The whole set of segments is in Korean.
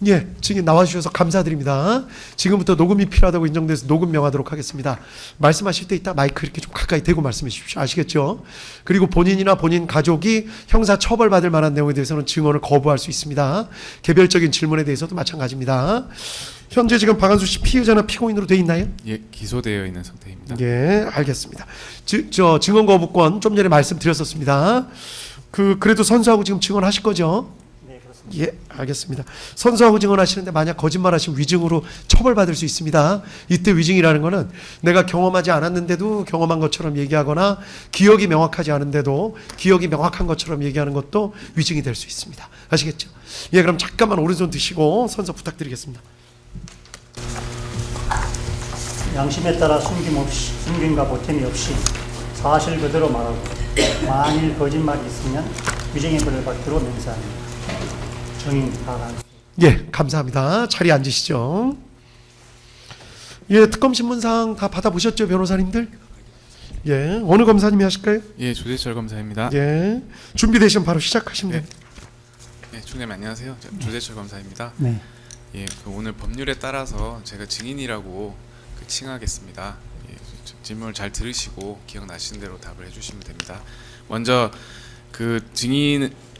예, 증인 나와주셔서 감사드립니다. 지금부터 녹음이 필요하다고 인정돼서 녹음 명하도록 하겠습니다. 말씀하실 때 이따 마이크 이렇게 좀 가까이 대고 말씀해 주십시오. 아시겠죠? 그리고 본인이나 본인 가족이 형사 처벌받을 만한 내용에 대해서는 증언을 거부할 수 있습니다. 개별적인 질문에 대해서도 마찬가지입니다. 현재 지금 박한수 씨 피의자나 피고인으로 돼 있나요? 예, 기소되어 있는 상태입니다. 예, 알겠습니다. 저 증언 거부권 좀 전에 말씀드렸었습니다. 그래도 선서하고 지금 증언하실 거죠? 네, 그렇습니다. 예, 알겠습니다. 선서하고 증언하시는데 만약 거짓말하시면 위증으로 처벌받을 수 있습니다. 이때 위증이라는 거는 내가 경험하지 않았는데도 경험한 것처럼 얘기하거나 기억이 명확하지 않은데도 기억이 명확한 것처럼 얘기하는 것도 위증이 될 수 있습니다. 아시겠죠? 예, 그럼 잠깐만 오른손 드시고 선서 부탁드리겠습니다. 양심에 따라 숨김과 보탬이 없이 사실 그대로 말하고 만일 거짓말이 있으면 위증의 벌을 받기로 맹세합니다. 증인 박한수. 예, 감사합니다. 자리에 앉으시죠. 예, 특검 신문상 다 받아보셨죠, 변호사님들? 예, 어느 검사님이 하실까요? 예, 조재철 검사입니다. 예, 준비되시면 바로 시작하시면 됩니다. 네, 총장님 안녕하세요. 조재철 검사입니다. 네. 예, 오늘 법률에 따라서 제가 증인이라고 칭하겠습니다. 예, 질문을 잘 들으시고 기억나시는 대로 답을 해주시면 됩니다. 먼저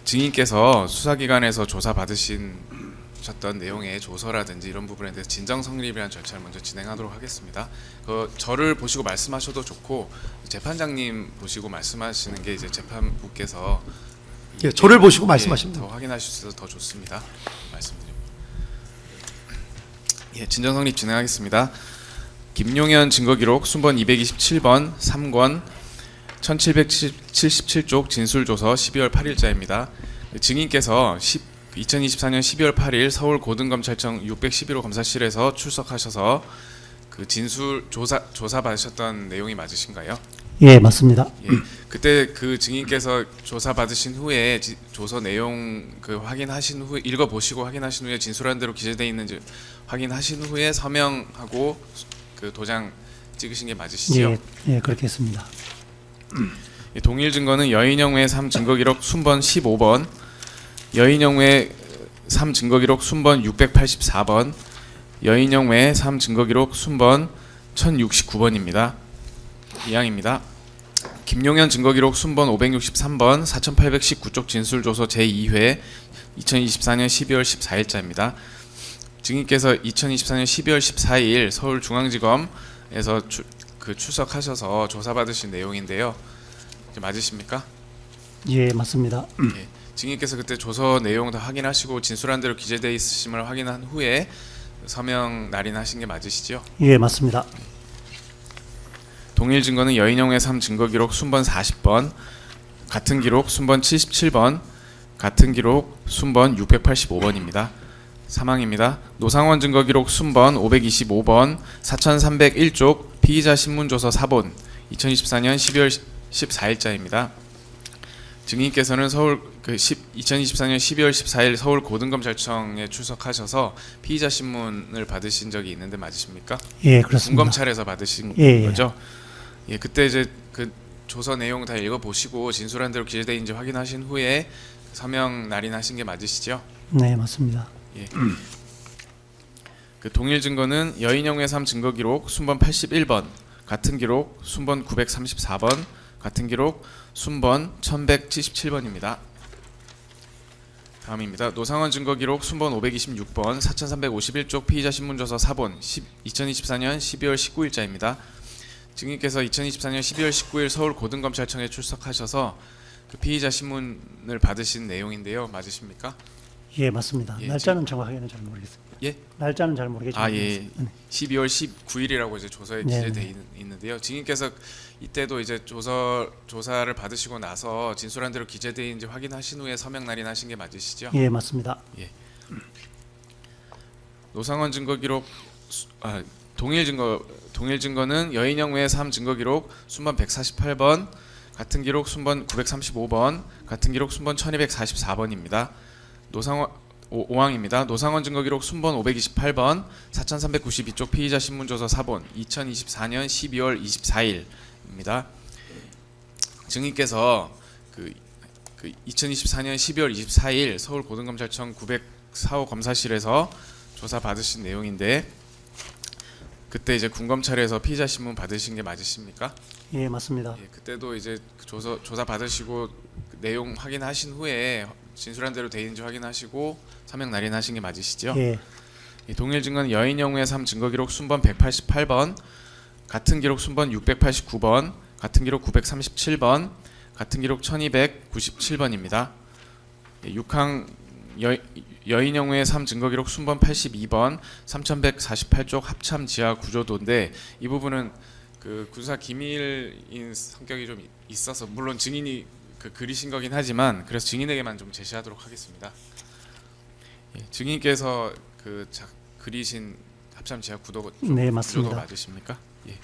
증인께서 수사기관에서 조사 받으셨던 내용의 조서라든지 이런 부분에 대해서 진정 성립이라는 절차를 먼저 진행하도록 하겠습니다. 저를 보시고 말씀하셔도 좋고 재판장님 보시고 말씀하시는 게 이제 재판부께서 예, 저를 보시고 말씀하시면 더 됩니다. 확인하실 수 있어서 더 좋습니다. 말씀드립니다. 예, 진정 성립 진행하겠습니다. 김용현 증거기록 순번 227번 3권 1777쪽 진술조서 12월 8일자입니다. 증인께서 2024년 12월 8일 서울고등검찰청 611호 검사실에서 출석하셔서 진술 조사 받으셨던 내용이 맞으신가요? 예, 맞습니다. 예, 그때 증인께서 조사 받으신 후에 조서 내용 확인하신 후에 읽어보시고 확인하신 후에 진술한 대로 기재되어 있는지 확인하신 후에 서명하고 도장 찍으신 게 맞으시죠? 예, 예, 그렇게 했습니다. 예, 동일 증거는 여인영 외 3 증거기록 순번 15번, 여인영 외 3 증거기록 순번 684번, 여인영 외 3 증거기록 순번 1069번입니다. 이항입니다. 김용현 증거기록 순번 563번 4819쪽 진술조서 제2회 2024년 12월 14일자입니다. 증인께서 2024년 12월 14일 서울중앙지검에서 출석하셔서 조사받으신 내용인데요. 맞으십니까? 예, 맞습니다. 예, 증인께서 그때 조서 내용 다 확인하시고 진술한 대로 기재되어 있으심을 확인한 후에 서명 날인하신 게 맞으시죠? 예, 맞습니다. 동일 증거는 여인영의 3 증거기록 순번 40번, 같은 기록 순번 77번, 같은 기록 순번 685번입니다. 사망입니다. 노상원 증거기록 순번 525번 4301쪽 피의자 신문조서 4본 2024년 12월 14일자입니다. 증인께서는 2024년 12월 14일 서울고등검찰청에 출석하셔서 피의자 신문을 받으신 적이 있는데 맞으십니까? 예, 그렇습니다. 군검찰에서 받으신 예, 거죠? 예, 그때 이제 조서 내용 다 읽어보시고 진술한 대로 기재되어 있는지 확인하신 후에 서명 날인하신 게 맞으시죠? 네, 맞습니다. 예. 동일 증거는 여인영 외 3 증거기록 순번 81번, 같은 기록 순번 934번, 같은 기록 순번 1177번입니다. 다음입니다. 노상원 증거기록 순번 526번 4351쪽 피의자 신문조서 4본 2024년 12월 19일자입니다. 증인께서 2024년 12월 19일 서울고등검찰청에 출석하셔서 피의자 신문을 받으신 내용인데요. 맞으십니까? 예, 맞습니다. 예, 날짜는 정확하게는 잘 모르겠습니다. 예? 날짜는 잘 모르겠지만. 예. 12월 19일이라고 이제 조서에 네, 기재되어 있는데요. 증인께서 이때도 이제 조사를 받으시고 나서 진술한 대로 기재되어 있는지 확인하신 후에 서명 날인하신 게 맞으시죠? 예, 맞습니다. 노상원 증거기록 동일 증거는 여인영 외 3 증거기록 순번 148번, 같은 기록 순번 935번, 같은 기록 순번 1244번입니다. 오항입니다. 노상원 증거기록 순번 528번 4392쪽 피의자 신문조서 4본 2024년 12월 24일입니다. 증인께서 2024년 12월 24일 서울고등검찰청 사후 검사실에서 조사 받으신 내용인데 그때 이제 군검찰에서 피의자 신문 받으신 게 맞으십니까? 예, 맞습니다. 예, 그때도 이제 조사 받으시고 그 내용 확인하신 후에 진술한 대로 돼 있는지 확인하시고 서명 날인하신 게 맞으시죠? 예, 이 동일 증거는 여인영우의 3 증거기록 순번 188번, 같은 기록 순번 689번, 같은 기록 937번, 같은 기록 1297번입니다. 6항 여인영우의 3 증거기록 순번 82번, 3148쪽 합참 지하 구조도인데 이 부분은 그 군사 기밀인 성격이 좀 있어서 물론 증인이 그 그리신 거긴 하지만 그래서 증인에게만 좀 제시하도록 하겠습니다. 예, 증인께서 그 그리신 합참 지하 구조도 네, 맞습니다. 맞으십니까? 예.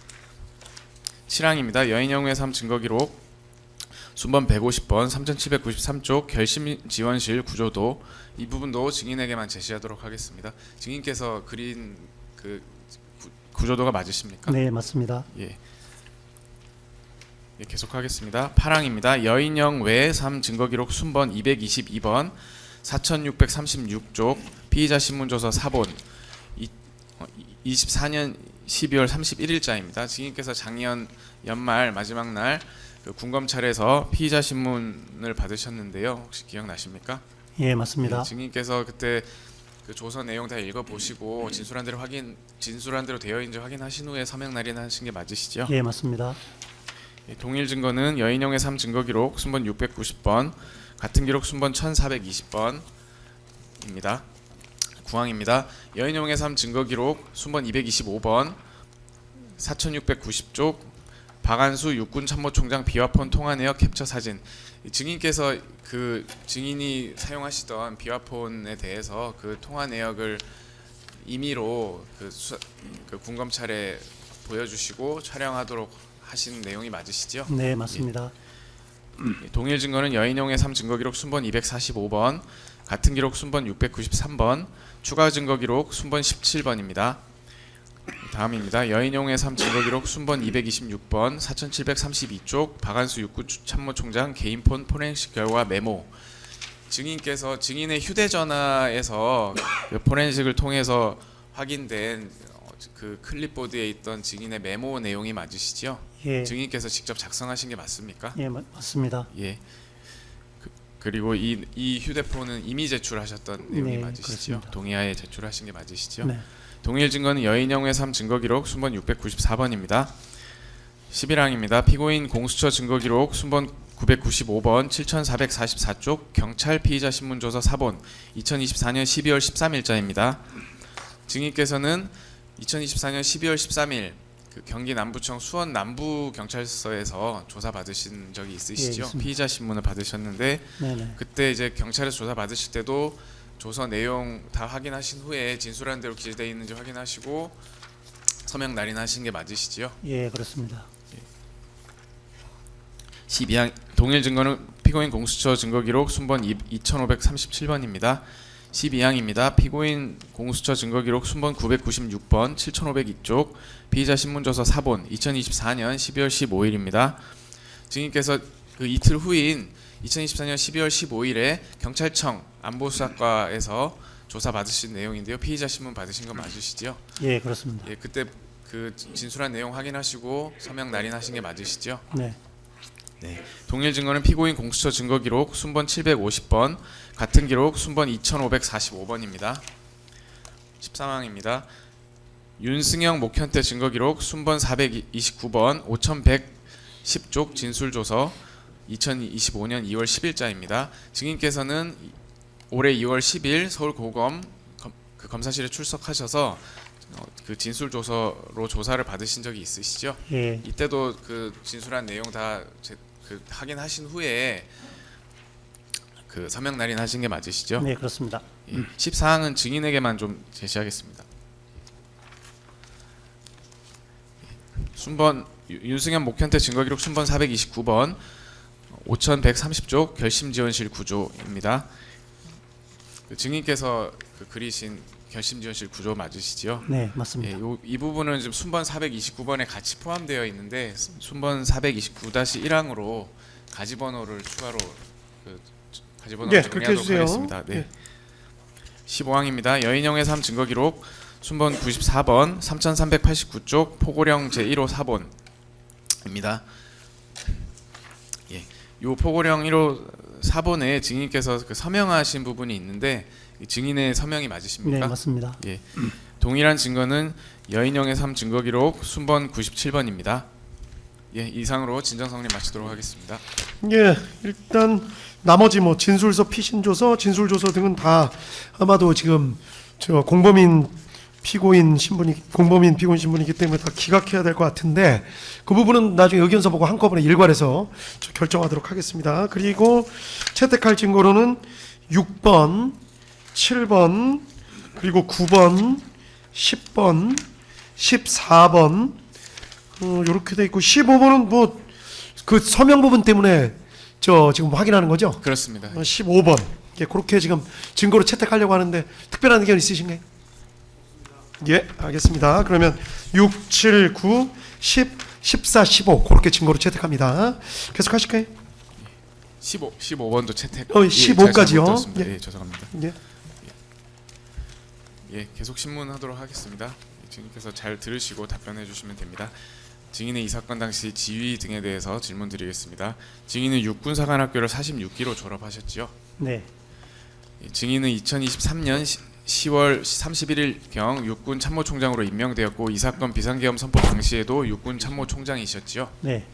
실항입니다. 여인영우의 3 증거기록 순번 150번 3793쪽 결심 지원실 구조도 이 부분도 증인에게만 제시하도록 하겠습니다. 증인께서 그린 그 구조도가 맞으십니까? 네, 맞습니다. 예. 예, 계속하겠습니다. 8항입니다. 여인영 외 3 증거기록 순번 222번 4636쪽 피의자 신문조서 4본 24년 12월 31일자입니다. 증인께서 작년 연말 마지막 날 그 군검찰에서 피의자 신문을 받으셨는데요. 혹시 기억나십니까? 예, 맞습니다. 예, 증인께서 그때 그 조서 내용 다 읽어보시고 진술한 대로 되어 있는지 확인하신 후에 서명 날인하신 게 맞으시죠? 예, 맞습니다. 예, 동일 증거는 여인영의 3 증거기록 순번 690번, 같은 기록 순번 1420번입니다. 9항입니다. 여인영의 3 증거기록 순번 225번, 4690쪽 박안수 육군참모총장 비화폰 통화 내역 캡처 사진. 증인께서 그 증인이 사용하시던 비화폰에 대해서 그 통화 내역을 임의로 그 군검찰에 보여주시고 촬영하도록 하신 내용이 맞으시죠? 네, 맞습니다. 예, 동일 증거는 여인영의 3 증거기록 순번 245번, 같은 기록 순번 693번, 추가 증거기록 순번 17번입니다. 다음입니다. 여인영의 3 증거기록 순번 226번 4732쪽 박안수 육군참모총장 개인폰 포렌식 결과 메모. 증인께서 증인의 휴대전화에서 그 포렌식을 통해서 확인된 그 클립보드에 있던 증인의 메모 내용이 맞으시죠? 예, 증인께서 직접 작성하신 게 맞습니까? 예, 맞습니다. 예. 그리고 이 휴대폰은 이미 제출하셨던 내용이 네, 맞으시죠? 그렇습니다. 동의하에 제출하신 게 맞으시죠? 네, 동일 증거는 여인영의 3 증거기록 순번 694번입니다. 11항입니다. 피고인 공수처 증거기록 순번 995번 7444쪽 경찰 피의자 신문조서 4본 2024년 12월 13일자입니다. 증인께서는 2024년 12월 13일 그 경기 남부청 수원 남부 경찰서에서 조사 받으신 적이 있으시죠? 예, 있습니다. 피의자 신문을 받으셨는데 네, 네, 그때 이제 경찰에서 조사 받으실 때도 조서 내용 다 확인하신 후에 진술한 대로 기재되어 있는지 확인하시고 서명 날인하신 게 맞으시죠? 예, 그렇습니다. 12항 동일 증거는 피고인 공수처 증거기록 순번 2537번입니다. 12항입니다. 피고인 공수처 증거기록 순번 996번 7502쪽 피의자 신문조서 4본 2024년 12월 15일입니다. 증인께서 그 이틀 후인 2024년 12월 15일에 경찰청 안보수사과에서 조사 받으신 내용인데요. 피의자 신문 받으신 거 맞으시죠? 예, 그렇습니다. 예, 그때 그 진술한 내용 확인하시고 서명 날인하신 게 맞으시죠? 네, 네. 동일 증거는 피고인 공수처 증거기록 순번 750번, 같은 기록 순번 2545번입니다. 13항입니다. 윤승영 목현태 증거기록 순번 429번 5110쪽 진술조서 2025년 2월 10일자입니다. 증인께서는 올해 2월 10일 서울 고검 그 검사실에 출석하셔서 그 진술조서로 조사를 받으신 적이 있으시죠? 예, 이때도 그 진술한 내용 다 그 확인하신 후에 그 서명 날인하신 게 맞으시죠? 네, 그렇습니다. 예. 14항은 증인에게만 좀 제시하겠습니다. 순번 윤승현 목현태 증거기록 순번 429번 5130쪽 결심지원실 구조입니다. 그 증인께서 그 그리신 결심지원실 구조 맞으시죠? 네, 예, 맞습니다. 이 부분은 지금 순번 429번에 같이 포함되어 있는데 순번 429-1항으로 가지번호를 추가로 그 가지번호를 네, 그렇게 정리하도록 해주세요. 하겠습니다. 네. 네. 15항입니다. 여인형의 삶 증거 기록 순번 94번 3389쪽 포고령 제1호 4번입니다. 예, 요 포고령 1호 4번에 증인께서 그 서명하신 부분이 있는데 이 증인의 서명이 맞으십니까? 네, 맞습니다. 예, 동일한 증거는 여인형의 삶 증거 기록 순번 97번입니다. 예, 이상으로 진정성립 마치도록 하겠습니다. 예, 일단 나머지 뭐 진술서, 피신조서, 진술조서 등은 다 아마도 지금 저 공범인 피고인 신분이 공범인 피고인 신분이기 때문에 다 기각해야 될 것 같은데 그 부분은 나중에 의견서 보고 한꺼번에 일괄해서 결정하도록 하겠습니다. 그리고 채택할 증거로는 6번, 7번, 그리고 9번, 10번, 14번 이렇게 돼 있고 15번은 뭐 그 서명 부분 때문에 저 지금 확인하는 거죠? 그렇습니다. 15번 그렇게 지금 증거로 채택하려고 하는데 특별한 의견 있으신가요? 예, 알겠습니다. 그러면 6, 7, 9, 10, 14, 15 그렇게 증거로 채택합니다. 계속 하실까요? 15번도 채택. 15까지요. 예, 예, 죄송합니다. 예. 예, 계속 신문하도록 하겠습니다. 증인께서 잘 들으시고 답변해 주시면 됩니다. 증인의 이 사건 당시 지위 등에 대해서 질문 드리겠습니다. 증인은 육군사관학교를 46기로 졸업하셨지요? 네, 예, 증인은 2023년 10월 31일경 육군 참모총장으로 임명되었고 이 사건 비상계엄 선포 당시에도 육군 참모총장이셨지요? 네,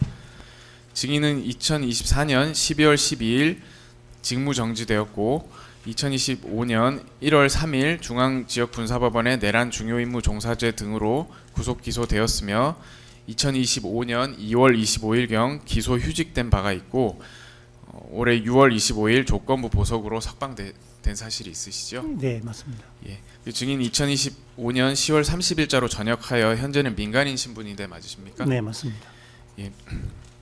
증인은 2024년 12월 12일 직무 정지되었고 2025년 1월 3일 중앙지역군사법원의 내란 중요임무 종사죄 등으로 구속 기소되었으며 2025년 2월 25일경 기소 휴직된 바가 있고 올해 6월 25일 조건부 보석으로 석방된 사실이 있으시죠? 네, 맞습니다. 예. 그 증인 2025년 10월 30일자로 전역하여 현재는 민간인 신분인데 맞으십니까? 네, 맞습니다. 예.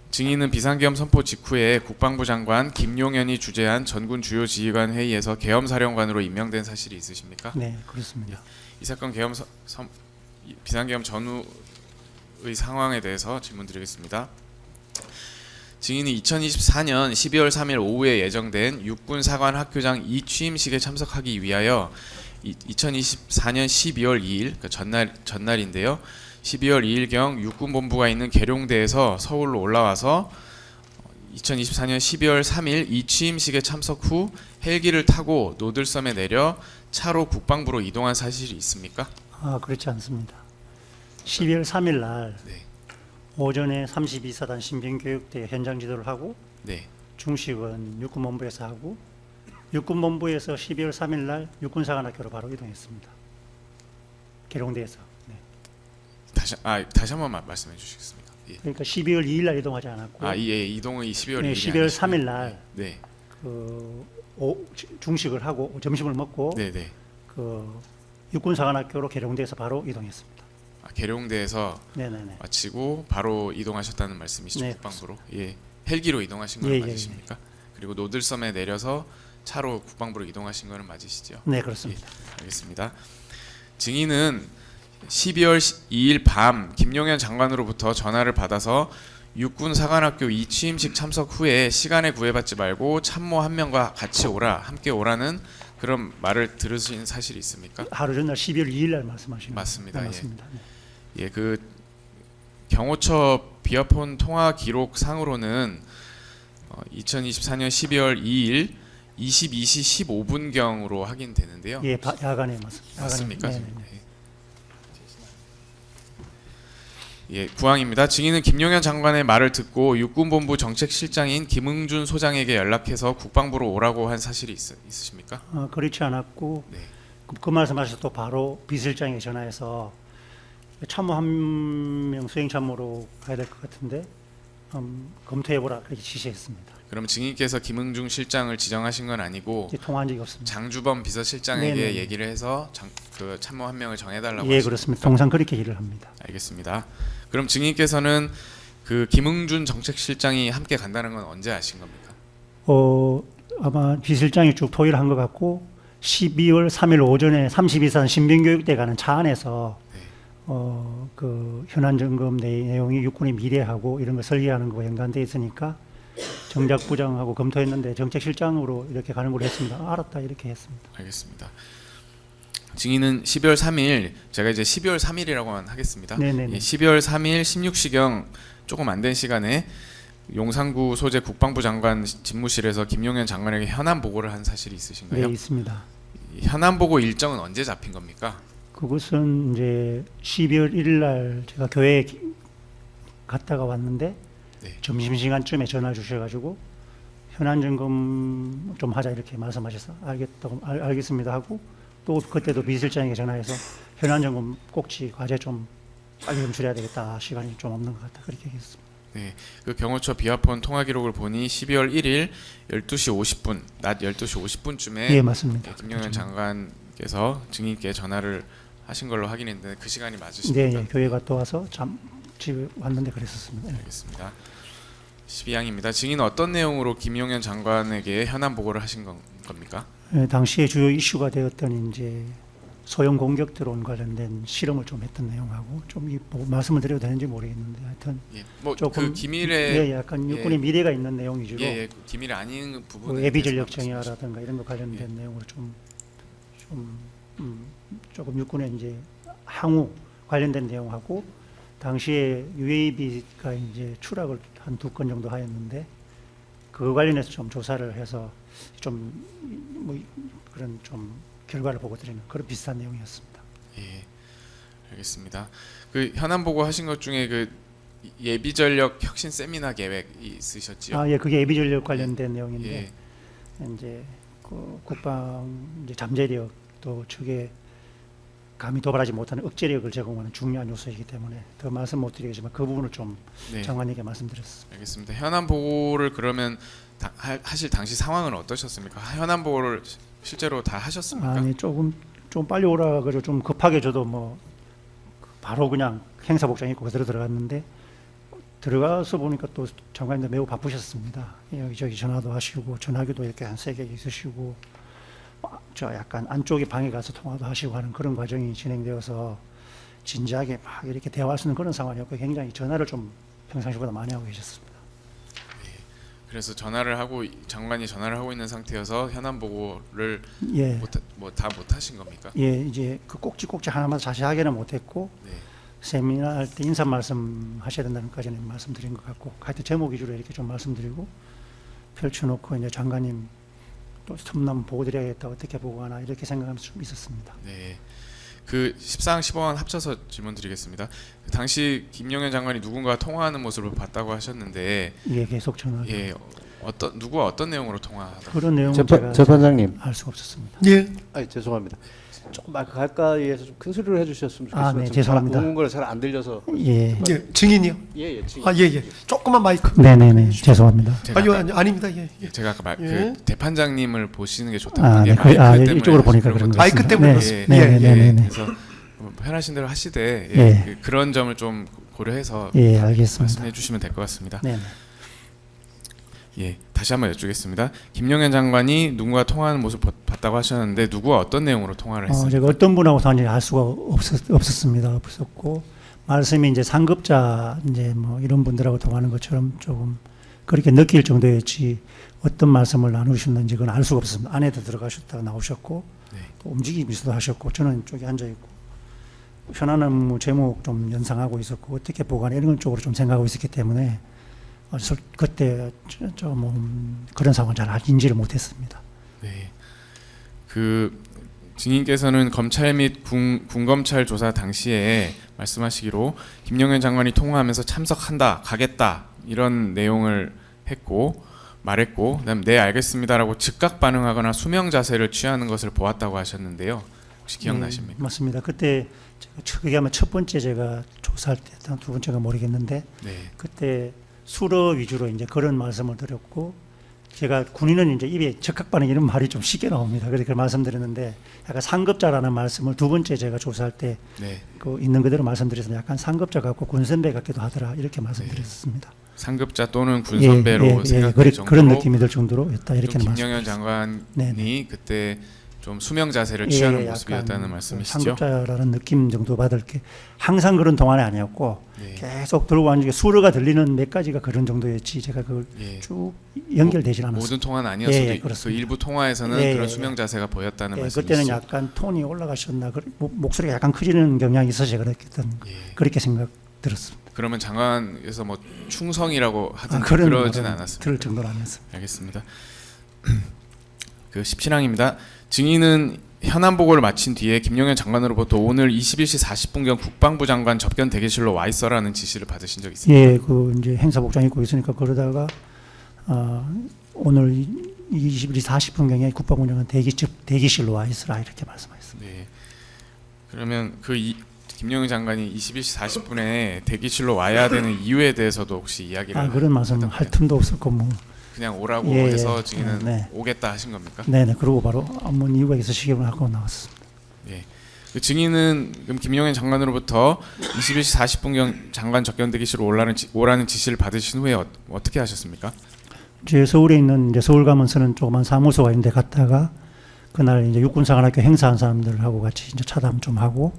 증인은 비상계엄 선포 직후에 국방부 장관 김용현이 주재한 전군 주요 지휘관 회의에서 계엄사령관으로 임명된 사실이 있으십니까? 네, 그렇습니다. 이 사건 비상계엄 전후의 상황에 대해서 질문드리겠습니다. 증인이 2024년 12월 3일 오후에 예정된 육군사관학교장 이취임식에 참석하기 위하여 2024년 12월 2일 그 전날인데요. 12월 2일경 육군본부가 있는 계룡대에서 서울로 올라와서 2024년 12월 3일 이 취임식에 참석 후 헬기를 타고 노들섬에 내려 차로 국방부로 이동한 사실이 있습니까? 그렇지 않습니다. 12월 3일 날 네. 오전에 32사단 신병교육대 현장 지도를 하고 네. 중식은 육군본부에서 하고 육군본부에서 12월 3일 날 육군사관학교로 바로 이동했습니다. 계룡대에서. 네. 다시 한 번만 말씀해 주시겠습니까? 예. 그러니까 12월 2일 날 이동하지 않았고 예, 이동의 12월 네, 2일 12월 3일 날 네. 중식을 하고 점심을 먹고 네, 네. 그 육군사관학교로 계룡대에서 바로 이동했습니다. 계룡대에서 네네네. 마치고 바로 이동하셨다는 말씀이시죠? 네, 국방부로. 예. 헬기로 이동하신 건 예, 맞으십니까? 그리고 노들섬에 내려서 차로 국방부로 이동하신 거는 맞으시죠? 네, 그렇습니다. 예, 알겠습니다. 증인은 12월 2일 밤 김용현 장관으로부터 전화를 받아서 육군사관학교 이 취임식 참석 후에 시간에 구애받지 말고 참모 한 명과 같이 오라, 함께 오라는 그런 말을 들으신 사실이 있습니까? 하루 전날 12월 2일 날 말씀하시는 맞습니다. 네, 예. 맞습니다. 네. 예, 그 경호처 비아폰 통화 기록 상으로는 2024년 12월 2일 22시 15분경으로 확인되는데요. 예, 야간에 맞습니다. 맞습니까? 네네네. 예, 구항입니다. 증인은 김용현 장관의 말을 듣고 육군본부 정책실장인 김응준 소장에게 연락해서 국방부로 오라고 한 사실이 있으십니까? 그렇지 않았고 네. 그 말씀하셔서 또 바로 비서실장에게 전화해서 참모 한 명 수행 참모로 가야 될 것 같은데 검토해보라 그렇게 지시했습니다. 그럼 증인께서 김응중 실장을 지정하신 건 아니고 이제 통화한 적이 없습니다. 장주범 비서실장에게 네네. 얘기를 해서 그 참모 한 명을 정해달라고 예, 하신 그렇습니다. 겁니까? 통상 그렇게 일을 합니다. 알겠습니다. 그럼 증인께서는 그 김응준 정책실장이 함께 간다는 건 언제 아신 겁니까? 아마 비서실장이 쭉 토의를 한 것 같고 12월 3일 오전에 32산 신병교육대 가는 차 안에서 네. 그 현안 점검 내용이 육군의 미래하고 이런 걸 설계하는 거와 연관돼 있으니까 정작 부장하고 검토했는데 정책실장으로 이렇게 가는 걸로 했습니다. 알았다 이렇게 했습니다. 알겠습니다. 증인은 12월 3일 제가 이제 12월 3일이라고만 하겠습니다. 네네네. 예, 12월 3일 16시경 조금 안 된 시간에 용산구 소재 국방부 장관 집무실에서 김용현 장관에게 현안 보고를 한 사실이 있으신가요? 네, 있습니다. 이 현안 보고 일정은 언제 잡힌 겁니까? 그것은 이제 12월 1일 날 제가 교회에 갔다가 왔는데 네. 점심시간쯤에 전화 주셔가지고 현안 점검 좀 하자 이렇게 말씀하셔서 알겠습니다 하고 또 그때도 비실장에게 전화해서 현안 점검 꼭지 과제 좀 빨리 좀 줄여야 되겠다 시간이 좀 없는 것 같다 그렇게 얘기했습니다. 네, 그 경호처 비화폰 통화 기록을 보니 12월 1일 12시 50분, 낮 12시 50분쯤에 예 맞습니다. 김용현 장관께서 증인께 전화를 하신 걸로 확인했는데 그 시간이 맞으십니까? 네, 예, 교회 갔다 와서 집에 왔는데 그랬었습니다. 예. 알겠습니다. 12항입니다. 증인은 어떤 내용으로 김용현 장관에게 현안 보고를 하신 겁니까? 예, 당시에 주요 이슈가 되었던 이제 소형 공격 드론 관련된 실험을 좀 했던 내용하고 좀 말씀을 드려도 되는지 모르겠는데 하여튼 예, 뭐 조금 그 기밀에 예, 약간 육군의 미래가 있는 내용 위주로 예, 그 기밀이 아닌 부분에 그 예비 전력 대해서 말씀하시죠. 정예라든가 이런 거 관련된 내용으로 조금 육군의 이제 항우 관련된 내용하고 당시에 UAV가 이제 추락을 한 2건 정도 하였는데 그거 관련해서 좀 조사를 해서 좀 뭐 그런 좀 결과를 보고 드리는 그런 비슷한 내용이었습니다. 예, 알겠습니다. 그 현안 보고 하신 것 중에 그 예비 전력 혁신 세미나 계획이 있으셨지요? 아, 예, 그게 예비 전력 관련된 내용인데 예, 이제 그 국방 이제 잠재력 또 측에 감히 도발하지 못하는 억제력을 제공하는 중요한 요소이기 때문에 더 말씀 못 드리겠지만 그 부분을 좀 네, 장관에게 말씀드렸습니다. 알겠습니다. 현안 보고를 그러면 하실 당시 상황은 어떠셨습니까? 현안 보고를 실제로 다 하셨습니까? 아니 좀 빨리 오라 그래서 좀 급하게 저도 뭐 바로 그냥 행사복장 입고 그대로 들어갔는데 들어가서 보니까 또 장관님도 매우 바쁘셨습니다. 여기저기 전화도 하시고 전화기도 이렇게 한 3개 있으시고 저 약간 안쪽에 방에 가서 통화도 하시고 하는 그런 과정이 진행되어서 진지하게 막 이렇게 대화할 수 있는 그런 상황이었고 굉장히 전화를 좀 평상시보다 많이 하고 계셨습니다. 그래서 전화를 하고 장관이 전화를 하고 있는 상태여서 현안 보고를 예, 다 못하신 겁니까? 예, 이제 그 꼭지 하나만 자세하게는 못했고 네, 세미나 할 때 인사 말씀 하셔야 된다는 까지는 말씀드린 것 같고 하여튼 제목 위주로 이렇게 좀 말씀드리고 펼쳐놓고 이제 장관님 또 틈나면 보고 드려야겠다 어떻게 보고 하나 이렇게 생각하면서 좀 있었습니다. 네. 그 14항 15항 합쳐서 질문드리겠습니다. 그 당시 김용현 장관이 누군가 통화하는 모습을 봤다고 하셨는데, 이게 계속 전화 예, 누구와 어떤 내용으로 통화하다? 그런 내용은 제가 재판장님. 알 수가 없었습니다. 예. 아니 죄송합니다. 조금 마이크 가까이에서 좀 큰 소리로 해주셨으면 좋겠습니다. 아, 네, 죄송합니다. 묵은 거를 잘 안 들려서. 예, 예. 증인이요. 예예. 지금. 아, 예, 예. 조금만 마이크. 네네네 죄송합니다. 제가 아니요, 아까, 아닙니다. 예, 예. 제가 아까 예. 그 대판장님을 보시는 게 좋다고 아, 한 게 네, 마이크 때문에 이쪽으로 보니까 그런 그런 것도 것 마이크 같습니다. 때문에 네, 그렇습니다. 예, 네네네. 그래서 편하신 대로 하시되 예. 그런 점을 좀 고려해서 예, 알겠습니다. 말씀해 주시면 될 것 같습니다. 네, 예, 다시 한번 여쭙겠습니다. 김용현 장관이 누군가 통화하는 모습 봤다고 하셨는데 누구와 어떤 내용으로 통화를 했습니까? 제가 어떤 분하고 상관이 알 수가 없었습니다. 없었고 말씀이 이제 상급자 이제 뭐 이런 분들하고 통하는 것처럼 조금 그렇게 느낄 정도였지 어떤 말씀을 나누셨는지 그건 알 수가 없었습니다. 안에도 들어가셨다가 나오셨고 네. 또 움직이면서도 하셨고 저는 이쪽에 앉아 있고 현안 업무 제목 좀 연상하고 있었고 어떻게 보관 이런 쪽으로 좀 생각하고 있었기 때문에 그때 뭐 그런 상황 잘 인지를 못했습니다. 네. 그 증인께서는 검찰 및 군검찰 조사 당시에 말씀하시기로 김용현 장관이 통화하면서 참석한다, 가겠다 이런 내용을 했고 말했고 그다음 네 알겠습니다라고 즉각 반응하거나 수명 자세를 취하는 것을 보았다고 하셨는데요. 혹시 기억나십니까? 네, 맞습니다. 그때 그게 아마 첫 번째 제가 조사할 때 했던 두 번째가 모르겠는데 네. 그때 수러 위주로 이제 그런 말씀을 드렸고 제가 군인은 이제 입에 적합 반응 이런 말이 좀 쉽게 나옵니다. 그래서 그 말씀드렸는데 약간 상급자라는 말씀을 두 번째 제가 조사할 때 네. 그 있는 그대로 말씀드려서 약간 상급자 같고 군선배 같기도 하더라 이렇게 말씀드렸습니다. 상급자 또는 군선배로 생각될 정도로 그런 느낌이 들 정도로 였다 이렇게 김용현 장관이 네네. 그때 좀 수명 자세를 예, 취하는 약간 모습이었다는 말씀이시죠? 상급자라는 느낌 정도 받을 게 항상 그런 동안이 아니었고 네. 계속 들고 왔는데 수르가 들리는 몇 가지가 그런 정도였지 제가 그걸 예. 쭉 연결되질 않았어요. 모든 통화는 아니었어도 예, 예, 그 그렇습니다. 일부 통화에서는 예, 그런 예, 수명 자세가 보였다는 예, 말씀이시죠? 그때는 약간 톤이 올라가셨나 목소리가 약간 커지는 경향이 있어서 제가 예. 그렇게 생각 들었습니다. 그러면 장관에서 뭐 충성이라고 하든지 그런 그러진 말은 않았습니다. 들을 정도는 아니었어요. 알겠습니다. 그 십신앙입니다. 증인은 현안 보고를 마친 뒤에 김용현 장관으로부터 오늘 21시 40분경 국방부 장관 접견 대기실로 와 있어라는 지시를 받으신 적 있습니까? 예, 그 이제 행사복장 입고 있으니까 그러다가 오늘 21시 40분경에 국방부장관 대기실로 와 있으라 이렇게 말씀하셨습니다. 네. 그러면 김용현 장관이 21시 40분에 대기실로 와야 되는 이유에 대해서도 혹시 이야기를 그런 말씀 할 하던가요? 틈도 없었고 뭐. 그냥 오라고 예, 해서 예. 증인은 네. 오겠다 하신 겁니까? 네네. 그러고 바로 아무 이유가 있으시기를 하고 나왔습니다. 예. 그 증인은 그럼 김용현 장관으로부터 21시 40분경 장관 접견 대기실로 오라는 지시를 받으신 후에 어떻게 하셨습니까? 제 서울에 있는 이제 서울가면서는 조그만 사무소가 있는데 갔다가 그날 이제 육군사관학교 행사한 사람들하고 같이 이제 차담 좀 하고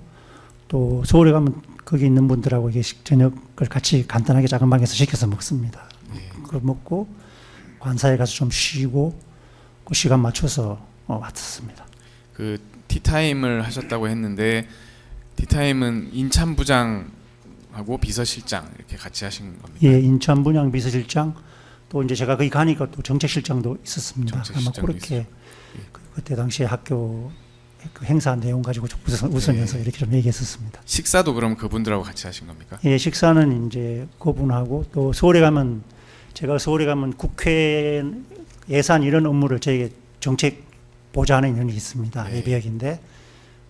또 서울에 가면 거기 있는 분들하고 이게 저녁을 같이 간단하게 작은 방에서 시켜서 먹습니다. 그걸 먹고 관사에 가서 좀 쉬고 그 시간 맞춰서 왔었습니다. 그 티타임을 하셨다고 했는데 티타임은 인참 부장하고 비서실장 이렇게 같이 하신 겁니까? 예, 인천 분양 비서실장 또 이제 제가 거기 가니까 또 정책실장도 있었습니다. 아마 정책실장도 그렇게 그때 당시에 학교 그 행사 내용 가지고 좀 웃으면서 이렇게 좀 얘기했었습니다. 식사도 그럼 그분들하고 같이 하신 겁니까? 예, 식사는 이제 그분하고 또 서울에 가면 제가 서울에 가면 국회 예산 이런 업무를 저에게 정책 보좌하는 인연이 있습니다. 네. 예비역인데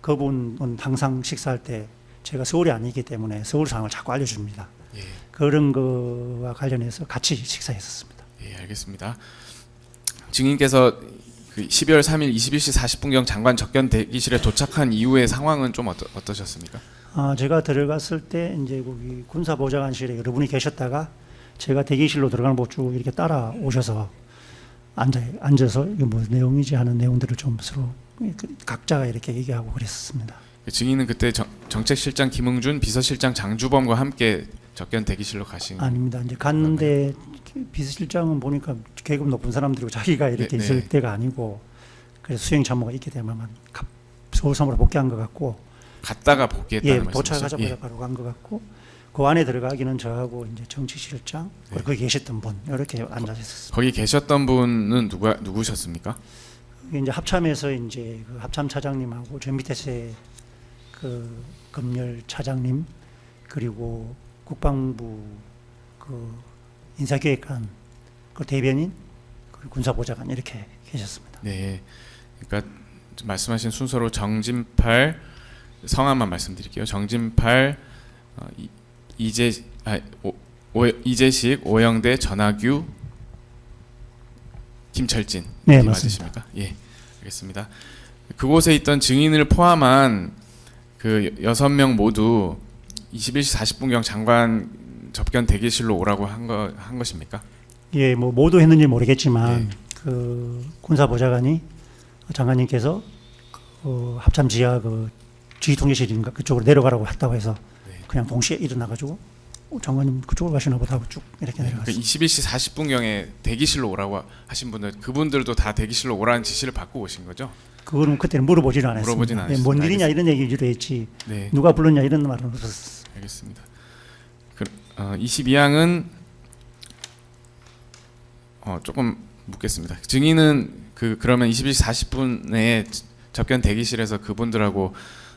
그분은 항상 식사할 때 제가 서울이 아니기 때문에 서울 상황을 자꾸 알려줍니다. 예, 그런 거와 관련해서 같이 식사했었습니다. 예, 알겠습니다. 증인께서 그 12월 3일 21시 40분경 장관 접견 대기실에 도착한 이후의 상황은 좀 어떠셨습니까? 제가 들어갔을 때 이제 거기 군사보좌관실에 여러분이 계셨다가 제가 대기실로 들어가는 거 쭉 이렇게 따라오셔서 앉아서 이게 뭐 내용이지 하는 내용들을 좀 서로 각자가 이렇게 얘기하고 그랬었습니다. 그 증인은 그때 정책실장 김응준, 비서실장 장주범과 함께 접견 대기실로 가신 아닙니다. 이제 갔는데 비서실장은 보니까 계급 높은 사람들이고 자기가 이렇게 네, 있을 네. 때가 아니고 그래서 수행 참모가 있기 때문에 서울섬으로 복귀한 것 같고 갔다가 복귀했다는 예, 말씀이시죠? 도착하자마자 예. 바로 간 것 같고 그 안에 들어가기는 저하고 이제 정치실장 그리고 거기 계셨던 분 이렇게 앉아 있었습니다. 거기 계셨던 분은 누구셨습니까? 이제 합참에서 이제 그 합참 차장님하고 저 밑에서 그 검열 차장님 그리고 국방부 그 인사기획관 그 대변인 그리고 군사보좌관 이렇게 계셨습니다. 네, 그러니까 말씀하신 순서로 정진팔 성함만 말씀드릴게요. 정진팔, 이재식, 오영대, 전하규, 김철진 네, 이렇게 맞습니다. 맞으십니까? 예, 알겠습니다. 그곳에 있던 증인을 포함한 그 6명 모두 21시 40분경 장관 접견 대기실로 오라고 한 것입니까? 예, 뭐 모두 했는지 모르겠지만 네. 그 군사보좌관이 장관님께서 그 합참 지하 그 지휘통제실인가 그쪽으로 내려가라고 했다고 해서 네. 그냥 동시에 일어나가지고 장관님 그쪽으로 가시나 보다 하고 쭉 이렇게 그 내려갔어요. 21시 40분경에 대기실로 오라고 하신 분들 그분들도 다 대기실로 오라는 지시를 받고 오신 거죠? 그거는 그때는 물어보지는 않았습니다. 물어보진 예, 않았습니다. 뭔 일이냐 알겠습니다. 이런 얘기 주로 했지 네, 누가 불렀냐 이런 말은 없었어요. 알겠습니다. 22항은 조금 묻겠습니다. 증인은 그러면 21시 40분에 접견 대기실에서 그분들하고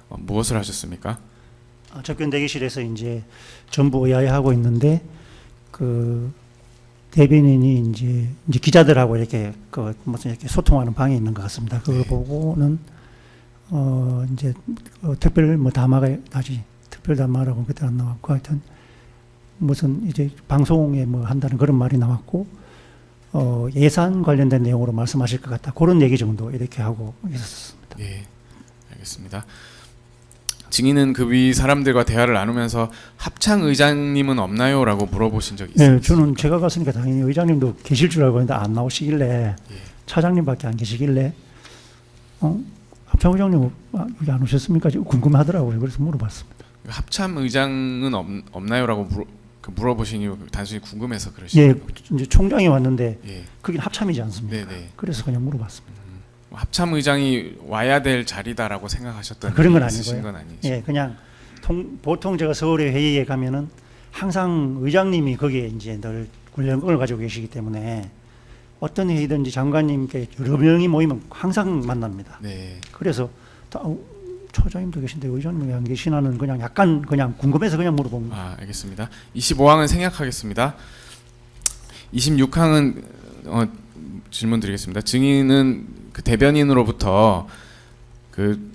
무엇을 하셨습니까? 접견 대기실에서 이제 전부 의아해하고 있는데 그 대변인이 이제 기자들하고 이렇게 그 무슨 이렇게 소통하는 방에 있는 것 같습니다. 그걸 네. 보고는 이제 특별 뭐 담화가 다시 특별 담화라고 그때 안 나왔고 하여튼 무슨 이제 방송에 뭐 한다는 그런 말이 나왔고 예산 관련된 내용으로 말씀하실 것 같다 그런 얘기 정도 이렇게 하고 있었습니다. 예, 알겠습니다. 증인은 그 위 사람들과 대화를 나누면서 합창 의장님은 없나요?라고 물어보신 적이 있습니까? 네, 저는 제가 갔으니까 당연히 의장님도 계실 줄 알고 했는데 안 나오시길래 예. 차장님밖에 안 계시길래 김창호 장님 여기 안 오셨습니까? 궁금하더라고요. 그래서 물어봤습니다. 합참 의장은 없나요라고 물어보시니 단순히 궁금해서 그러시죠. 예, 이제 총장이 왔는데 예. 그긴 합참이지 않습니까? 네네. 그래서 그냥 물어봤습니다. 합참 의장이 와야 될 자리다라고 생각하셨던 그런 건 일이 있으신 아니고요. 건 아니죠. 예, 그냥 보통 제가 서울에 회의에 가면은 항상 의장님이 거기에 이제 늘 권력을 가지고 계시기 때문에 어떤 회의든지 장관님께 여러 명이 모이면 항상 만납니다. 네. 그래서 처장님도 계신데 의장님이 안 계시나는 그냥 약간 그냥 궁금해서 그냥 물어본 거예요. 아, 알겠습니다. 25항은 생략하겠습니다. 26항은 질문 드리겠습니다. 증인은 그 대변인으로부터 그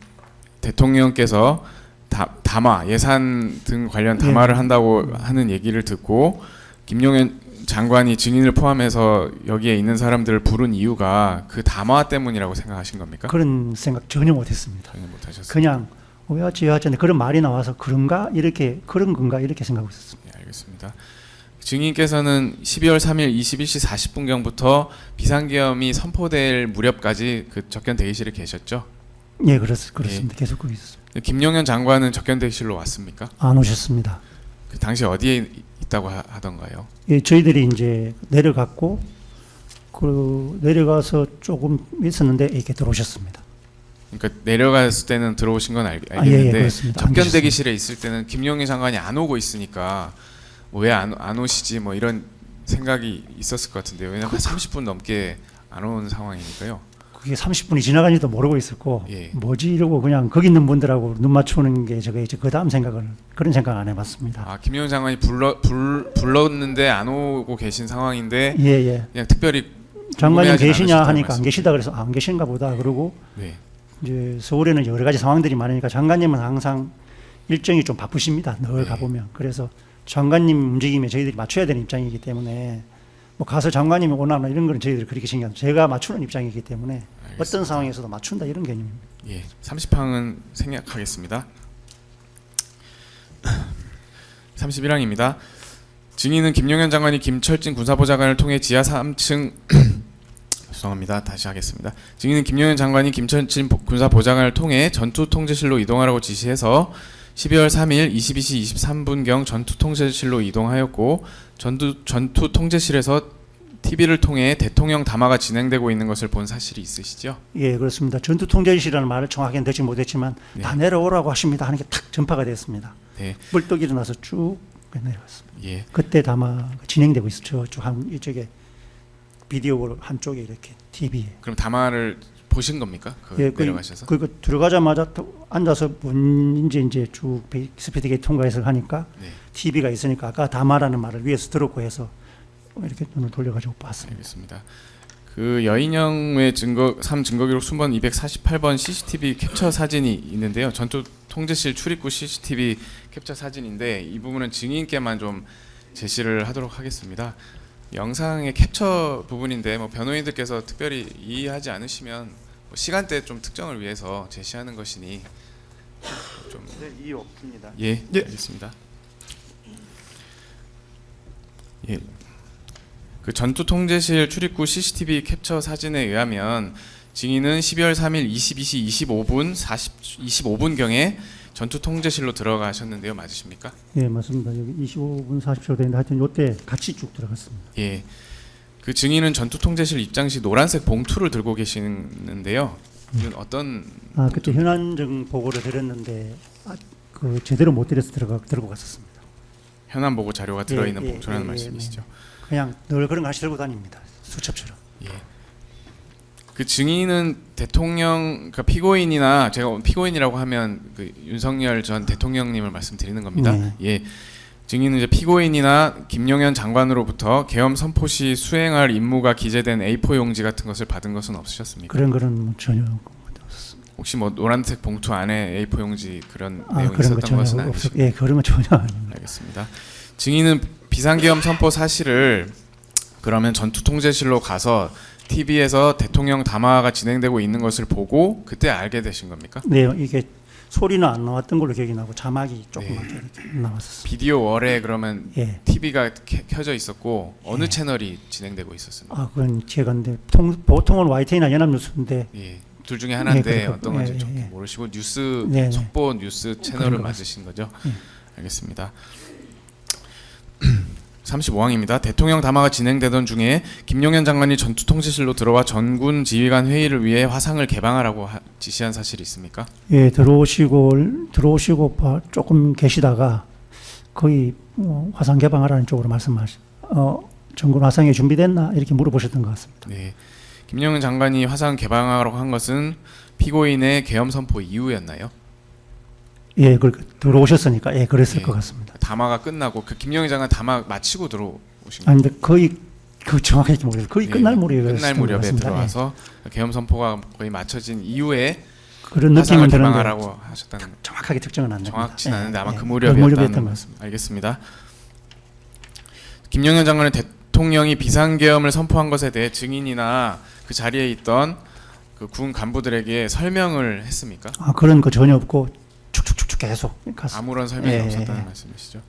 대통령께서 담화 예산 등 관련 담화를 한다고 하는 얘기를 듣고 김용현 장관이 증인을 포함해서 여기에 있는 사람들을 부른 이유가 그 담화 때문이라고 생각하신 겁니까? 그런 생각 전혀 못했습니다. 전혀 못하셨어요. 그냥 왜하지 그런 말이 나와서 그런 건가 이렇게 생각하고 있었습니다. 네, 알겠습니다. 증인께서는 12월 3일 21시 40분경부터 비상계엄이 선포될 무렵까지 그 접견 대기실에 계셨죠? 예, 그렇습니다. 계속 거기 있었습니다. 김용현 장관은 접견 대기실로 왔습니까? 안 오셨습니다. 그 당시 어디에 있다고 하던가요? 예, 저희들이 이제 내려갔고 내려가서 조금 있었는데 이렇게 들어오셨습니다. 그러니까 내려갔을 때는 들어오신 건 예, 알겠는데 그렇습니다. 안 접견 계셨습니다. 대기실에 있을 때는 김용현 장관이 안 오고 있으니까 왜 안 오시지 뭐 이런 생각이 있었을 것 같은데요. 왜냐하면 30분 넘게 안 오는 상황이니까요. 그게 30분이 지나간지도 모르고 있었고 예. 뭐지 이러고 그냥 거기 있는 분들하고 눈 맞추는 게 제가 이제 그 다음 그런 생각 안 해봤습니다. 아, 김용현 장관이 불렀는데 안 오고 계신 상황인데 예. 그냥 특별히 장관님 궁금해하진 계시냐 않으셨다는 하니까 안 말씀. 계시다 그래서 안 계신가 보다 그러고 네. 이제 서울에는 여러 가지 상황들이 많으니까 장관님은 항상 일정이 좀 바쁘십니다. 늘 네. 가보면. 그래서 장관님 움직임에 저희들이 맞춰야 되는 입장이기 때문에 뭐 가서 장관님이 오나 이런 거는 저희들이 그렇게 신경 안 써요. 제가 맞추는 입장이기 때문에 알겠습니다. 어떤 상황에서도 맞춘다 이런 개념입니다. 예, 30항은 생략하겠습니다. 31항입니다. 증인은 김용현 장관이 김철진 군사보좌관을 통해 지하 3층 죄송합니다. 다시 하겠습니다. 증인은 김용현 장관이 김철진 군사보좌관을 통해 전투통제실로 이동하라고 지시해서 12월 3일 22시 23분경 전투통제실로 이동하였고 전투통제실에서 TV를 통해 대통령 담화가 진행되고 있는 것을 본 사실이 있으시죠? 예, 그렇습니다. 전투통제실이라는 말을 정확히는 듣지 못했지만 네. 다 내려오라고 하십니다 하는 게 탁 전파가 됐습니다. 네. 벌떡 일어나서 쭉 내려갔습니다. 예. 그때 담화가 진행되고 있었죠. 이쪽에 비디오 한쪽에 이렇게 TV에. 그럼 담화를 보신 겁니까? 내려가셔서? 그리고 들어가자마자 또 앉아서 이제 쭉 스피드 게이트 통과해서 하니까 네. TV가 있으니까 아까 담화라는 말을 위에서 들었고 해서 이렇게 눈을 돌려가지고 봤습니다. 알겠습니다. 그 여인영의 증거기록 순번 248번 CCTV 캡처 사진이 있는데요. 전투 통제실 출입구 CCTV 캡처 사진인데 이 부분은 증인께만 좀 제시를 하도록 하겠습니다. 영상의 캡처 부분인데 뭐 변호인들께서 특별히 이해하지 않으시면 뭐 시간대 좀 특정을 위해서 제시하는 것이니 좀 이유 없습니다. 예, 예. 알겠습니다. 예. 그 전투 통제실 출입구 CCTV 캡처 사진에 의하면 증인은 12월 3일 22시 25분경에 전투 통제실로 들어가셨는데요. 맞으십니까? 예, 맞습니다. 여기 25분 40초 되는데 하여튼 이때 같이 쭉 들어갔습니다. 예. 그 증인은 전투 통제실 입장 시 노란색 봉투를 들고 계시는데요. 이건 어떤 그때 현안정 보고를 드렸는데 그 제대로 못 드려서 들고 갔었습니다. 현안 보고 자료가 들어있는 예, 봉투라는 예, 말씀이시죠? 그냥 늘 그런 거 하시 들고 다닙니다. 수첩처럼. 예. 그 증인은 대통령, 그러니까 피고인이나 제가 피고인이라고 하면 그 윤석열 전 대통령님을 말씀드리는 겁니다. 네. 예. 증인은 이제 피고인이나 김용현 장관으로부터 계엄 선포 시 수행할 임무가 기재된 A4 용지 같은 것을 받은 것은 없으셨습니까? 그런 거는 전혀 없었습니다. 혹시 뭐 노란색 봉투 안에 A4 용지 그런 내용이 그런 거 있었던 것은 전혀 아니시죠? 예, 그런 거 전혀 아닙니다. 알겠습니다. 증인은 비상계엄 선포 사실을 그러면 전투통제실로 가서 TV에서 대통령 담화가 진행되고 있는 것을 보고 그때 알게 되신 겁니까? 네, 이게 소리는 안 나왔던 걸로 기억이 나고 자막이 조그맣게 이렇게 나왔었습니다. 비디오 월에 그러면 예. TV가 켜져 있었고 어느 채널이 진행되고 있었습니까? 그건 기억 안 돼. 보통은 YTN이나 연합뉴스인데 예. 둘 중에 하나인데 그렇고, 어떤 건지 예, 정확히 예. 모르시고 뉴스 네, 네. 속보 뉴스 채널을 그런 것 맞으신 거죠? 예. 알겠습니다. 35항입니다. 대통령 담화가 진행되던 중에 김용현 장관이 전투통제실로 들어와 전군 지휘관 회의를 위해 화상을 개방하라고 지시한 사실이 있습니까? 예, 들어오시고 조금 계시다가 거의 화상 개방하라는 쪽으로 전군 화상이 준비됐나 이렇게 물어보셨던 것 같습니다. 네. 김용현 장관이 화상 개방하라고 한 것은 피고인의 계엄 선포 이후였나요? 예, 들어오셨으니까 예, 그랬을 예. 것 같습니다. 담화가 끝나고 그 김용현 장관 담화 마치고 들어오신 거예요? 아니, 근데 거의 정확하게 모르겠어요. 거의 예, 끝날 무렵에 끝날 무렵에 같습니다. 들어와서 계엄 선포가 거의 맞춰진 이후에 그런 화상을 느낌은 드는데 개방하라고 하셨다는 정확하게 특정은 안 됩니다. 정확치는 않은데 아마 예, 그 그 무렵이었다는 무렵이었던 것 같습니다. 알겠습니다. 김용현 장관은 대통령이 비상계엄을 선포한 것에 대해 증인이나 그 자리에 있던 그 군 간부들에게 설명을 했습니까? 아, 그런 거 전혀 없고 축축축축 계속 갔습니다. 아무런 설명이 예, 없었다는 예. 말씀이시죠?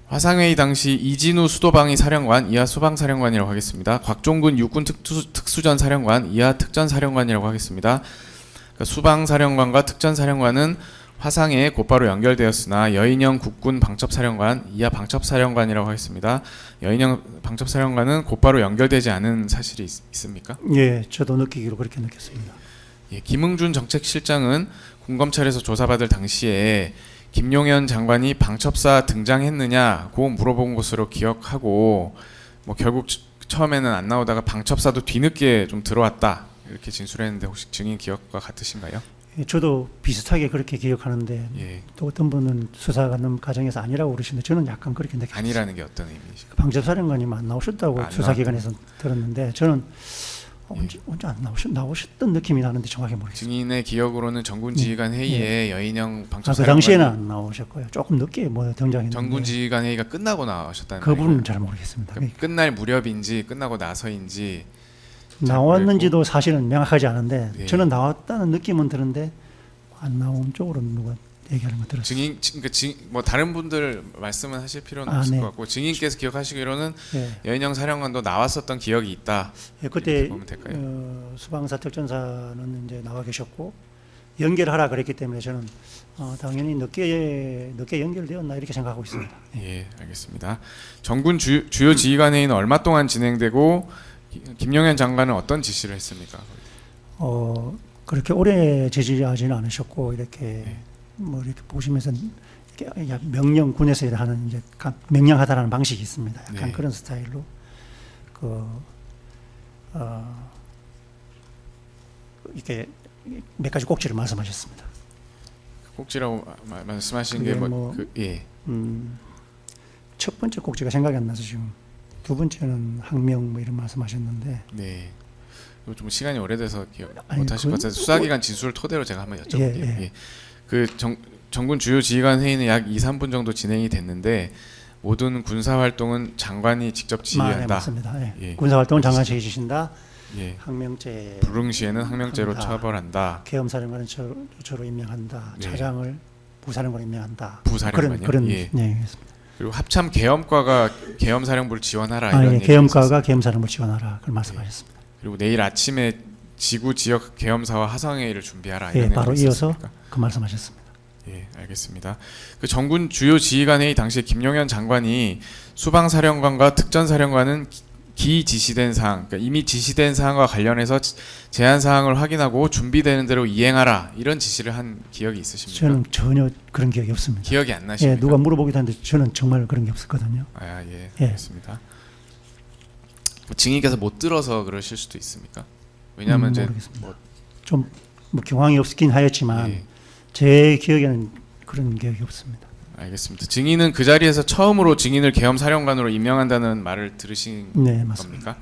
화상회의 당시 이진우 수도방위 사령관, 이하 수방사령관이라고 하겠습니다. 곽종근 육군 특수전 사령관, 이하 특전사령관이라고 하겠습니다. 그러니까 수방사령관과 특전사령관은 화상에 곧바로 연결되었으나 여인영 국군 방첩사령관, 이하 방첩사령관이라고 하겠습니다. 여인영 방첩사령관은 곧바로 연결되지 않은 사실이 있습니까? 예, 저도 느끼기로 그렇게 느꼈습니다. 예, 김응준 정책실장은 군검찰에서 조사받을 당시에 김용현 장관이 방첩사 등장했느냐고 물어본 것으로 기억하고 뭐 결국 처음에는 안 나오다가 방첩사도 뒤늦게 좀 들어왔다 이렇게 진술했는데 혹시 증인 기억과 같으신가요? 예, 저도 비슷하게 그렇게 기억하는데 예, 또 어떤 분은 수사하는 과정에서 아니라고 그러시는데 저는 약간 그렇게 느꼈어요. 아니라는 게 어떤 의미이실까요? 방첩사령관님 안 나오셨다고 안 수사기관에서 들었는데 저는 언제 안 나오셨던 느낌이 나는데 정확히 모르겠어요. 증인의 기억으로는 전군지휘관 회의에 여인영 그 방첩사령관이 당시에는 안 나오셨고요. 조금 늦게 등장했는데 전군지휘관 회의가 끝나고 나오셨다는 그 부분은 말인가요? 잘 모르겠습니다. 그러니까 끝날 무렵인지 끝나고 나서인지 잘 나왔는지도 사실은 명확하지 않은데 예. 저는 나왔다는 느낌은 드는데 안 나온 쪽으로 누가 얘기하는 거 들었어요. 뭐 다른 분들 말씀은 하실 필요는 아, 없을 네. 것 같고 증인께서 기억하시기로는 예. 여인영 사령관도 나왔었던 기억이 있다. 예, 그때 이렇게 보면 될까요? 수방사 특전사는 이제 나와 계셨고 연결하라 그랬기 때문에 저는 당연히 늦게 연결되었나 이렇게 생각하고 있습니다. 예, 알겠습니다. 전군 주요 지휘관 회의는 얼마 동안 진행되고 김용현 장관은 어떤 지시를 했습니까? 그렇게 오래 지지하지는 않으셨고 이렇게 네. 뭐 이렇게 보시면서 이렇게 명령 군에서 하는 이제 명령하다라는 방식이 있습니다. 약간 네. 그런 스타일로 이렇게 몇 가지 꼭지를 말씀하셨습니다. 꼭지라고 말씀하신 그게 게 뭐- 예, 첫 번째 꼭지가 생각이 안 나서 지금 두 번째는 항명 뭐 이런 말씀하셨는데 네. 이거 좀 시간이 오래돼서 기억 아니, 못하실 것 그건- 같아서 수사기관 진술을 토대로 제가 한번 여쭤볼게요. 예, 예. 예. 그 전군 주요 지휘관 회의는 약 2~3분 정도 진행이 됐는데 모든 군사 활동은 장관이 직접 네, 지휘한다. 맞습니다. 예. 예. 군사 활동은 장관이 해주신다. 예. 항명죄 불응 시에는 항명죄로 합니다. 처벌한다. 계엄사령관은 저로 임명한다. 네. 차장을 부사령관 임명한다. 부사령관이요? 그런 예. 네, 그렇습니다. 그리고 합참 계엄과가 계엄사령부를 지원하라 아, 이런 예, 얘기가 계엄과가 있었어요. 계엄사령부 지원하라. 그걸 말씀하셨습니다. 그리고 내일 아침에 지구 지역 계엄사와 화상회의를 준비하라 예, 이런 바로 얘기가 이어서 있었습니까? 그 말씀하셨습니다. 예, 알겠습니다. 그 전군 주요 지휘관 회의 당시에 김용현 장관이 수방사령관과 특전사령관은 기지시된 사항, 그러니까 이미 지시된 사항과 관련해서 제한 사항을 확인하고 준비되는 대로 이행하라 이런 지시를 한 기억이 있으십니까? 저는 전혀 그런 기억이 없습니다. 기억이 안 나십니까? 예, 누가 물어보기도 하는데 저는 정말 그런 게 없었거든요. 아, 예, 예. 알겠습니다. 증인께서 못 들어서 그러실 수도 있습니까? 왜냐하면 이제 모르겠습니다. 좀 뭐 경황이 없긴 하였지만 예, 제 기억에는 그런 기억이 없습니다. 알겠습니다. 증인은 그 자리에서 처음으로 증인을 계엄사령관으로 임명한다는 말을 들으신 네, 맞습니다. 겁니까?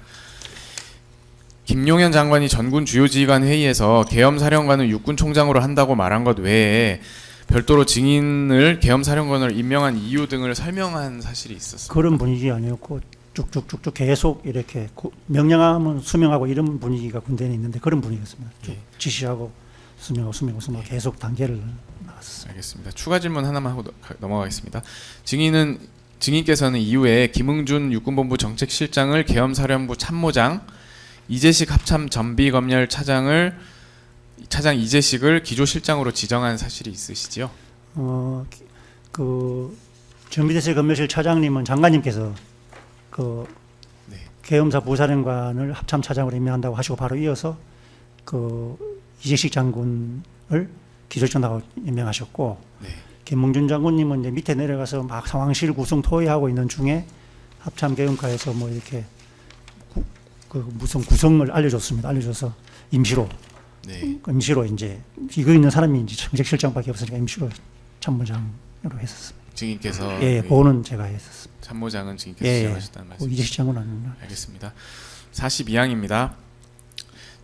김용현 장관이 전군 주요지휘관 회의에서 계엄사령관을 육군총장으로 한다고 말한 것 외에 별도로 증인을 계엄사령관으로 임명한 이유 등을 설명한 사실이 있었습니다. 그런 분위기 아니었고 쭉쭉쭉쭉 계속 이렇게 명령하면 수명하고 이런 분위기가 군대에 있는데 그런 분위기였습니다. 쭉 예. 지시하고 수명하고 계속 단계를 나갔습니다. 알겠습니다. 추가 질문 하나만 하고 넘어가겠습니다. 증인께서는 이후에 김응준 육군본부 정책실장을 계엄사령부 참모장, 이재식 합참 전비검열 차장을 차장 이재식을 기조실장으로 지정한 사실이 있으시지요? 그 정비대책 검열실 차장님은 장관님께서 그 네. 계엄사 부사령관을 합참 차장으로 임명한다고 하시고 바로 이어서 그 이재식 장군을 기조실장으로 임명하셨고 네. 김문준 장군님은 이제 밑에 내려가서 막 상황실 구성 토의하고 있는 중에 합참 계엄과에서 뭐 이렇게 그 무슨 구성을 알려줬습니다. 알려줘서 임시로 네. 임시로 이제 이거 있는 사람이 이제 정책실장밖에 없으니까 임시로 참모장으로 했었습니다. 증인께서 예, 그거는 제가 했었습니다. 참모장은 증인께서 예, 지정하셨다는 말씀. 이재식 장군은 알겠습니다. 42항입니다.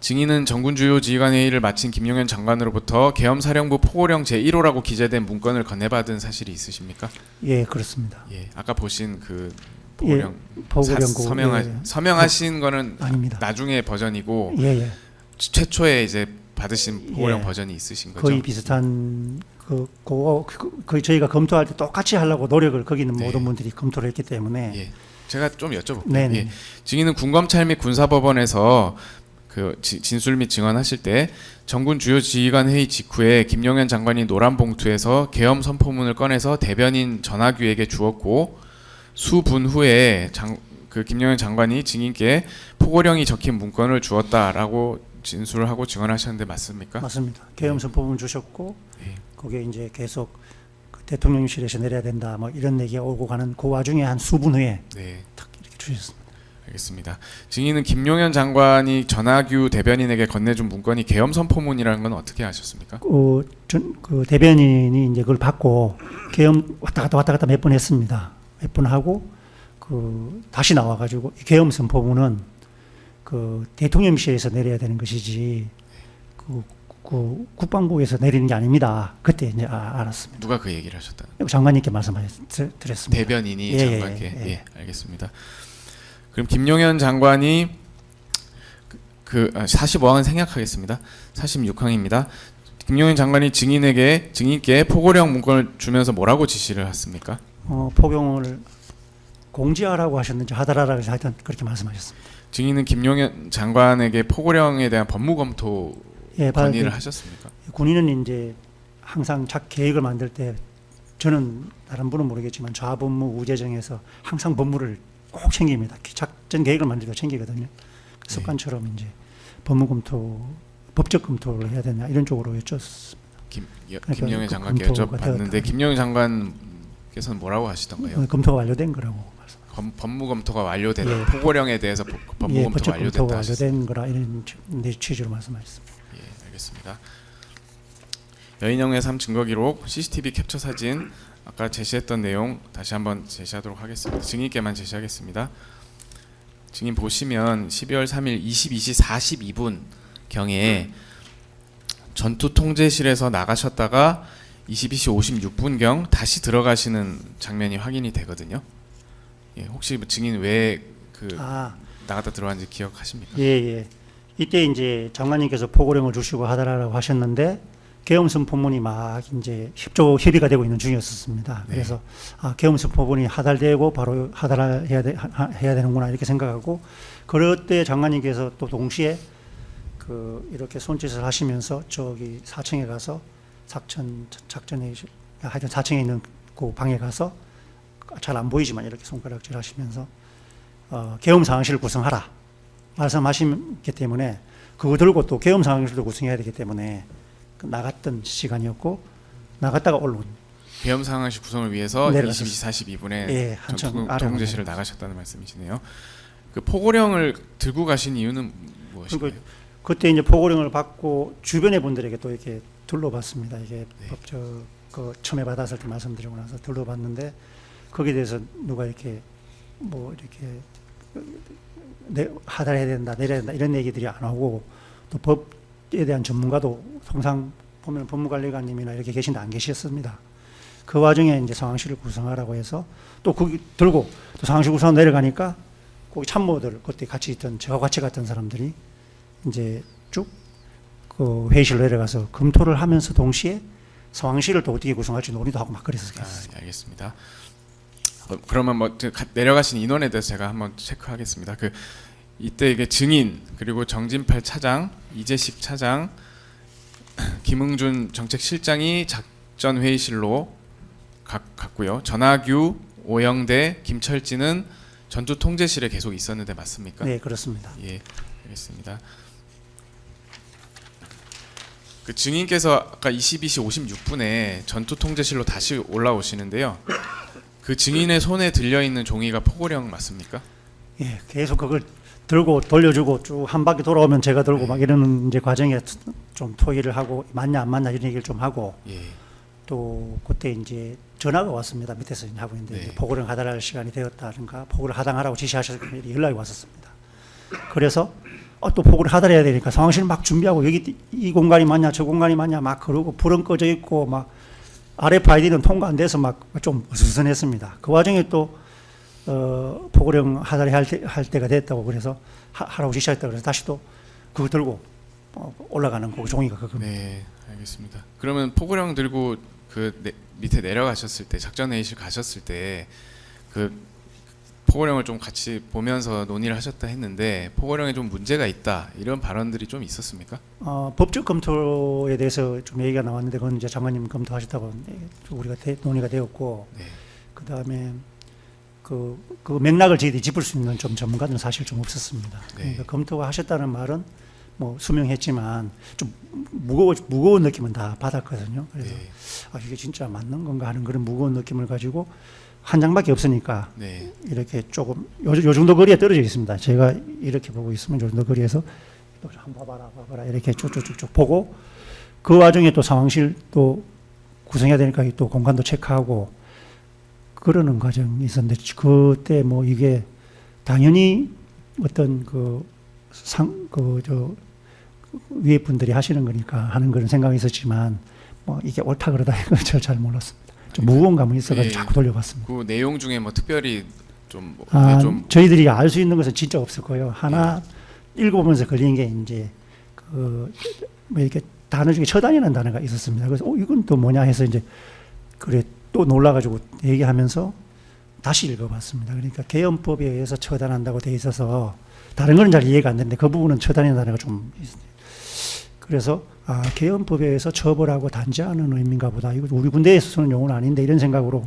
증인은 정군 주요 지휘관 회의를 마친 김용현 장관으로부터 계엄사령부 포고령 제1호라고 기재된 문건을 건네받은 사실이 있으십니까? 예, 그렇습니다. 예, 아까 보신 그 포고령 포고령 그거, 서명하신 거는 아닙니다. 나중에 버전이고 예, 예. 최초에 이제 받으신 포고령 예. 버전이 있으신 거죠? 거의 비슷한 그 저희가 검토할 때 똑같이 하려고 노력을 거기 있는 네. 모든 분들이 검토를 했기 때문에 예, 제가 좀 여쭤볼게요. 네네. 예, 증인은 군검찰 및 군사법원에서 그 진술 및 증언하실 때 정군 주요 지휘관 회의 직후에 김용현 장관이 노란 봉투에서 계엄 선포문을 꺼내서 대변인 전하규에게 주었고 수분 후에 그 김용현 장관이 증인께 포고령이 적힌 문건을 주었다라고 진술을 하고 증언하셨는데 맞습니까? 맞습니다. 계엄 선포문 주셨고 예. 거기에 이제 계속 그 대통령실에서 내려야 된다 뭐 이런 얘기가 오고 가는 그 와중에 한 수분 후에 네. 탁 이렇게 주셨습니다. 알겠습니다. 증인은 김용현 장관이 전하규 대변인에게 건네준 문건이 계엄 선포문이라는 건 어떻게 아셨습니까? 그 대변인이 이제 그걸 받고 계엄 왔다 갔다 몇 번 했습니다. 몇 번 하고 그 다시 나와가지고 이 계엄 선포문은 그 대통령실에서 내려야 되는 것이지 그 국방부에서 내리는 게 아닙니다. 그때 이제 알았습니다. 누가 그 얘기를 하셨다는? 장관님께 말씀드렸습니다. 대변인이 예, 장관께. 예. 예, 알겠습니다. 그럼 김용현 장관이 45항은 생략하겠습니다. 46항입니다. 김용현 장관이 증인께 포고령 문건을 주면서 뭐라고 지시를 했습니까? 포경을 공지하라고 하셨는지 하더라라고 해서 하여튼 그렇게 말씀하셨습니다. 증인은 김용현 장관에게 포고령에 대한 법무 검토 예, 건의를 하셨습니까? 군인은 이제 항상 계획을 만들 때 저는 다른 분은 모르겠지만 좌법무 우재정에서 항상 법무를 꼭 챙깁니다. 작전 계획을 만들 때 챙기거든요. 그 습관처럼 이제 법무 검토, 법적 검토를 해야 되냐 이런 쪽으로 여쭙습니다. 김용현 그 장관께 검토가 여쭤봤는데 되었다. 김용현 장관께서는 뭐라고 하시던가요? 검토가 완료된 거라고 말씀. 법무 검토가 완료된 예. 포고령에 대해서 법무 검토가 법적 완료됐다 검토가 하셨습니다. 완료된 거라 이런 취지로 말씀하셨습니다. 예, 알겠습니다. 여인영의 삶 증거 기록, CCTV 캡처 사진, 아까 제시했던 내용 다시 한번 제시하도록 하겠습니다. 증인께만 제시하겠습니다. 증인 보시면 12월 3일 22시 42분 경에 전투 통제실에서 나가셨다가 22시 56분경 다시 들어가시는 장면이 확인이 되거든요. 예, 혹시 증인 왜 나갔다 들어왔는지 기억하십니까? 예. 이때 이제 장관님께서 포고령을 주시고 하더라라고 하셨는데 계엄 선포문이 막 이제 협의가 되고 있는 중이었습니다. 네. 그래서 계엄 선포문이 하달되고 바로 하달해야 되는구나 이렇게 생각하고 그럴 때 장관님께서 또 동시에 이렇게 손짓을 하시면서 저기 4층에 가서 작전에 하여튼 4층에 있는 그 방에 가서 잘 안 보이지만 이렇게 손가락질 하시면서 계엄 상황실을 구성하라 말씀하시기 때문에 그거 들고 또 계엄 상황실도 구성해야 되기 때문에 나갔던 시간이었고 나갔다가 올라온 계엄 상황실 구성을 위해서 내려갔었어요. 22시 42분에 예, 한참 아래로 통제실을 나가셨다는 말씀이시네요. 그 포고령을 들고 가신 이유는 무엇인가요? 그때 이제 포고령을 받고 주변의 분들에게 또 이렇게 둘러봤습니다. 이게 그 처음에 받았을 때 말씀드리고 나서 둘러봤는데 거기에 대해서 누가 이렇게 뭐 이렇게 하달해야 된다, 내려야 된다 이런 얘기들이 안 하고 또 법에 대한 전문가도 통상 보면 법무관리관님이나 이렇게 계신데 안 계셨습니다. 그 와중에 이제 상황실을 구성하라고 해서 또 거기 들고 또 상황실 구성 내려가니까 거기 참모들 그때 같이 있던 저와 같이 갔던 사람들이 이제 쭉 그 회의실로 내려가서 검토를 하면서 동시에 상황실을 또 어떻게 구성할지 논의도 하고 막 그랬었어요. 예, 알겠습니다. 그러면 뭐 내려가신 인원에 대해서 제가 한번 체크하겠습니다. 이때 이게 증인 그리고 정진팔 차장, 이재식 차장, 김응준 정책실장이 작전 회의실로 갔고요. 전하규, 오영대, 김철진은 전투 통제실에 계속 있었는데 맞습니까? 네, 그렇습니다. 예, 알겠습니다. 그 증인께서 아까 22시 56분에 전투 통제실로 다시 올라오시는데요. 그 증인의 손에 들려 있는 종이가 포고령 맞습니까? 예, 계속 그걸 들고 돌려주고 쭉 한 바퀴 돌아오면 제가 들고 막 이러는 이제 과정에 좀 토의를 하고 맞냐 안 맞냐 이런 얘기를 좀 하고 예. 또 그때 이제 전화가 왔습니다. 밑에서 이제 하고 있는데 네. 이제 포고를 하달할 시간이 되었다든가 포고를 하당하라고 지시하셔서 연락이 왔었습니다. 그래서 또 포고를 하달해야 되니까 상황실 막 준비하고 여기 이 공간이 맞냐 저 공간이 맞냐 막 그러고 불은 꺼져 있고 막 RFID는 통과 안 돼서 막 좀 어수선했습니다. 그 와중에 또 포고령 하달할 때가 됐다고 그래서 하라고 지시했다고 그래서 다시 또 그거 들고 올라가는 그 종이가 그겁니다. 네, 알겠습니다. 그러면 포고령 들고 그 밑에 내려가셨을 때 작전 회의실 가셨을 때 그 포고령을 좀 같이 보면서 논의를 하셨다 했는데 포고령에 좀 문제가 있다 이런 발언들이 좀 있었습니까? 법적 검토에 대해서 좀 얘기가 나왔는데 그건 이제 장관님 검토하셨다고 우리가 논의가 되었고 네. 그 다음에 그 맥락을 저희들이 짚을 수 있는 좀 전문가들은 사실 좀 없었습니다. 그러니까 검토가 하셨다는 말은 뭐 수명했지만 좀 무거운 느낌은 다 받았거든요. 그래서 네. 이게 진짜 맞는 건가 하는 그런 무거운 느낌을 가지고 한 장밖에 없으니까 네. 이렇게 조금 요 정도 거리에 떨어져 있습니다. 제가 이렇게 보고 있으면 요 정도 거리에서 또 한번 봐봐라 이렇게 쭉쭉쭉쭉 보고 그 와중에 또 상황실 또 구성해야 되니까 또 공간도 체크하고 그러는 과정이 있었는데 그때 뭐 이게 당연히 어떤 위에 분들이 하시는 거니까 하는 그런 생각이 있었지만 뭐 이게 옳다 그러다 이건 저 잘 몰랐습니다. 좀 무거운 감은 있어가지고 예. 자꾸 돌려봤습니다. 그 내용 중에 뭐 특별히 좀 저희들이 알 수 있는 것은 진짜 없을 거예요. 하나 읽어보면서 걸린 게 이제 뭐 이렇게 단어 중에 처단이라는 단어가 있었습니다. 그래서 이건 또 뭐냐 해서 이제 그래 또 놀라가지고 얘기하면서 다시 읽어봤습니다. 그러니까 개헌법에 의해서 처단한다고 돼 있어서 다른 거는 잘 이해가 안 되는데 그 부분은 처단이라는 단어가 좀 있어요. 그래서 개헌법에 의해서 처벌하고 단죄하는 의미인가 보다. 이거 우리 군대에서 쓰는 용어는 아닌데 이런 생각으로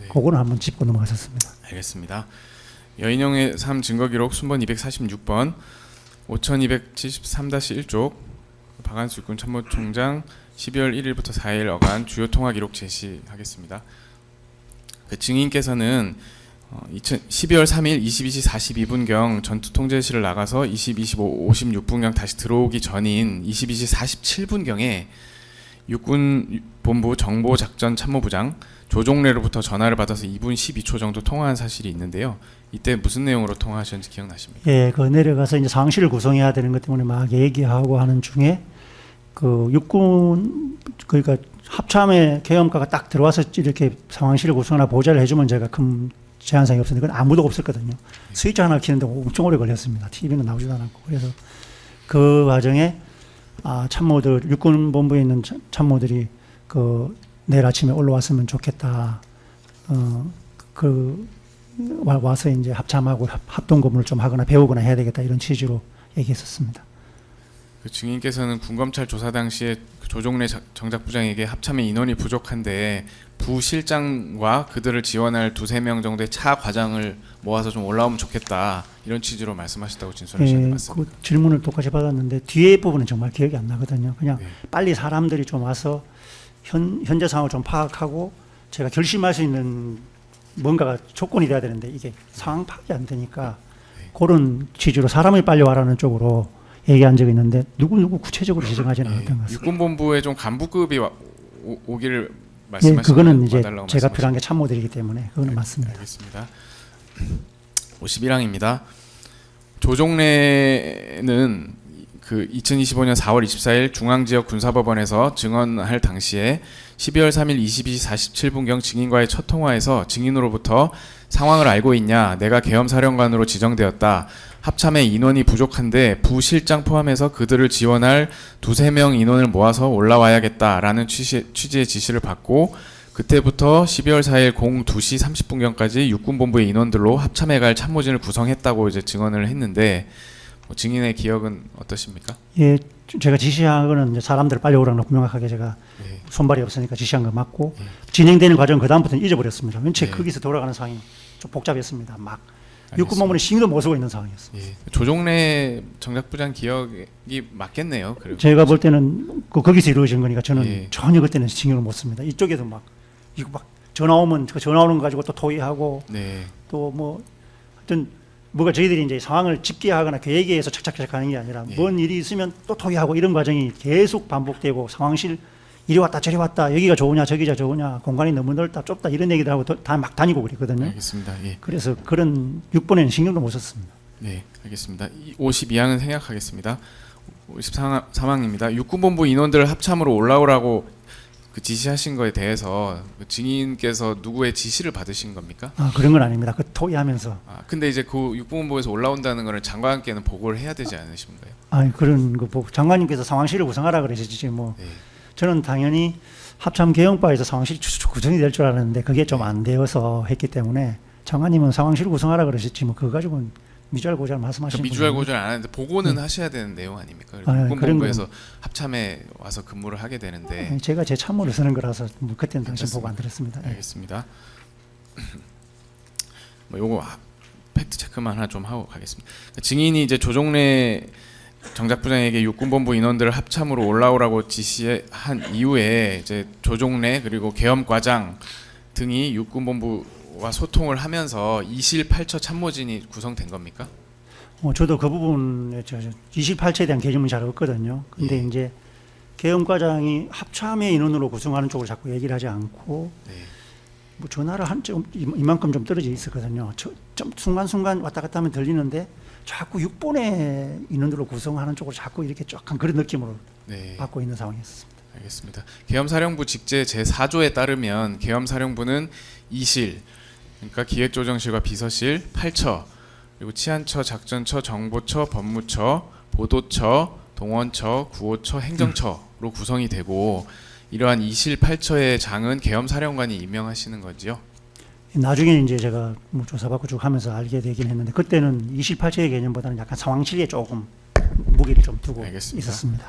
그거는 한번 짚고 넘어갔었습니다. 알겠습니다. 여인영의 삶 증거기록 순번 246번 5273-1쪽 박한수 육군 참모총장 12월 1일부터 4일 어간 주요 통화 기록 제시하겠습니다. 그 증인께서는 12월 3일 22시 42분경 전투 통제실을 나가서 22시 56분경 다시 들어오기 전인 22시 47분경에 육군본부 정보작전참모부장 조종래로부터 전화를 받아서 2분 12초 정도 통화한 사실이 있는데요. 이때 무슨 내용으로 통화하셨는지 기억나십니까? 예, 그 내려가서 이제 상황실을 구성해야 되는 것 때문에 막 얘기하고 하는 중에 그 육군 그러니까 합참에 계엄과가 딱 들어와서 이렇게 상황실을 구성하나 보좌를 해주면 제가 큰 제한사항이 없었는데 그건 아무도 없었거든요. 스위치 하나 키는데 엄청 오래 걸렸습니다. TV는 나오지도 않았고 그래서 그 과정에 참모들 육군본부에 있는 참모들이 내일 아침에 올라왔으면 좋겠다. 와서 이제 합참하고 합동 근무를 좀 하거나 배우거나 해야 되겠다 이런 취지로 얘기했었습니다. 그 증인께서는 군검찰 조사 당시에 그 조종래 정작부장에게 합참의 인원이 부족한데 부실장과 그들을 지원할 2-3명 정도의 차 과장을 모아서 좀 올라오면 좋겠다 이런 취지로 말씀하셨다고 진술하셨는데 맞습니다. 그 질문을 똑같이 받았는데 뒤에 부분은 정말 기억이 안 나거든요. 그냥 네. 빨리 사람들이 좀 와서 현재 상황을 좀 파악하고 제가 결심할 수 있는 뭔가가 조건이 돼야 되는데 이게 상황 파악이 안 되니까 그런 취지로 사람을 빨리 와라는 쪽으로 얘기한 적이 있는데 누구 구체적으로 지정하지는 않았던 것 같습니다. 육군본부에 좀 간부급이 오기를 예, 말씀하시는 그거는 이제 와달라고 제가 말씀하신 필요한 게 참모들이기 때문에 그거는 맞습니다. 알겠습니다. 51항입니다. 조종래는 그 2025년 4월 24일 중앙지역 군사법원에서 증언할 당시에 12월 3일 22시 47분경 증인과의 첫 통화에서 증인으로부터 상황을 알고 있냐, 내가 계엄사령관으로 지정되었다, 합참의 인원이 부족한데 부실장 포함해서 그들을 지원할 2-3명 인원을 모아서 올라와야겠다라는 취지의 지시를 받고 그때부터 12월 4일 02시 30분경까지 육군본부의 인원들로 합참에 갈 참모진을 구성했다고 이제 증언을 했는데 뭐 증인의 기억은 어떠십니까? 예, 제가 지시한 거는 이제 사람들 빨리 오라고 명확하게 제가 네. 손발이 없으니까 지시한 거 맞고 진행되는 과정 그 다음부터는 잊어버렸습니다. 왠지 거기서 돌아가는 상황이 좀 복잡했습니다. 막 육군본부는 신경도 못 쓰고 있는 상황이었습니다. 예. 조종래 정작부장 기억이 맞겠네요. 그리고 제가 볼 때는 거기서 이루어진 거니까 저는 예. 전혀 그때는 신경을 못 씁니다. 이쪽에도 막 이거 막 전화 오면 그 전화 오는 거 가지고 또 토의하고 네. 또 뭐 하여튼 뭐가 저희들이 이제 상황을 집계하거나 계획에서 착착착 가는 게 아니라 예. 뭔 일이 있으면 또 토의하고 이런 과정이 계속 반복되고 상황실 이리 왔다 저리 왔다 여기가 좋으냐 저기가 좋으냐 공간이 너무 넓다 좁다 이런 얘기들 하고 다 막 다니고 그랬거든요. 알겠습니다. 예. 그래서 그런 6번에는 신경도 못 썼습니다. 네, 알겠습니다. 52항은 생략하겠습니다. 53항입니다. 육군본부 인원들 합참으로 올라오라고 그 지시하신 거에 대해서 그 증인께서 누구의 지시를 받으신 겁니까? 아, 그런 건 아닙니다. 그 토의하면서 근데 이제 그 육군본부에서 올라온다는 거를 장관께는 보고를 해야 되지 않으신가요? 그런 거 보고 장관님께서 상황실을 구성하라 그러시지 뭐 네. 저는 당연히 합참 개혁바에서 상황실이 쭉 구성이 될 줄 알았는데 그게 좀 안 되어서 했기 때문에 장관님은 상황실을 구성하라 그러셨지 뭐 그거 가지고는 미주알고잘 말씀하시는 미주알고절 안 하는데 보고는 하셔야 되는 내용 아닙니까? 아, 육군본부에서 합참에 와서 근무를 하게 되는데 제가 제 참모를 쓰는 거라서 뭐 그때는 당신 괜찮습니다. 보고 안 들었습니다. 예. 알겠습니다. 뭐 요거 팩트 체크만 하나 좀 하고 가겠습니다. 증인이 이제 조종래 정작부장에게 육군본부 인원들을 합참으로 올라오라고 지시한 이후에 이제 조종래 그리고 계엄과장 등이 육군본부와 소통을 하면서 2실 8처 참모진이 구성된 겁니까? 저도 그 부분에 28처에 대한 개념은 잘 없거든요. 근데 예. 이제 계엄과장이 합참의 인원으로 구성하는 쪽을 자꾸 얘기를 하지 않고 네. 뭐 전화를 이만큼 좀 떨어져 있었거든요. 좀 순간순간 왔다 갔다 하면 들리는데 자꾸 6번의 인원들로 구성하는 쪽으로 자꾸 이렇게 약간 그런 느낌으로 네. 받고 있는 상황이었습니다. 알겠습니다. 계엄사령부 직제 제4조에 따르면 계엄사령부는 2실, 그러니까 기획조정실과 비서실, 8처, 그리고 치안처, 작전처, 정보처, 법무처, 보도처, 동원처, 구호처, 행정처로 구성이 되고 이러한 2실 8처의 장은 계엄사령관이 임명하시는 거지요. 나중에 이제 제가 뭐 조사받고 쭉 하면서 알게 되긴 했는데 그때는 28처의 개념보다는 약간 상황실에 조금 무게를 좀 두고 알겠습니다. 있었습니다.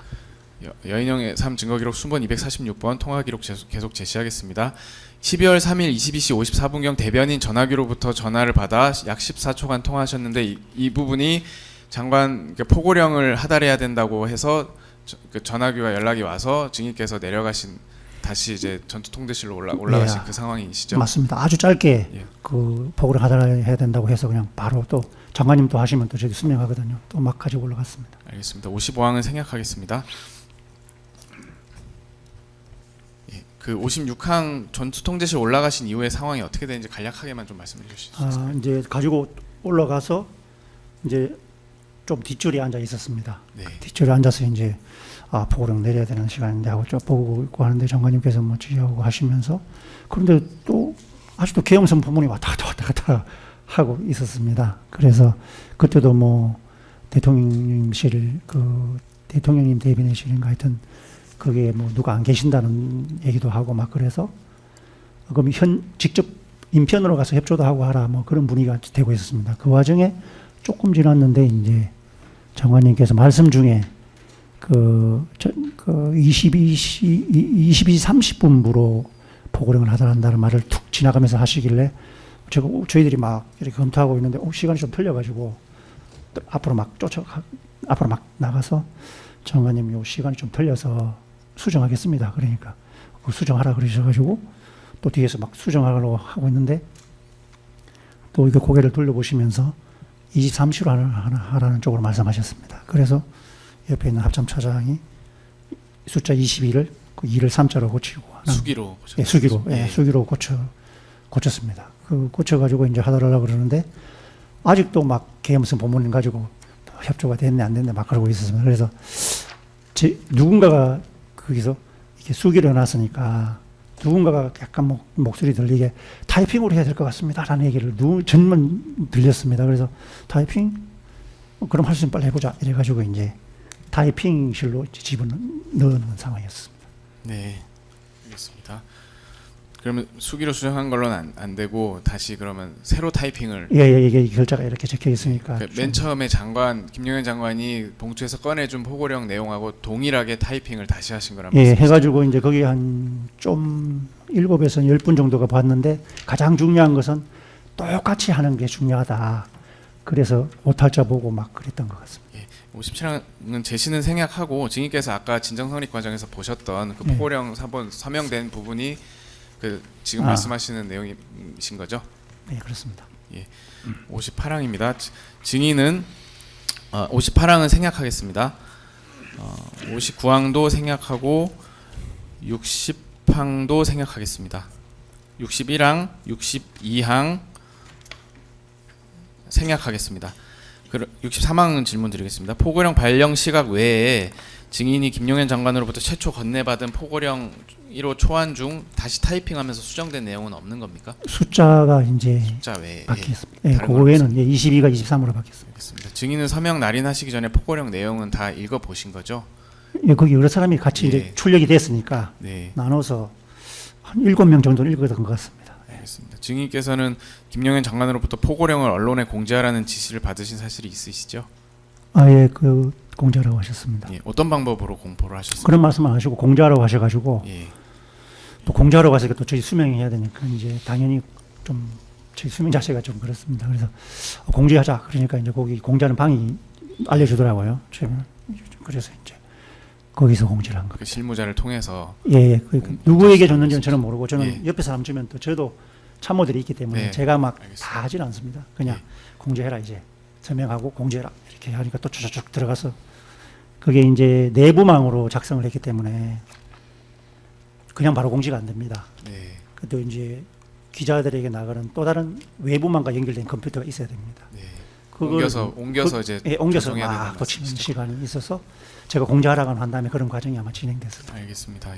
여인영의 3 증거기록 순번 246번 통화기록 계속 제시하겠습니다. 12월 3일 22시 54분경 대변인 전화기로부터 전화를 받아 약 14초간 통화하셨는데 이 부분이 장관 포고령을 하달해야 된다고 해서 그 전화기와 연락이 와서 증인께서 내려가신 다시 이제 전투통제실로 올라가신 예. 그 상황이시죠? 맞습니다. 아주 짧게 예. 그 보고를 하달해야 된다고 해서 그냥 바로 또 장관님 또 하시면 또 저기 수명하거든요. 또 막 가지고 올라갔습니다. 알겠습니다. 55항은 생략하겠습니다. 예, 그 56항 전투통제실 올라가신 이후의 상황이 어떻게 되는지 간략하게만 좀 말씀해 주실 수 있을까요? 이제 가지고 올라가서 이제 좀 뒷줄에 앉아 있었습니다. 네. 뒷줄에 앉아서 이제 보고령 내려야 되는 시간인데 하고 좀 보고 있고 하는데 장관님께서 뭐 지휘하고 하시면서 그런데 또 아직도 계엄선 부문이 왔다 갔다 하고 있었습니다. 그래서 그때도 뭐 대통령실 그 대통령님 대변인실인가 하여튼 그게 뭐 누가 안 계신다는 얘기도 하고 막 그래서 그럼 직접 인편으로 가서 협조도 하고 하라 뭐 그런 분위기가 되고 있었습니다. 그 와중에 조금 지났는데 이제 장관님께서 말씀 중에 그 22시 30분부로 보고령을 하달한다는 말을 툭 지나가면서 하시길래 저희들이 막 이렇게 검토하고 있는데 시간이 좀 틀려가지고 앞으로 막 나가서 장관님 요 시간이 좀 틀려서 수정하겠습니다. 그러니까 수정하라 그러셔가지고 또 뒤에서 막 수정하려고 하고 있는데 또 이거 고개를 돌려보시면서 23시로 하라는 쪽으로 말씀하셨습니다. 그래서 옆에 있는 합참차장이 숫자 22를 그 2를 3자로 고치고 수기로 예, 수기로 고쳤습니다. 그 고쳐가지고 이제 하달하려고 그러는데 아직도 막 계엄선 본문 가지고 협조가 됐네 안 됐네 막 그러고 있었습니다. 그래서 누군가가 거기서 이렇게 수기로 해놨으니까 누군가가 약간 목소리 들리게 타이핑으로 해야 될 것 같습니다라는 얘기를 전문 들렸습니다. 그래서 타이핑 그럼 할 수 있으면 빨리 해보자 이래가지고 이제 타이핑실로 집어넣는 상황이었습니다. 네, 알겠습니다. 그러면 수기로 수정한 걸로는 안 되고 다시 그러면 새로 타이핑을 이게 결자가 이렇게 적혀 있으니까 맨 처음에 김용현 장관이 봉투에서 꺼내준 포고령 내용하고 동일하게 타이핑을 다시 하신 거란 말씀이시죠? 해가지고 이제 거기 한 좀 7에서 10분 정도가 봤는데 가장 중요한 것은 똑같이 하는 게 중요하다. 그래서 오탈자 보고 막 그랬던 것 같습니다. 57항은 제시는 생략하고 증인께서 아까 진정성립 과정에서 보셨던 그 포고령 사본 서명된 부분이 그 지금 말씀하시는 내용이신 거죠? 네, 그렇습니다. 58항입니다. 증인은 58항은 생략하겠습니다. 59항도 생략하고 60항도 생략하겠습니다. 61항, 62항 생략하겠습니다. 63항은 질문 드리겠습니다. 포고령 발령 시각 외에 증인이 김용현 장관으로부터 최초 건네받은 포고령 1호 초안 중 다시 타이핑하면서 수정된 내용은 없는 겁니까? 숫자가 이제 숫자 외에 바뀌었습니다. 다른 그 건 외에는 22가 23으로 바뀌었습니다. 알겠습니다. 증인은 서명 날인하시기 전에 포고령 내용은 다 읽어 보신 거죠? 거기 여러 사람이 같이 이제 출력이 됐으니까 네, 나눠서 한 7명 정도는 읽었던 것 같습니다. 알겠습니다. 증인께서는 김용현 장관으로부터 포고령을 언론에 공지하라는 지시를 받으신 사실이 있으시죠? 그 공지하라고 하셨습니다. 어떤 방법으로 공포를 하셨습니까? 그런 말씀 안 하시고 공지하라고 하셔가지고 또 공지하러 가서 또 저희 수명해야 되니까 이제 당연히 좀 저희 수명 자체가 좀 그렇습니다. 그래서 공지하자 그러니까 이제 거기 공지하는 방이 알려주더라고요. 그래서 이제 거기서 공지를 한 그 거예요. 실무자를 통해서 누구에게 줬는지는 저는 모르고 저는 예. 옆에 사람 주면 또 저도 참모들이 있기 때문에 네, 제가 막 알겠습니다. 다 하지는 않습니다. 그냥 예. 공지해라 이제 서명하고 공지해라 이렇게 하니까 또 쭉쭉 들어가서 그게 이제 내부망으로 작성을 했기 때문에 그냥 바로 공지가 안 됩니다. 네, 또 이제 기자들에게 나가는 또 다른 외부망과 연결된 컴퓨터가 있어야 됩니다. 네. 그걸 옮겨서 이제 옮겨서 조정해야 된다는 막 고치는 말씀이시죠? 시간이 있어서 제가 공지하라고 한 다음에 그런 과정이 아마 진행됐습니다. 알겠습니다.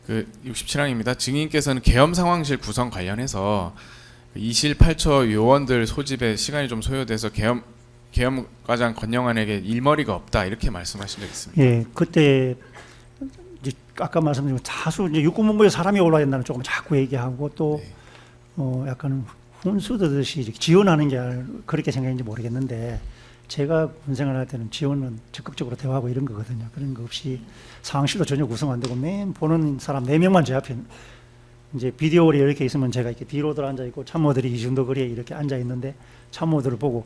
그 67항입니다. 증인께서는 계엄 상황실 구성 관련해서 2실 8처 요원들 소집에 시간이 좀 소요돼서 계엄과장 권영환에게 일머리가 없다 이렇게 말씀하신 적 있습니다. 예, 그때 이제 아까 말씀드린 다수 이제 육군본부에 사람이 올라야 된다는 조금 자꾸 얘기하고 또 약간 훈수 듯이 이렇게 지원하는 게 그렇게 생각인지 모르겠는데 제가 군생활 할 때는 지원은 적극적으로 대화하고 이런 거거든요. 그런 거 없이 상황실도 전혀 구성 안 되고 맨 보는 사람 4명만 제 앞에 이제 비디오홀이 이렇게 있으면 제가 이렇게 뒤로들 앉아 있고 참모들이 이 정도 거리에 이렇게 앉아 있는데 참모들을 보고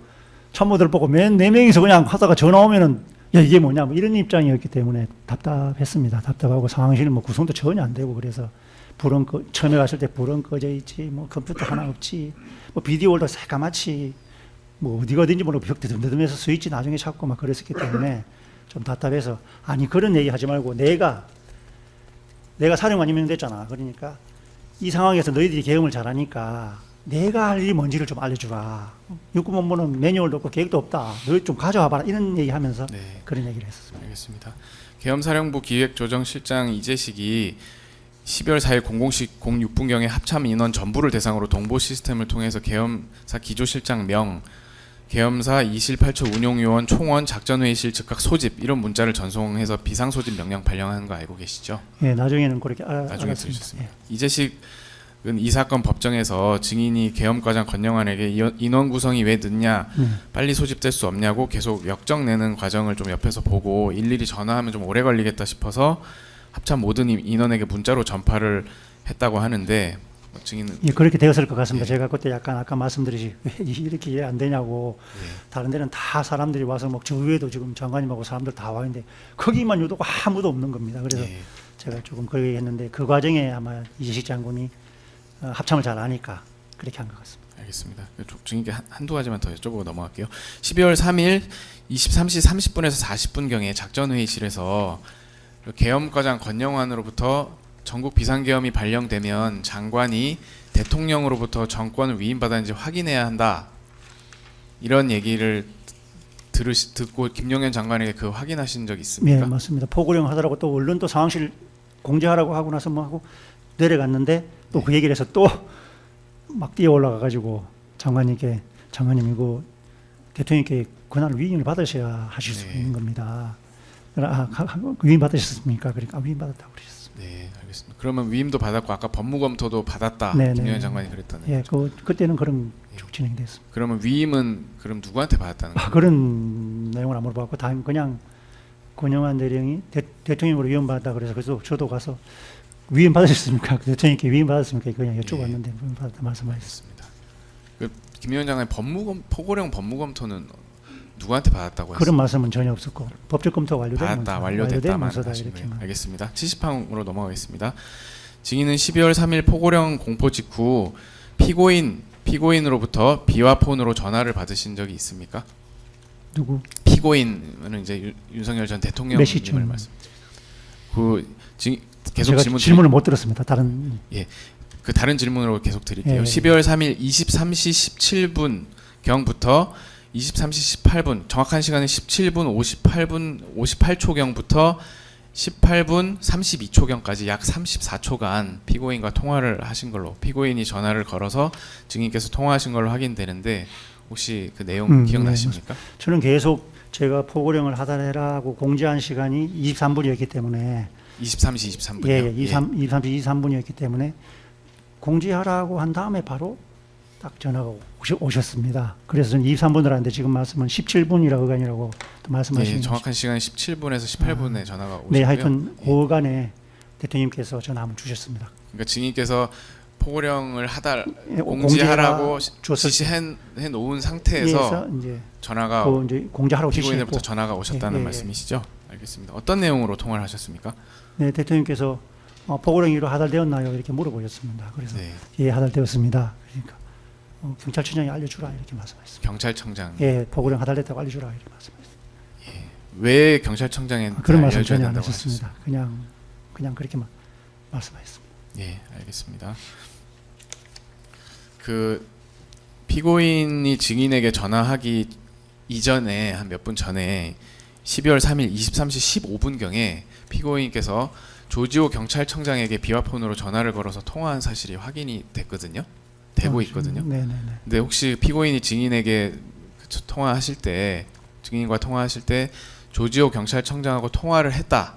맨 4명이서 그냥 하다가 전화 오면은 야 이게 뭐냐 뭐 이런 입장이었기 때문에 답답했습니다. 답답하고 상황실은 뭐 구성도 전혀 안 되고 그래서 처음에 갔을 때 불은 꺼져 있지 뭐 컴퓨터 하나 없지 뭐 비디오홀도 새까맣지 뭐 어디가 어딘지 모르고 벽 드듬드듬해서 스위치 나중에 찾고 막 그랬었기 때문에 좀 답답해서 아니 그런 얘기 하지 말고 내가 사령관 임명됐잖아. 그러니까 이 상황에서 너희들이 계엄을 잘하니까 내가 할 일이 뭔지를 좀 알려주라. 육군본부는 매뉴얼도 없고 계획도 없다. 너희 좀 가져와 봐라. 이런 얘기하면서 네. 그런 얘기를 했었습니다. 알겠습니다. 계엄사령부 기획조정실장 이재식이 12월 4일 00시 06분경에 합참 인원 전부를 대상으로 동보 시스템을 통해서 계엄사 기조실장 명, 계엄사 2실 8처 운용요원 총원 작전회의실 즉각 소집 이런 문자를 전송해서 비상소집 명령 발령한 거 알고 계시죠? 예, 나중에는 그렇게 나중에 알았습니다. 들으셨습니다. 예. 이재식은 이 사건 법정에서 증인이 계엄과장 권영환에게 인원 구성이 왜 늦냐, 빨리 소집될 수 없냐고 계속 역정 내는 과정을 좀 옆에서 보고 일일이 전화하면 좀 오래 걸리겠다 싶어서 합참 모든 인원에게 문자로 전파를 했다고 하는데 증인은 예, 그렇게 되었을 것 같습니다. 예. 제가 그때 약간 아까 말씀드리지 왜 이렇게 이해 안 되냐고 다른 데는 다 사람들이 와서 뭐 저 위에도 지금 장관님하고 사람들 다 와 있는데 거기만 유독 아무도 없는 겁니다. 그래서 예. 제가 조금 그렇게 했는데 그 과정에 아마 이재식 장군이 합참을 잘 아니까 그렇게 한 것 같습니다. 알겠습니다. 증인께 한두 가지만 더 여쭤보고 넘어갈게요. 12월 3일 23시 30분에서 40분경에 작전회의실에서 계엄과장 권영환으로부터 전국 비상계엄이 발령되면 장관이 대통령으로부터 정권을 위임받았는지 확인해야 한다. 이런 얘기를 듣고 김용현 장관에게 그 확인하신 적 있습니까? 네, 맞습니다. 포고령 하더라고 또 얼른 또 상황실 공개하라고 하고 나서 뭐 하고 내려갔는데 또 그 얘기를 해서 또 막 뛰어 올라가 가지고 장관님 이거 대통령께 권한을 위임을 받으셔야 하실 수 있는 겁니다. 위임 받으셨습니까? 그러니까 위임 받았다고 그러셨습니다. 네, 알겠습니다. 그러면 위임도 받았고 아까 법무검토도 받았다. 네, 김영현 네. 장관이 그랬다는. 예, 그때는 그런 쭉 진행이 됐습니다. 그러면 위임은 그럼 누구한테 받았다는 거예요? 그런 내용은 안 물어봤고 다 그냥 권영환 대령이 대통령으로 위임 받았다 그래서 저도 가서 위임 받으셨습니까? 대통령께 위임 받았습니까? 그냥 여쭤봤는데 위임 받았다 말씀하셨습니다. 알겠습니다. 그 김영현 장관이 포고령 법무검토는 누구한테 받았다고 그런 했어요? 말씀은 전혀 없었고 법적 검토가 받았다, 완료된 완료됐다만 문서다 하신 이렇게 거예요. 알겠습니다. 70항으로 넘어가겠습니다. 증인은 12월 3일 포고령 공포 직후 피고인으로부터 비와폰으로 전화를 받으신 적이 있습니까? 누구? 피고인은 이제 윤석열 전 몇 대통령님을 시쯤? 말씀. 계속 제가 질문 질문을 못 들었습니다. 다른 그 다른 질문으로 계속 드릴게요. 예. 12월 3일 23시 17분 경부터 23시 18분 정확한 시간은 17분 58초 경부터 18분 32초 경까지 약 34초간 피고인과 통화를 하신 걸로 피고인이 전화를 걸어서 증인께서 통화하신 걸로 확인되는데 혹시 그 내용 기억나십니까? 저는 계속 제가 포고령을 하달해라고 공지한 시간이 23분이었기 때문에 23시 23분이요. 예, 23분이었기 때문에 공지하라고 한 다음에 바로 딱 전화가 오셨습니다. 그래서 저는 23분을 하는데 지금 말씀은 17분이라고 아니라고 또 말씀하시는 정확한 시간은 17분에서 18분에 전화가 오셨고요. 네, 하여튼 그 시간에 대통령께서 전화 한번 주셨습니다. 그러니까 증인께서 포고령을 예, 공지하라고 줬을 지시해 놓은 상태에서 이제 전화가 이제 공지하라고 피고인으로부터 지시했고, 전화가 오셨다는 예. 말씀이시죠? 알겠습니다. 어떤 내용으로 통화를 하셨습니까? 네, 대통령께서 포고령이로 하달되었나요? 이렇게 물어보셨습니다. 그래서 네, 예, 하달되었습니다. 그러니까 경찰청장이 알려주라 이렇게 말씀하셨습니다. 경찰청장. 예, 포고령 하달됐다고 알려주라 이렇게 말씀하셨습니다. 왜 경찰청장에 그런 말씀 알려줘야 전혀 안 된다고 하셨습니다. 그냥 그렇게만 말씀하셨습니다. 예, 알겠습니다. 그 피고인이 증인에게 전화하기 이전에 한 몇 분 전에 12월 3일 23시 15분경에 피고인께서 조지호 경찰청장에게 비화폰으로 전화를 걸어서 통화한 사실이 확인이 됐거든요. 되고 있거든요. 네네네. 근데 혹시 피고인이 증인에게 통화하실 때 증인과 통화하실 때 조지호 경찰청장하고 통화를 했다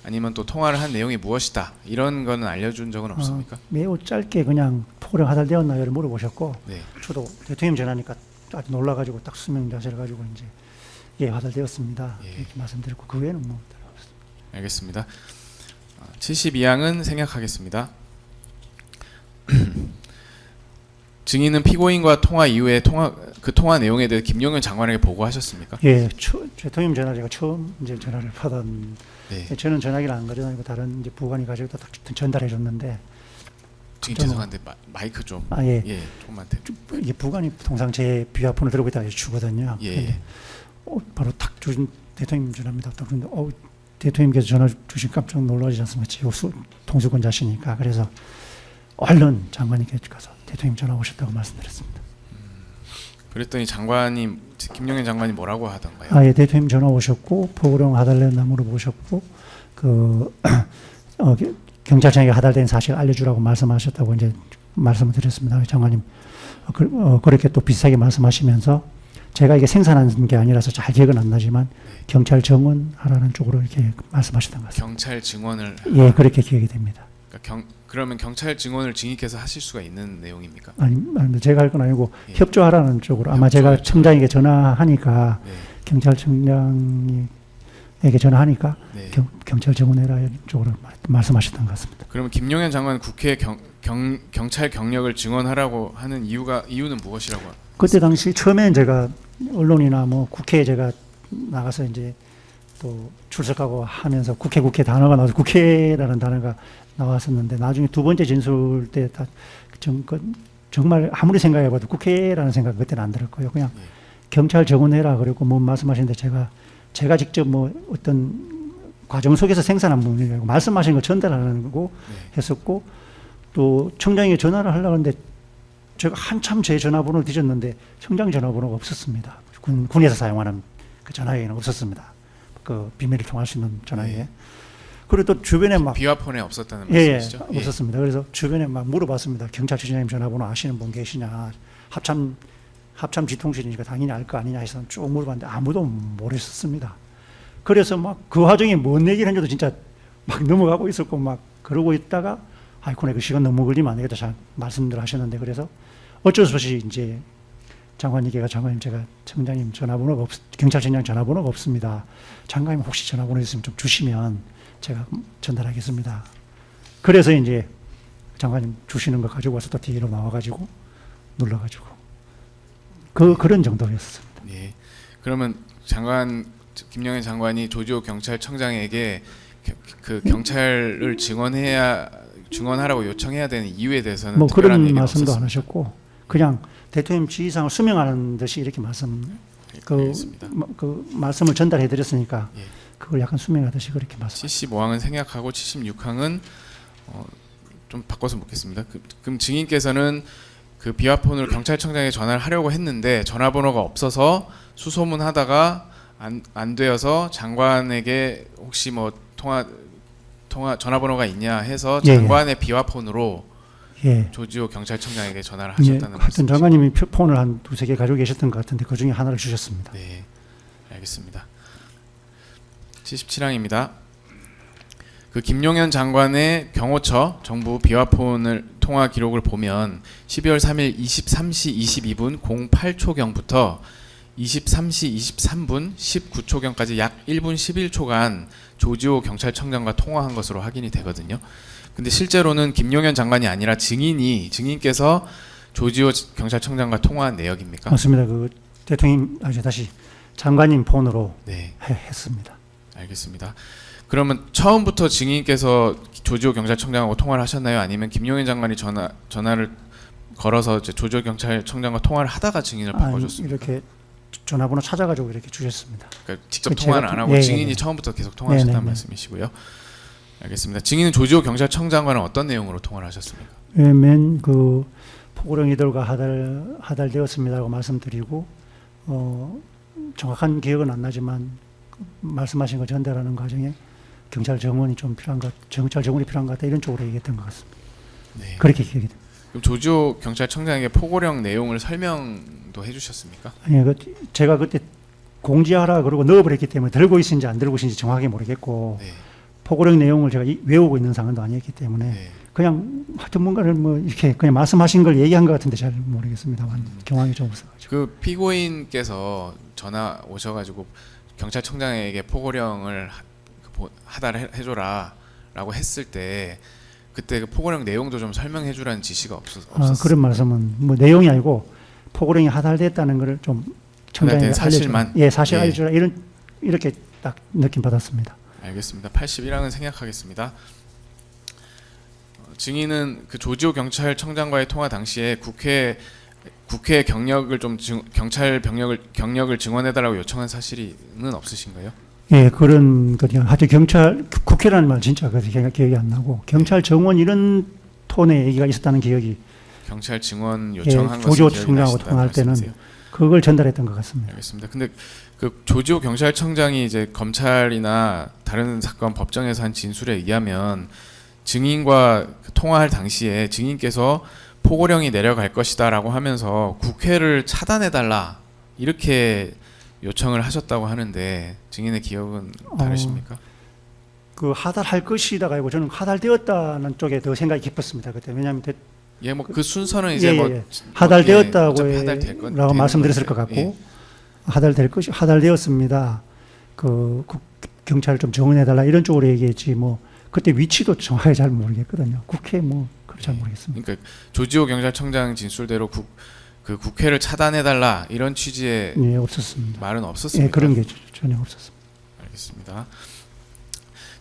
아니면 또 통화를 한 내용이 무엇이다 이런 거는 알려준 적은 없습니까? 매우 짧게 그냥 포고령 하달되었나요를 물어보셨고 네. 저도 대통령 전화니까 아주 놀라가지고 딱 수명 자세를 가지고 이제 예, 하달되었습니다. 예. 이렇게 말씀드렸고 그 외에는 뭐 따로 없습니다. 알겠습니다. 72항은 생략하겠습니다. 증인은 피고인과 통화 이후에 그 통화 내용에 대해 김용현 장관에게 보고하셨습니까? 예, 대통령 전화 제가 처음 이제 전화를 받은. 네. 저는 전화기를 안 가져다니고 다른 이제 부관이 가지고 딱 전달해 줬는데. 증인 죄송한데 마이크 좀 예. 조금만 이게 부관이 통상 제 비화폰을 들고 있다가 주거든요. 예. 근데 바로 탁 주신 대통령 전화입니다. 딱 그런데 대통령께서 전화 주신 깜짝 놀라지 않습니까? 통수권자시니까. 그래서 얼른 장관님께 가서 대통령 전화 오셨다고 말씀드렸습니다. 그랬더니 김용현 장관이 뭐라고 하던가요? 예, 대통령 전화 오셨고 포고령 하달됐나 물어보셨고 경찰청에게 하달된 사실 알려주라고 말씀하셨다고 이제 말씀을 드렸습니다. 장관님 그렇게 또 비슷하게 말씀하시면서 제가 이게 생산한 게 아니라서 잘 기억은 안 나지만 경찰 증언하라는 쪽으로 이렇게 말씀하셨던 것 같습니다. 경찰 증언을 예, 그렇게 기억이 됩니다. 그러면 경찰 증언을 증인께서 하실 수가 있는 내용입니까? 아니, 제가 할 건 아니고 예. 협조하라는 쪽으로 아마 제가 청장에게 전화하니까 네. 경찰청장에게 전화하니까 네. 경찰 증언해라 쪽으로 말씀하셨던 것 같습니다. 그러면 김용현 장관 국회 경찰 경력을 증언하라고 하는 이유는 무엇이라고? 그때 당시 처음엔 제가 언론이나 뭐 국회에 제가 나가서 이제 또 출석하고 하면서 국회 단어가 나와서 국회라는 단어가 나왔었는데 나중에 두 번째 진술 때 다 정말 아무리 생각해봐도 국회라는 생각 그때는 안 들었고요. 그냥 예. 경찰 증언해라 그랬고 뭐 말씀하시는데 제가 직접 뭐 어떤 과정 속에서 생산한 부분이고 말씀하신 걸 전달하는 거고 했었고 또 청장에게 전화를 하려고 하는데 제가 한참 제 전화번호를 뒤졌는데 청장 전화번호가 없었습니다. 군에서 사용하는 그 전화기에는 없었습니다. 그 비밀을 통할 수 있는 전화기에. 네. 그리고 또 주변에 막 비화폰에 없었다는 예, 말씀이시죠? 없었습니다. 그래서 주변에 막 물어봤습니다. 경찰청장님 전화번호 아시는 분 계시냐? 합참 지통실이니까 당연히 알 거 아니냐 해서 쭉 물어봤는데 아무도 모르셨습니다. 그래서 막 그 와중에 뭔 얘기를 했는지도 진짜 막 넘어가고 있었고 막 그러고 있다가 아이고 그 시간 너무 걸리면 안 되겠다 잘 말씀들 하셨는데 그래서 어쩔 수 없이 이제 장관님께가 장관님 제가 청장님 전화번호가 경찰청장 전화번호가 없습니다. 장관님 혹시 전화번호 있으면 좀 주시면 제가 전달하겠습니다. 그래서 이제 장관님 주시는 거 가지고 와서 또 뒤로 나와가지고 눌러가지고 그런 정도였습니다. 예. 그러면 김영현 장관이 조지호 경찰청장에게 그 경찰을 증언하라고 요청해야 되는 이유에 대해서는 뭐 특별한 그런 얘기는 말씀도 없었습니다. 안 하셨고 그냥 대통령 지휘상을 수명하는 듯이 이렇게 알겠습니다. 그 말씀을 전달해 드렸으니까 예. 그걸 약간 수명하듯이 그렇게 말씀. 75항은 생략하고 76항은 좀 바꿔서 묻겠습니다. 그럼 증인께서는 그 비화폰으로 경찰청장에 전화를 하려고 했는데 전화번호가 없어서 수소문하다가 안 되어서 장관에게 혹시 뭐 전화번호가 있냐 해서 예, 장관의 비화폰으로 예. 조지호 경찰청장에게 전화를 예, 하셨다는 하여튼 말씀이시죠? 장관님이 폰을 한 두세 개 가지고 계셨던 것 같은데 그 중에 하나를 주셨습니다. 네, 알겠습니다. 77항입니다. 그 김용현 장관의 경호처 정부 비화폰을 통화 기록을 보면 12월 3일 23시 22분 08초경부터 23시 23분 19초경까지 약 1분 11초간 조지호 경찰청장과 통화한 것으로 확인이 되거든요. 근데 실제로는 김용현 장관이 아니라 증인께서 조지호 경찰청장과 통화한 내역입니까? 맞습니다. 그 대통령 다시 장관님 폰으로 네, 했습니다. 알겠습니다. 그러면 처음부터 증인께서 조지호 경찰청장하고 통화를 하셨나요? 아니면 김용현 장관이 전화를 걸어서 이제 조지호 경찰청장과 통화를 하다가 증인을 바꿔줬습니까? 이렇게 전화번호 찾아가지고 이렇게 주셨습니다. 그러니까 직접 그 통화는 제가- 안 하고 예, 증인이 예. 처음부터 계속 통화하셨다는 네, 네, 네. 말씀이시고요. 알겠습니다. 증인은 조지호 경찰청장과는 어떤 내용으로 통화를 하셨습니까? 왜냐면 그 포고령이들과 하달되었습니다라고 말씀드리고 정확한 기억은 안 나지만 말씀하신 거 전달하는 과정에 경찰 정원이 필요한 것 같다 이런 쪽으로 얘기했던 것 같습니다. 네. 그렇게 기억이 됩니다. 그럼 조지호 경찰청장에게 포고령 내용을 설명도 해주셨습니까? 아니 제가 그때 공지하라 그러고 넣어버렸기 때문에 들고 있는지 안 들고 있는지 정확하게 모르겠고 네. 포고령 내용을 제가 외우고 있는 상황도 아니었기 때문에 네. 그냥 하여튼 뭔가를 뭐 이렇게 그냥 말씀하신 걸 얘기한 것 같은데 잘 모르겠습니다만 경황이 좀 없어가지고. 그 피고인께서 전화 오셔가지고 경찰청장에게 포고령을 하달해줘라라고 했을 때 그때 그 포고령 내용도 좀 설명해주라는 지시가 없었어요. 그런 말씀은 뭐 내용이 아니고 포고령이 하달됐다는 것을 좀 청장에게 하달된 사실만? 알려주라. 예, 사실 예. 알려주라 이렇게 딱 느낌 받았습니다. 알겠습니다. 81항은 생략하겠습니다. 증인은 그 조지호 경찰청장과의 통화 당시에 국회 경력을 경찰 경력을 증언해달라고 요청한 사실은 없으신가요? 예, 그런 거요. 하여튼 국회라는 말 진짜 기억이 안 나고 경찰 정원 이런 톤의 얘기가 있었다는 기억이 경찰 증언 요청한 조지호 것은 기억이 청장하고 나신다는 통화할 때는 말씀이세요? 그걸 전달했던 것 같습니다. 알겠습니다. 근데 그 조지호 경찰청장이 이제 검찰이나 다른 사건 법정에서 한 진술에 의하면 증인과 통화할 당시에 증인께서 포고령이 내려갈 것이다라고 하면서 국회를 차단해달라 이렇게 요청을 하셨다고 하는데 증인의 기억은 다르십니까? 그 하달할 것이다가 아니고 저는 하달되었다는 쪽에 더 생각이 깊었습니다. 그때 왜냐하면 예, 뭐 그 순서는 이제 하달되었다고 어차피 하달될 건 라고 되는 말씀드렸을 거니까요. 것 같고 하달되었습니다. 그 경찰을 좀 정원해달라 이런 쪽으로 얘기했지 뭐 그때 위치도 정확하게 잘 모르겠거든요. 국회 뭐 그걸 잘 모르겠습니다. 그러니까 조지호 경찰청장 진술대로 그 국회를 차단해달라 이런 취지의 예, 없었습니다. 말은 없었습니다. 예, 그런 게 전혀 없었습니다. 알겠습니다.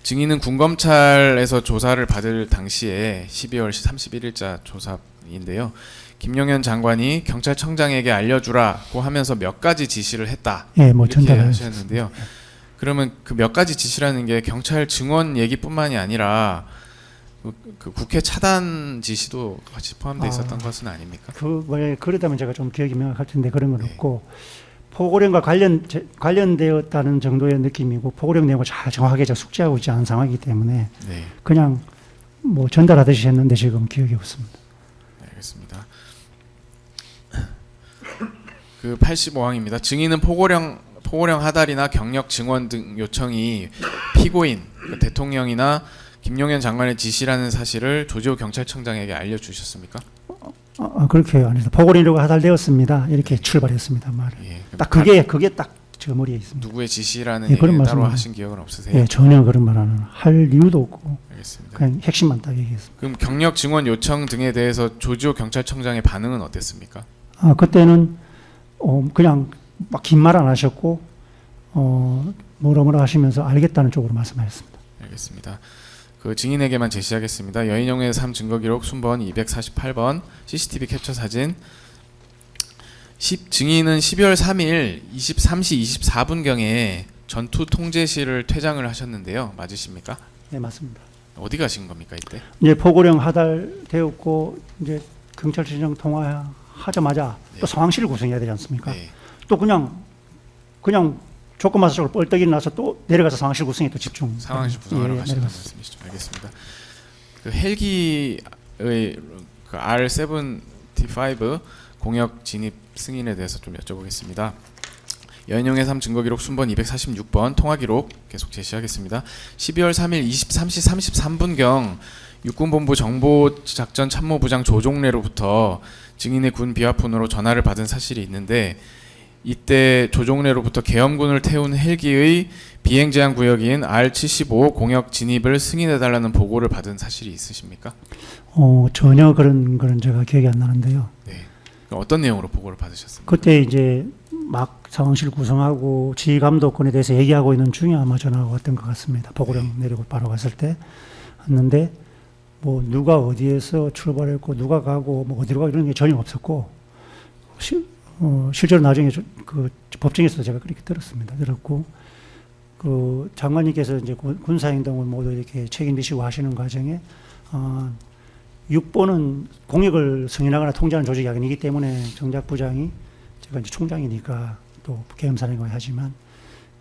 증인은 군검찰에서 조사를 받을 당시에 12월 31일자 조사인데요. 김용현 장관이 경찰청장에게 알려주라고 하면서 몇 가지 지시를 했다. 예, 뭐 이렇게 전달을 하셨는데요. 그러면 그 몇 가지 지시라는 게 경찰 증언 얘기뿐만이 아니라 그 국회 차단 지시도 같이 포함되어 있었던 것은 아닙니까? 그러다면 제가 좀 기억이 명확할 텐데 그런 건 네. 없고 포고령과 관련되었다는 정도의 느낌이고 포고령 내용을 잘 정확하게 숙지하고 있지 않은 상황이기 때문에 네, 그냥 뭐 전달하듯이 했는데 지금 기억이 없습니다. 네, 알겠습니다. 그 85항입니다. 증인은 포고령 하달이나 경력 증언 등 요청이 피고인, 그러니까 대통령이나 김용현 장관의 지시라는 사실을 조지호 경찰청장에게 알려주셨습니까? 그렇게 안 해서 보궐인력가 하달되었습니다. 이렇게 출발했습니다. 말을. 예. 딱 그게 딱 저 머리에 있습니다. 누구의 지시라는 예, 그런 얘기를 따로 말씀은- 하신 기억은 없으세요? 예, 전혀 그런 말은 할 이유도 없고 알겠습니다. 그냥 핵심만 딱 얘기했습니다. 그럼 경력 증언 요청 등에 대해서 조지호 경찰청장의 반응은 어땠습니까? 그때는 그냥 막 긴 말 안 하셨고 뭐라 하시면서 알겠다는 쪽으로 말씀하셨습니다. 알겠습니다. 그 증인에게만 제시하겠습니다. 여인영의 삶 증거 기록 순번 248번 CCTV 캡처 사진. 증인은 12월 3일 23시 24분경에 전투 통제실을 퇴장을 하셨는데요. 맞으십니까? 네, 맞습니다. 어디 가신 겁니까 이때? 이제 포고령 하달되었고 이제 경찰청장 통화하자마자 네. 또 상황실을 구성해야 되지 않습니까? 네. 또 그냥 조건마사적으로 뻘떡이 나서 또 내려가서 상황실 구성에 또 집중. 상황실 구성하러 예, 가신다는 내려갔습니다. 말씀이시죠. 알겠습니다. 그 헬기의 그 R-75 공역 진입 승인에 대해서 좀 여쭤보겠습니다. 여인영의 삶 증거기록 순번 246번 통화기록 계속 제시하겠습니다. 12월 3일 23시 33분경 육군본부 정보작전 참모부장 조종래로부터 증인의 군 비화폰으로 전화를 받은 사실이 있는데 이때 조종래로부터 계엄군을 태운 헬기의 비행 제한 구역인 R-75 공역 진입을 승인해달라는 보고를 받은 사실이 있으십니까? 전혀 그런 거는 제가 기억이 안 나는데요. 네. 어떤 내용으로 보고를 받으셨습니까? 그때 이제 막 상황실 구성하고 지휘감독권에 대해서 얘기하고 있는 중에 아마 전화가 왔던 것 같습니다. 보고령 내리고 바로 갔을 때 왔는데 뭐 누가 어디에서 출발했고 누가 가고 뭐 어디로 가고 이런 게 전혀 없었고 실제로 나중에 그 법정에서도 제가 그렇게 들었고 그 장관님께서 이제 군사행동을 모두 이렇게 책임지시고 하시는 과정에 6번은 공역을 승인하거나 통제하는 조직이 아니기 때문에 정작부장이 제가 이제 총장이니까 또 계엄사령관이 하지만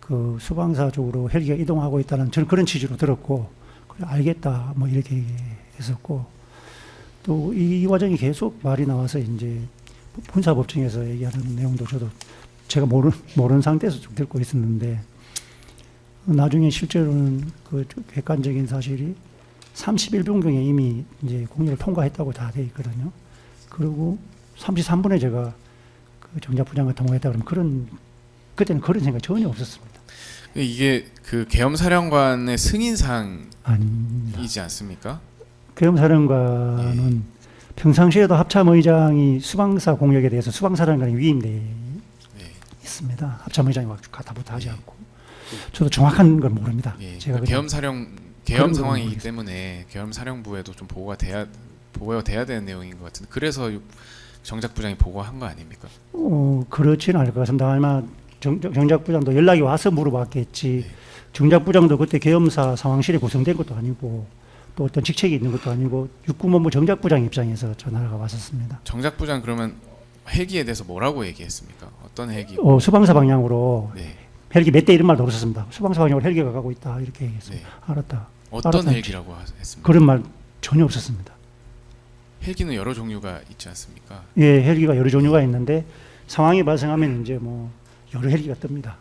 그 수방사 쪽으로 헬기가 이동하고 있다는 저는 그런 취지로 들었고 그래 알겠다 뭐 이렇게 했었고 또 이 과정이 계속 말이 나와서 이제 군사법정에서 얘기하는 내용도 저도 제가 모르는 상태에서 좀 듣고 있었는데 나중에 실제로는 그 객관적인 사실이 31분경에 이미 이제 공역을 통과했다고 다 돼 있거든요. 그리고 33분에 제가 그 정작부장과 통화했다 그러면 그때는 그런 생각 전혀 없었습니다. 이게 그 계엄사령관의 승인사항이지 아닙니다. 않습니까? 계엄사령관은 평상시에도 합참의장이 수방사 공역에 대해서 수방사령관이 위임돼 있습니다. 합참의장이 가다부터 하지 않고 저도 정확한 건 모릅니다. 예. 제가 계엄 그런 상황이기 건 때문에 계엄사령부에도 좀 보고가 돼야 되는 내용인 것 같은데 그래서 정작부장이 보고한 거 아닙니까? 그렇지는 않을 것 같습니다. 아마 정작부장도 연락이 와서 물어봤겠지. 정작부장도 그때 계엄사 상황실이 구성된 것도 아니고 또 어떤 직책이 있는 것도 아니고 육군본부 정작부장 입장에서 전화가 왔었습니다. 정작부장 그러면 헬기에 대해서 뭐라고 얘기했습니까? 어떤 헬기? 수방사 방향으로 네. 헬기 몇 대 이런 말도 없었습니다. 수방사 방향으로 헬기가 가고 있다 이렇게 얘기했습니다. 네. 알았다. 어떤 알았다. 헬기라고 했습니까? 그런 말 전혀 없었습니다. 헬기는 여러 종류가 있지 않습니까? 예, 헬기가 여러 종류가 있는데 상황이 발생하면 이제 뭐 여러 헬기가 뜹니다.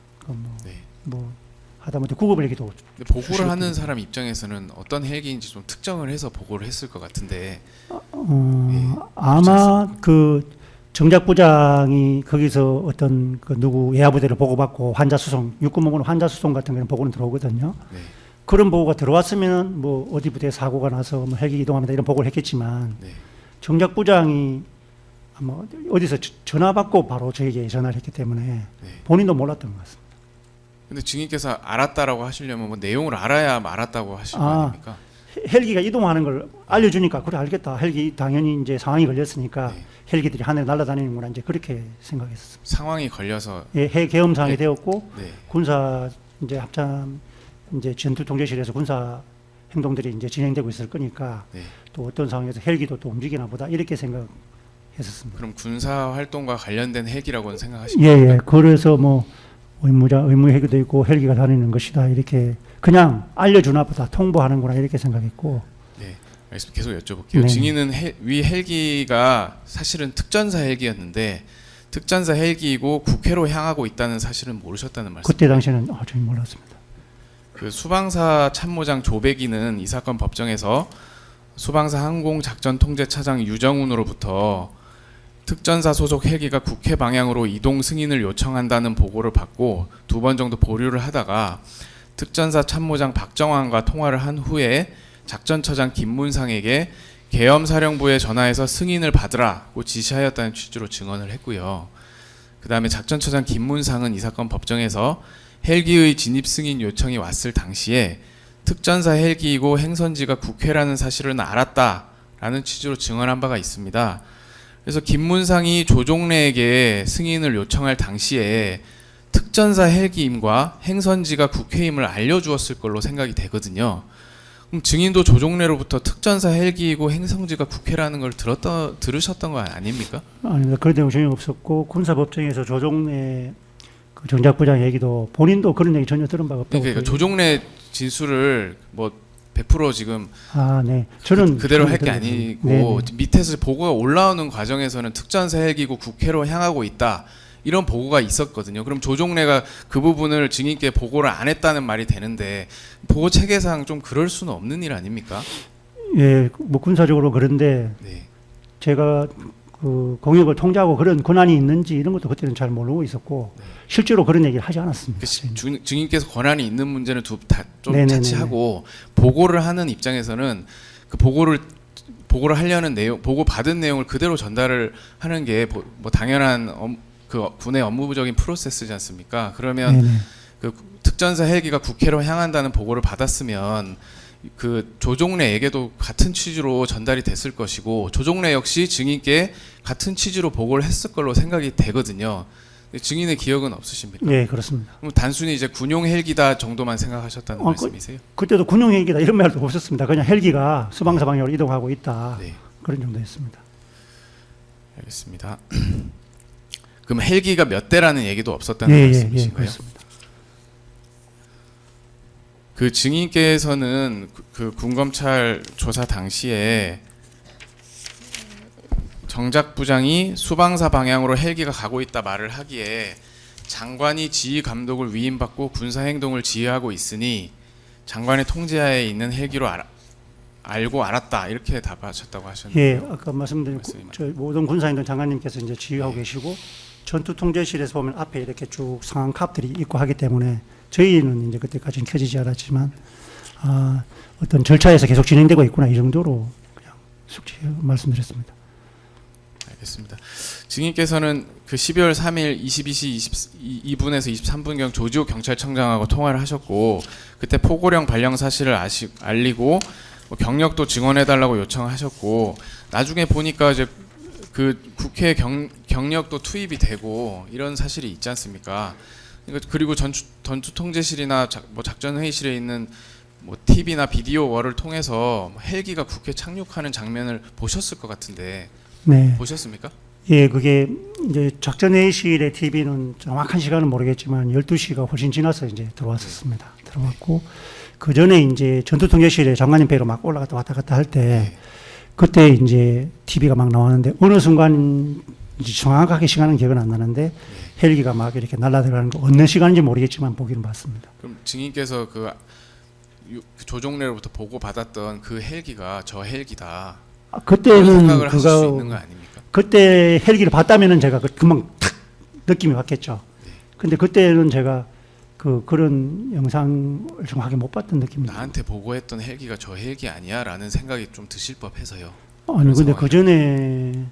네. 뭐 하다못해 구급 헬기도 근데 보고를 하는 사람 입장에서는 어떤 헬기인지 좀 특정을 해서 보고를 했을 것 같은데 아마 그 정작부장이 거기서 어떤 그 누구 예하부대를 보고받고 환자 수송, 육군본부는 환자 수송 같은 그런 보고는 들어오거든요. 네. 그런 보고가 들어왔으면 뭐 어디 부대에 사고가 나서 뭐 헬기 이동합니다 이런 보고를 했겠지만 네. 정작부장이 아마 어디서 전화 받고 바로 저에게 전화를 했기 때문에 네. 본인도 몰랐던 것 같습니다. 근데 증인께서 알았다라고 하시려면 뭐 내용을 알아야 알았다고 하신 거 아닙니까? 헬기가 이동하는 걸 알려주니까 그래 알겠다. 헬기 당연히 이제 상황이 걸렸으니까 네. 헬기들이 하늘에 날아다니는구나 이제 그렇게 생각했습니다. 상황이 걸려서 예, 계엄 상황이 네. 되었고 네. 군사 이제 합참 이제 전투 통제실에서 군사 행동들이 이제 진행되고 있을 거니까 네. 또 어떤 상황에서 헬기도 또 움직이나 보다 이렇게 생각했었습니다. 그럼 군사 활동과 관련된 헬기라고는 예, 생각하십니까? 예. 그래서 뭐 의무 헬기도 있고 헬기가 다니는 것이다 이렇게 그냥 알려주나 보다 통보하는구나 이렇게 생각했고 네, 알겠습니다. 계속 여쭤볼게요. 네. 증인은 위 헬기가 사실은 특전사 헬기였는데 특전사 헬기이고 국회로 향하고 있다는 사실은 모르셨다는 말씀. 그때 당시에는 전혀 몰랐습니다. 그 수방사 참모장 조백이는 이 사건 법정에서 수방사 항공작전통제차장 유정훈으로부터 특전사 소속 헬기가 국회 방향으로 이동 승인을 요청한다는 보고를 받고 2번 정도 보류를 하다가 특전사 참모장 박정환과 통화를 한 후에 작전처장 김문상에게 계엄사령부에 전화해서 승인을 받으라고 지시하였다는 취지로 증언을 했고요. 그 다음에 작전처장 김문상은 이 사건 법정에서 헬기의 진입 승인 요청이 왔을 당시에 특전사 헬기이고 행선지가 국회라는 사실은 알았다라는 취지로 증언한 바가 있습니다. 그래서 김문상이 조종래에게 승인을 요청할 당시에 특전사 헬기임과 행선지가 국회임을 알려주었을 걸로 생각이 되거든요. 그럼 증인도 조종래로부터 특전사 헬기이고 행성지가 국회라는 걸 들으셨던 거 아닙니까? 아닙니다. 그런 내용 전혀 없었고 군사법정에서 조종래 그 정작부장 얘기도 본인도 그런 얘기 전혀 들은 바가 없다고. 그러니까 조종래 진술을 뭐 100% 지금 네. 저는 그대로 할 게 아니고 네네. 밑에서 보고가 올라오는 과정에서는 특전사 헬기고 국회로 향하고 있다. 이런 보고가 있었거든요. 그럼 조종래가 그 부분을 증인께 보고를 안 했다는 말이 되는데 보고 체계상 좀 그럴 수는 없는 일 아닙니까? 예, 뭐 군사적으로 그런데 네. 제가 그 공역을 통제하고 그런 권한이 있는지 이런 것도 그때는 잘 모르고 있었고 실제로 그런 얘기를 하지 않았습니다. 증인께서 권한이 있는 문제는 좀 네네네네. 차치하고 보고를 하는 입장에서는 그 보고를 하려는 내용, 보고 받은 내용을 그대로 전달을 하는 게 뭐 당연한 그 군의 업무적인 프로세스지 않습니까? 그러면 네네. 그 특전사 헬기가 국회로 향한다는 보고를 받았으면 그 조종래에게도 같은 취지로 전달이 됐을 것이고 조종래 역시 증인께 같은 취지로 보고를 했을 걸로 생각이 되거든요. 증인의 기억은 없으십니까? 예, 그렇습니다. 그럼 단순히 이제 군용 헬기다 정도만 생각하셨다는 말씀이세요? 그때도 군용 헬기다 이런 말도 없었습니다. 그냥 헬기가 수방사 방향으로 이동하고 있다. 네, 그런 정도였습니다. 알겠습니다. 그럼 헬기가 몇 대라는 얘기도 없었다는 예, 말씀이신가요? 그렇습니다. 그 증인께서는 그 군검찰 조사 당시에 정작 부장이 수방사 방향으로 헬기가 가고 있다 말을 하기에 장관이 지휘 감독을 위임받고 군사 행동을 지휘하고 있으니 장관의 통제하에 있는 헬기로 알고 알았다 이렇게 답하셨다고 하셨는데요. 예, 아까 말씀드린 말씀이 저 모든 군사행동 장관님께서 이제 지휘하고 네. 계시고 전투 통제실에서 보면 앞에 이렇게 쭉 상황 캅들이 있고 하기 때문에 저희는 이제 그때까지는 켜지지 않았지만 어떤 절차에서 계속 진행되고 있구나 이 정도로 그냥 숙지 말씀드렸습니다. 알겠습니다. 증인께서는 그 12월 3일 22시 22분에서 23분경 조지호 경찰청장하고 통화를 하셨고 그때 포고령 발령 사실을 알리고 뭐 경력도 증언해달라고 요청하셨고 나중에 보니까 이제 그 국회 경력도 투입이 되고 이런 사실이 있지 않습니까? 그리고 전투 통제실이나 뭐 작전 회의실에 있는 뭐 TV나 비디오 월을 통해서 헬기가 국회 착륙하는 장면을 보셨을 것 같은데 네. 보셨습니까? 예, 그게 이제 작전회의실의 TV는 정확한 시간은 모르겠지만 12시가 훨씬 지나서 이제 들어왔었습니다. 들어왔고 그 전에 이제 전투통제실에 장관님 배로 막 올라갔다 왔다 갔다 할 때 그때 이제 TV가 막 나왔는데 어느 순간 이제 정확하게 시간은 기억은 안 나는데 헬기가 막 이렇게 날아들어가는 거 어느 시간인지 모르겠지만 보기는 봤습니다. 그럼 증인께서 그 조종래로부터 보고 받았던 그 헬기가 저 헬기다. 그런 그때는 생각을 하실 수 있는 거 그거 아닙니까? 그때 헬기를 봤다면은 제가 금방 탁 느낌이 왔겠죠. 근데 그때는 제가 그런 영상을 정확하게 못 봤던 느낌입니다. 나한테 보고했던 헬기가 저 헬기 아니야라는 생각이 좀 드실 법해서요. 아니 근데 상황이- 그 전에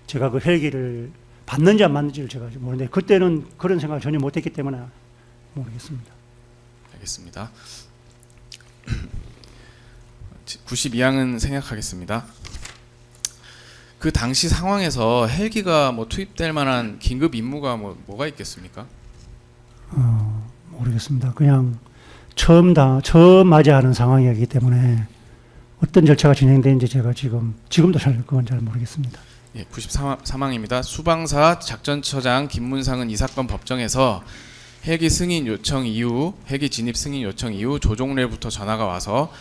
제가 그 헬기를 봤는지 안 봤는지를 제가 모르는데 그때는 그런 생각을 전혀 못했기 때문에 모르겠습니다. 알겠습니다. 92항은 생략하겠습니다. 그 당시 상황에서 헬기가 뭐 투입될 만한 긴급 임무가 뭐가 있겠습니까? 모르겠습니다. 그냥 처음 맞이하는 상황이기 때문에 어떤 절차가 진행되는지 제가 지금도 그건 잘 모르겠습니다. 예, 93항입니다. 수방사 작전처장 김문상은 이 사건 법정에서 헬기 승인 요청 이후 헬기 진입 승인 요청 이후 조종래부터 전화가 와서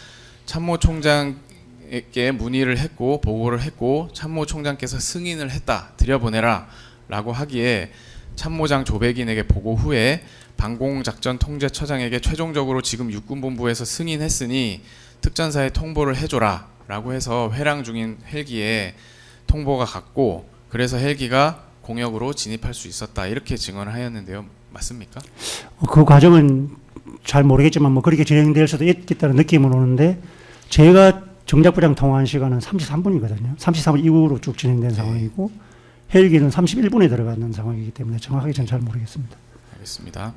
참모총장에게 문의를 했고 보고를 했고 참모총장께서 승인을 했다 들여보내라 라고 하기에 참모장 조백인에게 보고 후에 방공작전통제처장에게 최종적으로 지금 육군본부에서 승인했으니 특전사에 통보를 해줘라 라고 해서 회랑 중인 헬기에 통보가 갔고 그래서 헬기가 공역으로 진입할 수 있었다 이렇게 증언을 하였는데요. 맞습니까? 그 과정은 잘 모르겠지만 뭐 그렇게 진행될 수도 있겠다는 느낌은 오는데 제가 정작부장 통화한 시간은 33분이거든요. 33분 이후로 쭉 진행된 상황이고 헬기는 31분에 들어가는 상황이기 때문에 정확하게 저는 잘 모르겠습니다. 알겠습니다.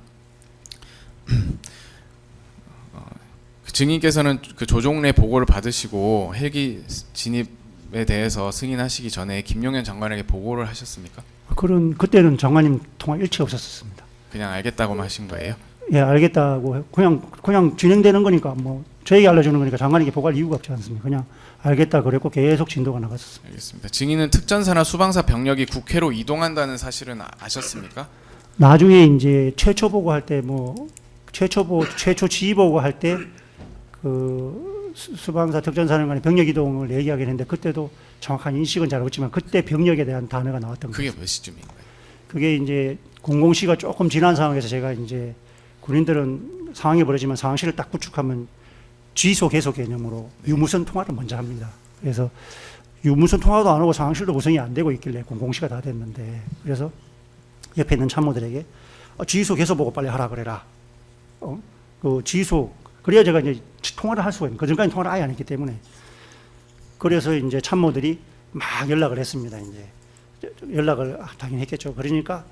그 증인께서는 그 조종래 보고를 받으시고 헬기 진입에 대해서 승인하시기 전에 김용현 장관에게 보고를 하셨습니까? 그때는 장관님 통화 일치 없었습니다. 그냥 알겠다고만 하신 거예요? 예, 알겠다고 그냥 진행되는 거니까 뭐 저에게 알려주는 거니까 장관에게 보고할 이유가 없지 않습니까? 그냥 알겠다 그랬고 계속 진도가 나갔었습니다. 알겠습니다. 증인은 특전사나 수방사 병력이 국회로 이동한다는 사실은 아셨습니까? 나중에 이제 최초 보고할 때 뭐 최초 지휘 보고할 때 그 수방사 특전사령관의 병력 이동을 얘기하긴 했는데 그때도 정확한 인식은 잘 없지만 그때 병력에 대한 단어가 나왔던 거예요. 그게 몇 시쯤인가요? 그게 이제 공공시가 조금 지난 상황에서 제가 이제 군인들은 상황이 벌어지면 상황실을 딱 구축하면 지소 계속 개념으로 유무선 통화를 먼저 합니다. 그래서 유무선 통화도 안 하고 상황실도 구성이 안 되고 있길래 공공시가 다 됐는데 그래서 옆에 있는 참모들에게 지소 계속 보고 빨리 하라 그래라. 그 지소 그래야 제가 이제 통화를 할 수가 있는. 그전까지 통화를 아예 안 했기 때문에 그래서 이제 참모들이 막 연락을 했습니다. 이제 연락을 당연히 했겠죠. 그러니까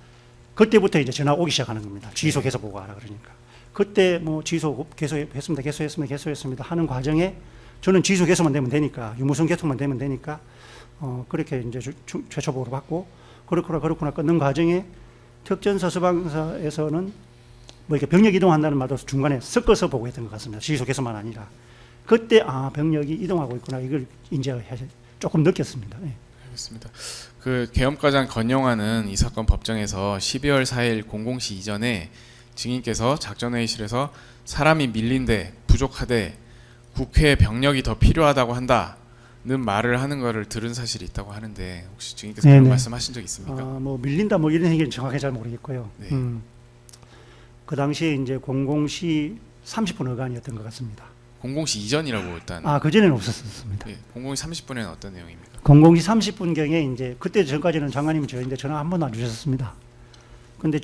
그때부터 이제 전화 오기 시작하는 겁니다. 지소 계속 보고 하라 그러니까. 그때 뭐 지소 개소했습니다 하는 과정에 저는 지소 개소만 되면 되니까 유무선 개통만 되면 되니까 그렇게 이제 최초 보고를 받고 그렇구나 끊는 과정에 특전사 수방사에서는 뭐 이렇게 병력 이동한다는 말도 중간에 섞어서 보고했던 것 같습니다. 지소 개소만 아니라 그때 병력이 이동하고 있구나 이걸 이제 조금 느꼈습니다. 네. 알겠습니다. 그 계엄과장 건영화는 이 사건 법정에서 12월 4일 00시 이전에 증인께서 작전회의실에서 사람이 밀린데 부족하되 국회에 병력이 더 필요하다고 한다는 말을 하는 것을 들은 사실이 있다고 하는데 혹시 증인께서 그런 말씀하신 적 있습니까? 뭐 밀린다 뭐 이런 얘기는 정확하게 잘 모르겠고요. 네. 그 당시에 이제 00시 30분 어간이었던 것 같습니다. 00시 이전이라고 일단. 그 전에는 없었습니다. 네, 00시 30분에는 어떤 내용입니까? 00시 30분경에 이제 그때 전까지는 장관님이 저인데 전화 한 번도 안 주셨습니다. 근데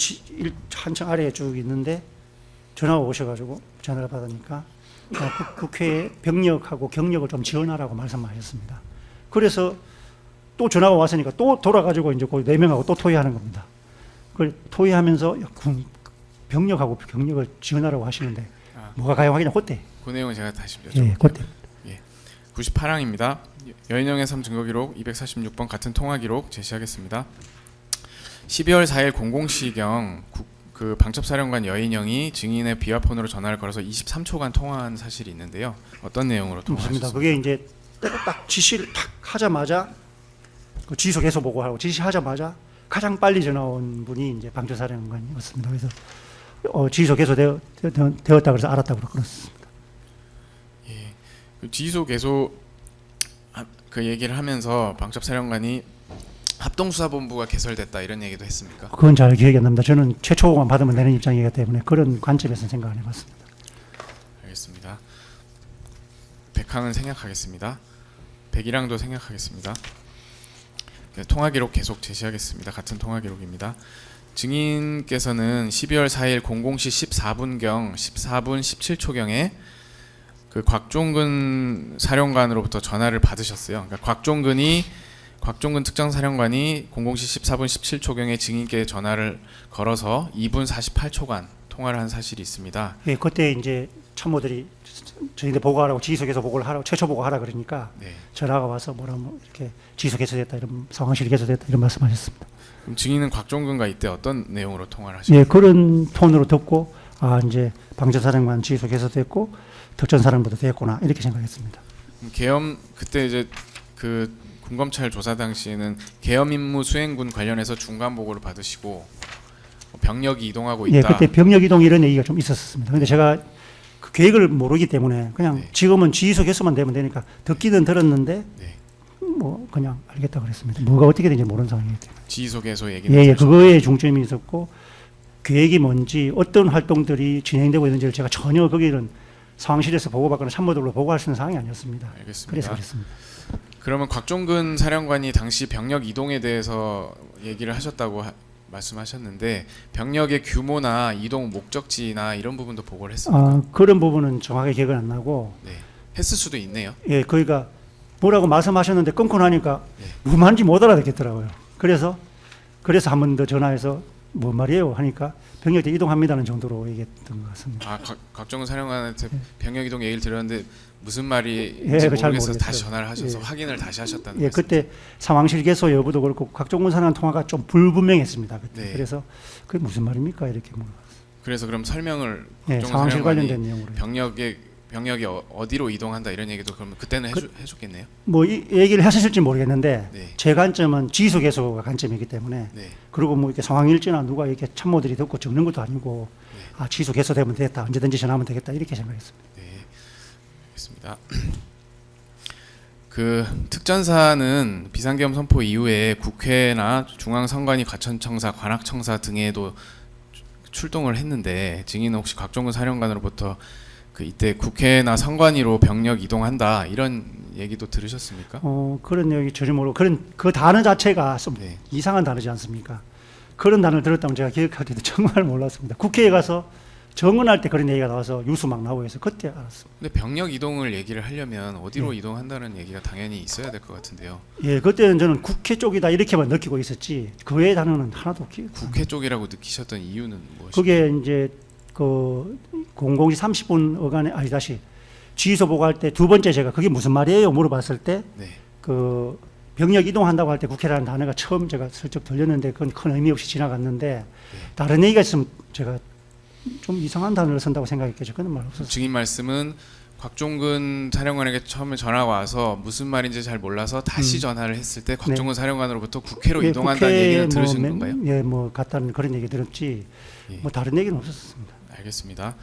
한층 아래에 쭉 있는데 전화가 오셔가지고 전화를 받으니까 국회에 병력하고 경력을 좀 지원하라고 말씀하셨습니다. 그래서 또 전화가 왔으니까 또 돌아가지고 이제 그 4명하고 또 토의하는 겁니다. 그걸 토의하면서 병력하고 경력을 지원하라고 하시는데 뭐가 가용하겠냐 그때. 그 내용은 제가 다시 여쭤볼게요. 예, 그때. 98항입니다. 여인영의 삶 증거기록 246번 같은 통화기록 제시하겠습니다. 12월 4일 00시경 그 방첩사령관 여인영이 증인의 비화폰으로 전화를 걸어서 23초간 통화한 사실이 있는데요. 어떤 내용으로 통화하셨습니까? 그게 이제 딱 지시를 딱 하자마자 그 지소 계속 보고하고 지시하자마자 가장 빨리 전화 온 분이 이제 방첩사령관이었습니다. 그래서 지소 계속 되었다 그래서 알았다고 그렇습니다. 예, 그 지소 계속 그 얘기를 하면서 방첩사령관이 합동수사본부가 개설됐다 이런 얘기도 했습니까? 그건 잘 기억이 안 납니다. 저는 최초 보고만 받으면 되는 입장이기 때문에 그런 관점에서 생각 안 해봤습니다. 알겠습니다. 100항은 생략하겠습니다. 101항도 생략하겠습니다. 네, 통화기록 계속 제시하겠습니다. 같은 통화기록입니다. 증인께서는 12월 4일 00시 14분경 14분 17초경에 그 곽종근 사령관으로부터 전화를 받으셨어요. 그러니까 곽종근 특전사령관이 00시 14분 17초경에 증인께 전화를 걸어서 2분 48초간 통화를 한 사실이 있습니다. 예, 그때 이제 참모들이 저희들 보고하라고 지휘소에서 보고를 하라고 최초 보고하라 그러니까 네. 전화가 와서 뭐 이렇게 지휘소 개소됐다 이런 상황실이 개소됐다 이런 말씀하셨습니다. 그럼 증인은 곽종근과 이때 어떤 내용으로 통화를 하셨나요? 예, 그런 톤으로 듣고 이제 방첩사령관 지휘소 개소됐고 특전사령부도 됐구나 이렇게 생각했습니다. 계엄 그때 이제 그 군검찰 조사 당시에는 계엄 임무 수행군 관련해서 중간 보고를 받으시고 병력이 이동하고 있다. 예, 그때 병력 이동 이런 얘기가 좀 있었습니다. 근데 제가 그 계획을 모르기 때문에 그냥 네. 지금은 지휘소 개소만 되면 되니까 듣기는 들었는데 네. 뭐 그냥 알겠다 그랬습니다. 뭐가 어떻게 되는지 모르는 상황이기 때문에. 지휘소 개소 얘기는 예, 그거에 중점이 있었고 계획이 뭔지 어떤 활동들이 진행되고 있는지를 제가 전혀 거기는 상황실에서 보고받거나 참모들로 보고할 수 있는 상황이 아니었습니다. 알겠습니다. 그래서 그랬습니다. 그러면 곽종근 사령관이 당시 병력 이동에 대해서 얘기를 하셨다고 말씀하셨는데 병력의 규모나 이동 목적지나 이런 부분도 보고를 했습니까? 그런 부분은 정확하게 기억은 안 나고 네, 했을 수도 있네요. 예, 거기가 뭐라고 말씀하셨는데 끊고 나니까 네. 무슨 말인지 못 알아듣겠더라고요. 그래서 한 번 더 전화해서 뭔 말이에요 하니까 병력대 이동합니다는 정도로 얘기했던 것 같습니다. 곽종근 사령관한테 병력 이동 얘기를 들었는데 무슨 말인지 예, 그거 잘 모르겠어서 모르겠어요. 다시 전화를 하셔서 예. 확인을 다시 하셨다는 예, 말씀. 그때 상황실 개소 여부도 그렇고 곽종근 사람 통화가 좀 불분명했습니다. 그때. 네. 그래서 그게 무슨 말입니까 이렇게 그래서 그럼 설명을 예, 곽종근 상황실 사령관이 관련된 내용으로 병력이 어디로 이동한다 이런 얘기도 그러면 그때는 해줬겠네요. 뭐 이 얘기를 하셨을지 모르겠는데 네. 제 관점은 지휘소 개소가 관점이기 때문에 네. 그리고 뭐 이렇게 상황일지나 누가 이렇게 참모들이 듣고 적는 것도 아니고 지휘소 개소되면 되겠다 언제든지 전화하면 되겠다 이렇게 생각했습니다. 네, 알겠습니다. 그 특전사는 비상계엄 선포 이후에 국회나 중앙선관위, 과천청사, 관악청사 등에도 출동을 했는데 증인은 혹시 곽종근 사령관으로부터 그 이때 국회나 선관위로 병력 이동한다 이런 얘기도 들으셨습니까? 그런 얘기 전혀 모르고 그 단어 자체가 좀 네. 이상한 단어지 않습니까? 그런 단어를 들었다면 제가 기억할 때도 정말 몰랐습니다. 국회에 가서 정언할 때 그런 얘기가 나와서 뉴스 막 나오고 해서 그때 알았습니다. 근데 병력 이동을 얘기를 하려면 어디로 이동한다는 얘기가 당연히 있어야 될 것 같은데요. 예, 그때는 저는 국회 쪽이다 이렇게만 느끼고 있었지 그 외의 단어는 하나도 기억. 국회 쪽이라고 느끼셨던 이유는 무엇이죠? 그게 이제 그 00시 30분 어간에 다시 지휘소 보고할 때 두 번째 제가 그게 무슨 말이에요 물어봤을 때 네. 그 병력 이동한다고 할 때 국회라는 단어가 처음 제가 슬쩍 들렸는데 그건 큰 의미 없이 지나갔는데 다른 얘기가 있으면 제가 좀 이상한 단어를 쓴다고 생각했겠죠. 그런 말 없었어요. 증인 말씀은 곽종근 사령관에게 처음에 전화가 와서 무슨 말인지 잘 몰라서 다시 전화를 했을 때 곽종근 사령관으로부터 국회로 예, 이동한다는 국회에 얘기는 들으신 건가요? 예, 뭐 같다는 그런 얘기 들었지 예. 뭐 다른 얘기는 없었습니다. 알겠습니다.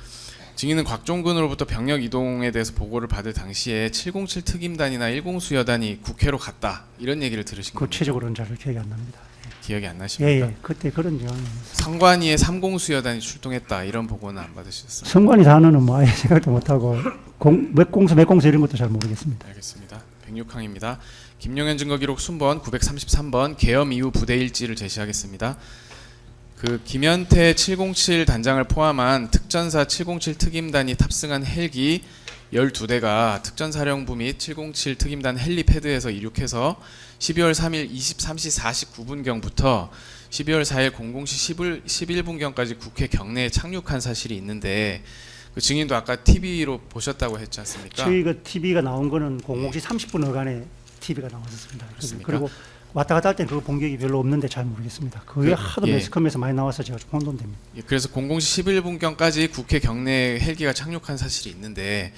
증인은 곽종근으로부터 병력 이동에 대해서 보고를 받을 당시에 707 특임단이나 10 수여단이 국회로 갔다 이런 얘기를 들으신 건가요? 구체적으로는 잘 기억이 안 납니다. 기억이 안 예, 나십니까? 예, 그때 그런 경향이 선관위에 30 수여단이 출동했다 이런 보고는 안 받으셨어요? 선관위 단어는 뭐 아예 생각도 못하고 몇 공수 이런 것도 잘 모르겠습니다. 알겠습니다. 106항입니다. 김용현 증거기록 순번 933번 계엄 이후 부대 일지를 제시하겠습니다. 그 김현태 707 단장을 포함한 특전사 707 특임단이 탑승한 헬기 12대가 특전사령부 및 707 특임단 헬리패드에서 이륙해서 12월 3일 23시 49분경부터 12월 4일 00시 11분경까지 국회 경내에 착륙한 사실이 있는데 그 증인도 아까 TV로 보셨다고 했지 않습니까? 저희가 TV가 나온 거는 00시 30분 어간에 TV가 나왔었습니다. 그렇습니까? 그리고 왔다 갔다 할 때는 그 본격이 별로 없는데 잘 모르겠습니다. 그게 하도 예. 매스컴에서 많이 나와서 제가 좀 혼돈됩니다. 예, 그래서 00시 11분경까지 국회 경내에 헬기가 착륙한 사실이 있는데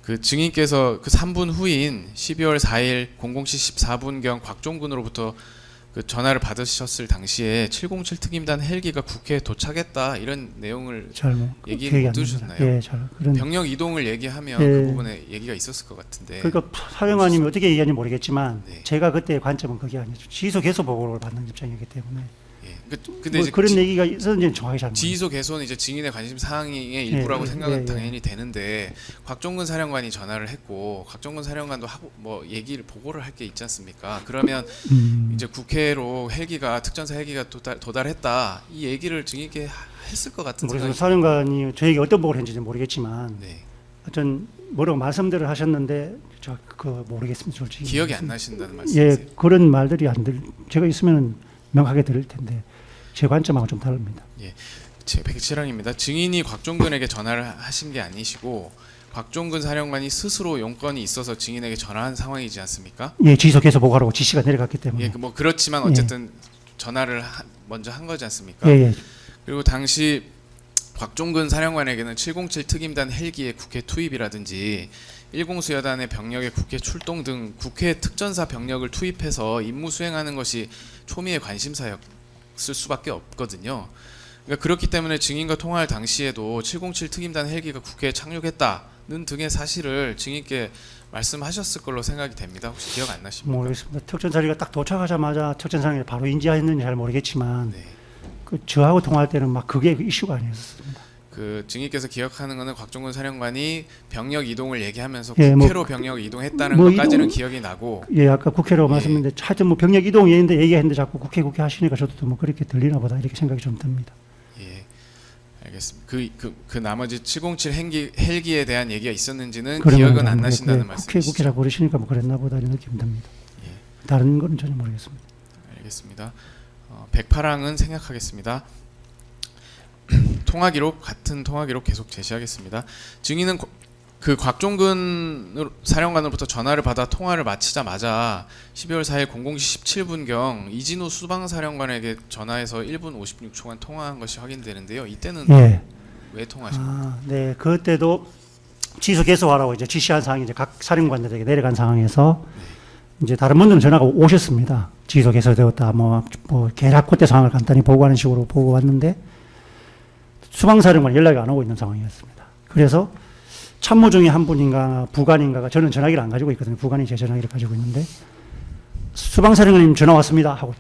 그 증인께서 그 3분 후인 12월 4일 00시 14분경 곽종근으로부터 그 전화를 받으셨을 당시에 707 특임단 헬기가 국회에 도착했다 이런 내용을 얘기 기억이 못 안 들으셨나요? 납니다. 예, 잘 그런. 병력 이동을 얘기하면 예. 그 부분에 얘기가 있었을 것 같은데. 그러니까 사령관님이 어떻게 얘기하는지 모르겠지만 네. 제가 그때 관점은 그게 아니죠. 지휘소 개소 보고를 받는 입장이기 때문에 예. 근데 뭐 이제 그런 얘기가 있었는지는 정확히 잘 모르겠습니다. 지휘소 개소는 이제 증인의 관심 사항의 일부라고 예, 생각은 예, 예. 당연히 되는데 곽종근 사령관이 전화를 했고 곽종근 사령관도 하고 뭐 얘기를 보고를 할 게 있지 않습니까? 그러면 이제 국회로 헬기가 특전사 헬기가 도달했다 이 얘기를 증인께 했을 것 같은 그래서 생각이. 사령관이 저에게 어떤 보고를 했는지는 모르겠지만 네. 하여튼 뭐라고 말씀들을 하셨는데 저 그 모르겠습니다. 솔직히 기억이 안 나신다는 예, 말씀이세요? 그런 말들이 제가 있으면 명확하게 들을 텐데 제 관점하고 좀 다릅니다. 제 107항입니다. 증인이 곽종근에게 전화를 하신 게 아니시고 곽종근 사령관이 스스로 용건이 있어서 증인에게 전화한 상황이지 않습니까? 예, 지속해서 보고하라고 지시가 내려갔기 때문에. 예, 뭐 그렇지만 어쨌든 전화를 먼저 한 거지 않습니까? 예, 예. 그리고 당시 곽종근 사령관에게는 707 특임단 헬기의 국회 투입이라든지 10 수여단의 병력의 국회 출동 등 국회 특전사 병력을 투입해서 임무 수행하는 것이 초미의 관심사였을 수밖에 없거든요. 그러니까 그렇기 때문에 증인과 통화할 당시에도 707 특임단 헬기가 국회에 착륙했다는 등의 사실을 증인께 말씀하셨을 걸로 생각이 됩니다. 혹시 기억 안 나십니까? 모르겠습니다. 특전사리가 딱 도착하자마자 특전사령이 바로 인지했는지 잘 모르겠지만 네. 그 저하고 통화할 때는 막 그게 이슈가 아니었습니다. 그 증인께서 기억하는 거는 곽종근 사령관이 병력 이동을 얘기하면서 예, 뭐, 국회로 병력 이동했다는 뭐 것까지는 이동- 기억이 나고 예, 아까 국회라고 예. 말씀했는데 하여튼 뭐 병력 이동 얘기했는데 자꾸 국회 하시니까 저도 뭐 그렇게 들리나 보다 이렇게 생각이 좀 듭니다. 예, 알겠습니다. 그 나머지 707 헬기에 대한 얘기가 있었는지는 그런 기억은 건 안 모르겠고요. 나신다는 국회 말씀이시죠? 자꾸 그러시니까 뭐 그랬나 보다 이런 느낌이 듭니다. 예. 다른 거는 전혀 모르겠습니다. 알겠습니다. 백파랑은 생략하겠습니다. 통화 기록 같은 통화 기록 계속 제시하겠습니다. 증인은 그 곽종근 사령관으로부터 전화를 받아 통화를 마치자마자 12월 4일 00시 17분경 이진우 수방사령관에게 전화해서 1분 56초간 통화한 것이 확인되는데요. 이때는 예. 왜 통화하신 거예요? 아, 네. 그때도 지수 개소하라고 이제 지시한 상황이 이제 각 사령관들에게 내려간 상황에서 이제 다른 분들은 전화가 오셨습니다. 지수 개소되었다. 뭐 계략 그때 상황을 간단히 보고하는 식으로 보고 왔는데 수방사령관 연락이 안 오고 있는 상황이었습니다. 그래서 참모 중에 한 분인가 부관인가가 저는 전화기를 안 가지고 있거든요. 부관이 제 전화기를 가지고 있는데 수방사령관님 전화 왔습니다 하고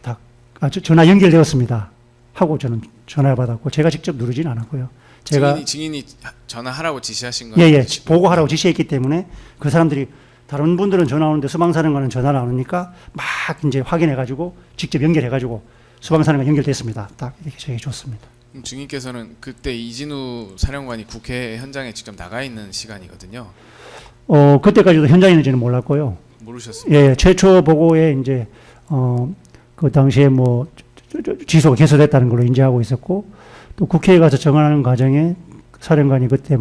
전화 연결되었습니다 하고 저는 전화를 받았고 제가 직접 누르지는 않았고요. 제가 증인이 전화하라고 지시하신 거예요? 예예 보고하라고 지시했기 때문에 그 사람들이 다른 분들은 전화 오는데 수방사령관은 전화를 안 오니까 막 이제 확인해가지고 직접 연결해가지고 수방사령관 연결됐습니다. 딱 이렇게 저에게 줬습니다. 그럼 증인께서는 그때 이진우 사령관이 국회 현장에 직접 나가 있는 시간이거든요. 그때까지도 현장에 있는지는 몰랐고요. 모르셨습니까? 예, 최초 보고에 이제 그 당시에 뭐 지소가 개소됐다는 걸로 인지하고 있었고 또 국회에 가서 정하는 과정에 사령관이 그때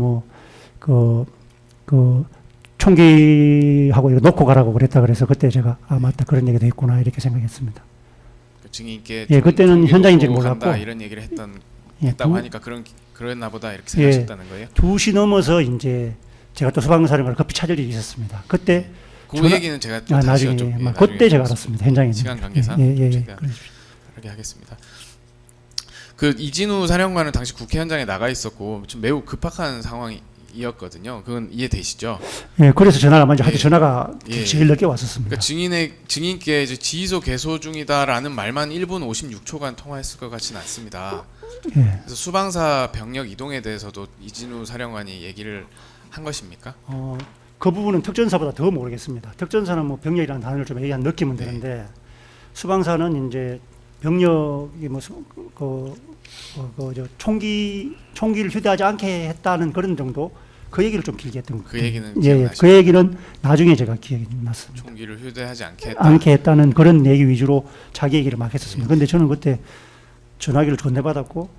그 총기하고 이거 놓고 가라고 그랬다 그래서 그때 제가 맞다 그런 얘기도 했구나 이렇게 생각했습니다. 그 증인께 예, 그때는 총기 현장인지는 놓고 간다 몰랐고. 이런 얘기를 예, 했다고 하니까 그랬나 보다 이렇게 예. 생각하셨다는 거예요. 2시 넘어서 이제 제가 또 수방사령관을 급히 찾을 일이 있었습니다. 그때 그 전화- 얘기는 제가 또 다시 나중에 여쭤- 예, 막 나중에 그때 제가 여쭤보겠습니다. 알았습니다. 현장에 있는 시간 관계상 예. 제가 그러십시오. 다르게 하겠습니다. 그 이진우 사령관은 당시 국회 현장에 나가 있었고 좀 매우 급박한 상황이었거든요. 그건 이해되시죠? 예, 그래서 전화가 먼저 하도 예. 전화가 예. 제일 늦게 왔었습니다. 그러니까 증인께 이제 지휘소 개소 중이다라는 말만 1분 56초간 통화했을 것 같지는 않습니다. 예. 그래서 수방사 병력 이동에 대해서도 이진우 사령관이 얘기를 한 것입니까? 그 부분은 특전사보다 더 모르겠습니다. 특전사는 뭐 병력이라는 단어를 좀 얘기한 느끼면 네. 되는데 수방사는 이제 병력이 총기를 휴대하지 않게 했다는 그런 정도 그 얘기를 좀 길게 했던 것 그 같아요. 얘기는 예, 기억나시죠? 그 얘기는 나중에 제가 기억이 났습니다. 총기를 휴대하지 않게 했다. 않게 했다는 그런 얘기 위주로 자기 얘기를 막 했었습니다. 그런데 저는 그때 전화기를 건네받았고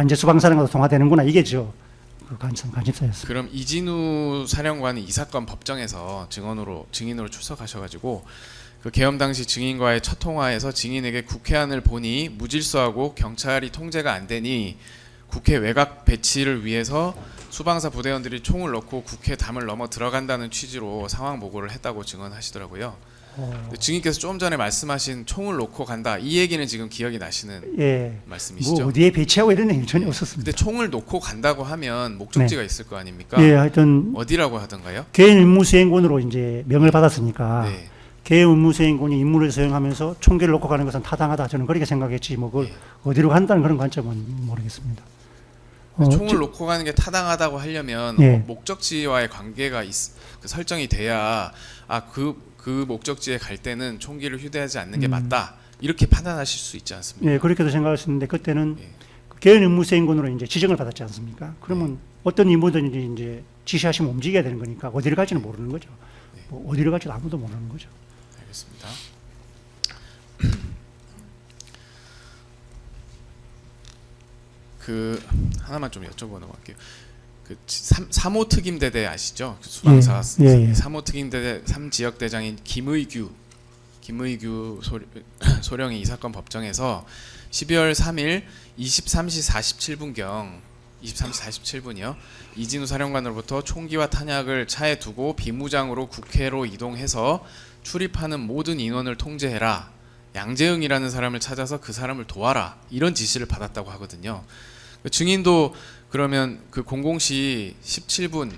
이제 수방사령관과 통화되는구나 이게 그 관심사였습니다. 그럼 이진우 사령관이 이 사건 법정에서 증인으로 출석하셔가지고 그 계엄 당시 증인과의 첫 통화에서 증인에게 국회안을 보니 무질서하고 경찰이 통제가 안 되니 국회 외곽 배치를 위해서 수방사 부대원들이 총을 넣고 국회 담을 넘어 들어간다는 취지로 상황 보고를 했다고 증언하시더라고요. 근데 증인께서 조금 전에 말씀하신 총을 놓고 간다 이 얘기는 지금 기억이 나시는 예, 말씀이시죠? 뭐 어디에 배치하고 이런 얘기 전혀 없었습니다. 근데 총을 놓고 간다고 하면 목적지가 있을 거 아닙니까? 예, 하여튼 어디라고 하던가요? 개인 임무 수행군으로 이제 명을 받았으니까 네. 개인 임무 수행군이 임무를 수행하면서 총기를 놓고 가는 것은 타당하다. 저는 그렇게 생각했지 뭐 그걸 예. 어디로 간다는 그런 관점은 모르겠습니다. 총을 놓고 가는 게 타당하다고 하려면 예. 목적지와의 관계가 그 설정이 돼야 그 목적지에 갈 때는 총기를 휴대하지 않는 게 맞다 이렇게 판단하실 수 있지 않습니까? 예, 그렇게도 생각했었는데 그때는 예. 개인 임무 수행군으로 이제 지정을 받았지 않습니까? 그러면 어떤 임무든지 이제 지시하시면 움직여야 되는 거니까 어디를 갈지는 모르는 거죠. 뭐 어디를 갈지도 아무도 모르는 거죠. 알겠습니다. 그 하나만 좀 여쭤보고 넘어갈게요. 그 3호 특임대대 아시죠? 그 수방사 예. 3호 특임대대 3지역 대장인 김의규 소령이 이 사건 법정에서 12월 3일 23시 47분이요. 이진우 사령관으로부터 총기와 탄약을 차에 두고 비무장으로 국회로 이동해서 출입하는 모든 인원을 통제해라. 양재응이라는 사람을 찾아서 그 사람을 도와라. 이런 지시를 받았다고 하거든요. 증인도 그러면 그 00시 17분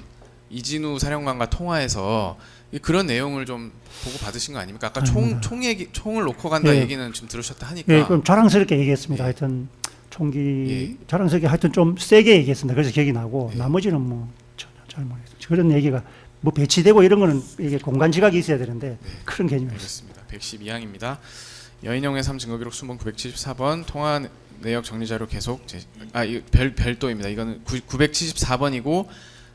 이진우 사령관과 통화해서 그런 내용을 좀 보고 받으신 거 아닙니까? 아까 총을 놓고 간다 예. 얘기는 좀 들으셨다 하니까. 예, 그럼 자랑스럽게 얘기했습니다. 하여튼 총기 예. 자랑스럽게 하여튼 좀 세게 얘기했습니다. 그래서 기억이 나고 예. 나머지는 뭐 전혀 잘 모르겠어요. 그런 얘기가 뭐 배치되고 이런 거는 이게 공간 지각이 있어야 되는데 그런 개념이 없어요. 알겠습니다. 112항입니다. 여인영의 3 증거기록 순번 974번 통화 내역 정리자료 계속 별도입니다. 이거는 974번이고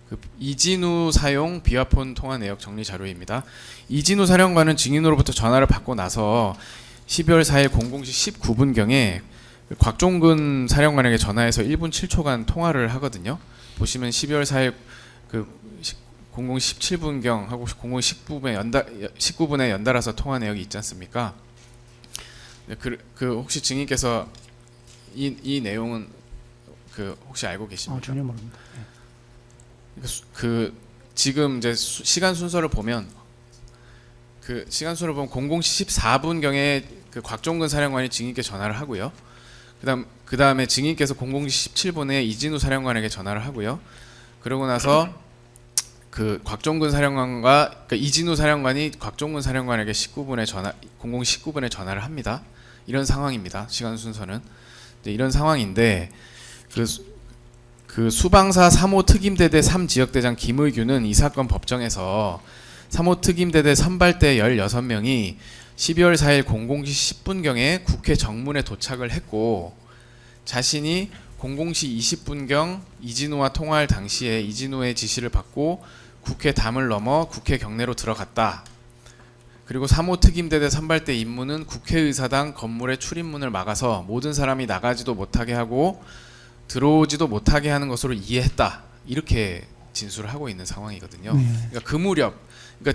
그 이진우 사용 비화폰 통화 내역 정리 자료입니다. 이진우 사령관은 증인으로부터 전화를 받고 나서 12월 4일 00시 19분경에 곽종근 사령관에게 전화해서 1분 7초간 통화를 하거든요. 보시면 12월 4일 그 0017분경 하고 0019분에 연달아서 통화 내역이 있지 않습니까? 그 혹시 증인께서 이 내용은 그 혹시 알고 계십니까? 전혀 모릅니다. 그 지금 이제 시간 순서를 보면 00시 14분경에 그 곽종근 사령관이 증인께 전화를 하고요. 그다음에 증인께서 00시 17분에 이진우 사령관에게 전화를 하고요. 그러고 나서 그 곽종근 사령관과 그러니까 이진우 사령관이 곽종근 사령관에게 00시 19분에 전화를 합니다. 이런 상황입니다. 시간 순서는 이런 상황인데 그 수방사 3호 특임대대 3지역대장 김의규는 이 사건 법정에서 3호 특임대대 선발대 16명이 12월 4일 00시 10분경에 국회 정문에 도착을 했고 자신이 00시 20분경 이진우와 통화할 당시에 이진우의 지시를 받고 국회 담을 넘어 국회 경내로 들어갔다. 그리고 3호 특임대대 선발대 임무는 국회의사당 건물의 출입문을 막아서 모든 사람이 나가지도 못하게 하고 들어오지도 못하게 하는 것으로 이해했다. 이렇게 진술을 하고 있는 상황이거든요. 그러니까 그 무렵, 그러니까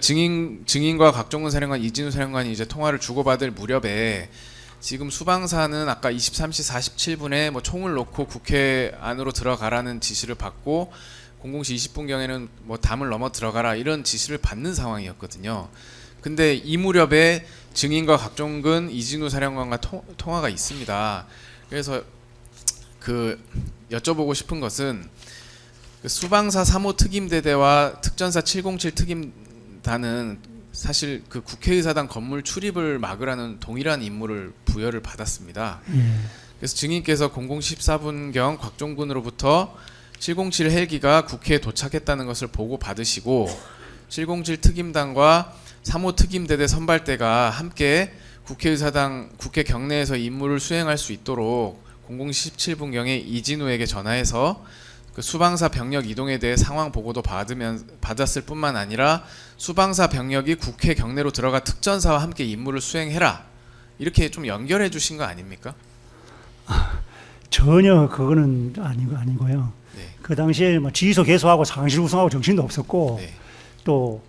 증인과 곽종근 사령관, 이진우 사령관이 이제 통화를 주고받을 무렵에 지금 수방사는 아까 23시 47분에 뭐 총을 놓고 국회 안으로 들어가라는 지시를 받고 00시 20분경에는 뭐 담을 넘어 들어가라 이런 지시를 받는 상황이었거든요. 근데 이 무렵에 증인과 곽종근, 이진우 사령관과 통화가 있습니다. 그래서 그 여쭤보고 싶은 것은 그 수방사 3호 특임대대와 특전사 707 특임단은 사실 그 국회의사당 건물 출입을 막으라는 동일한 임무를 부여를 받았습니다. 그래서 증인께서 00시 14분경 곽종근으로부터 707 헬기가 국회에 도착했다는 것을 보고 받으시고 707 특임단과 3호 특임대대 선발대가 함께 국회의사당 국회 경내에서 임무를 수행할 수 있도록 00시 17분경에 이진우에게 전화해서 그 수방사 병력 이동에 대해 상황 보고도 받았을 뿐만 아니라 수방사 병력이 국회 경내로 들어가 특전사와 함께 임무를 수행해라 이렇게 좀 연결해 주신 거 아닙니까? 전혀 그거는 아니고요. 네. 그 당시에 뭐 지휘소 개소하고 상실 구성하고 정신도 없었고 네. 또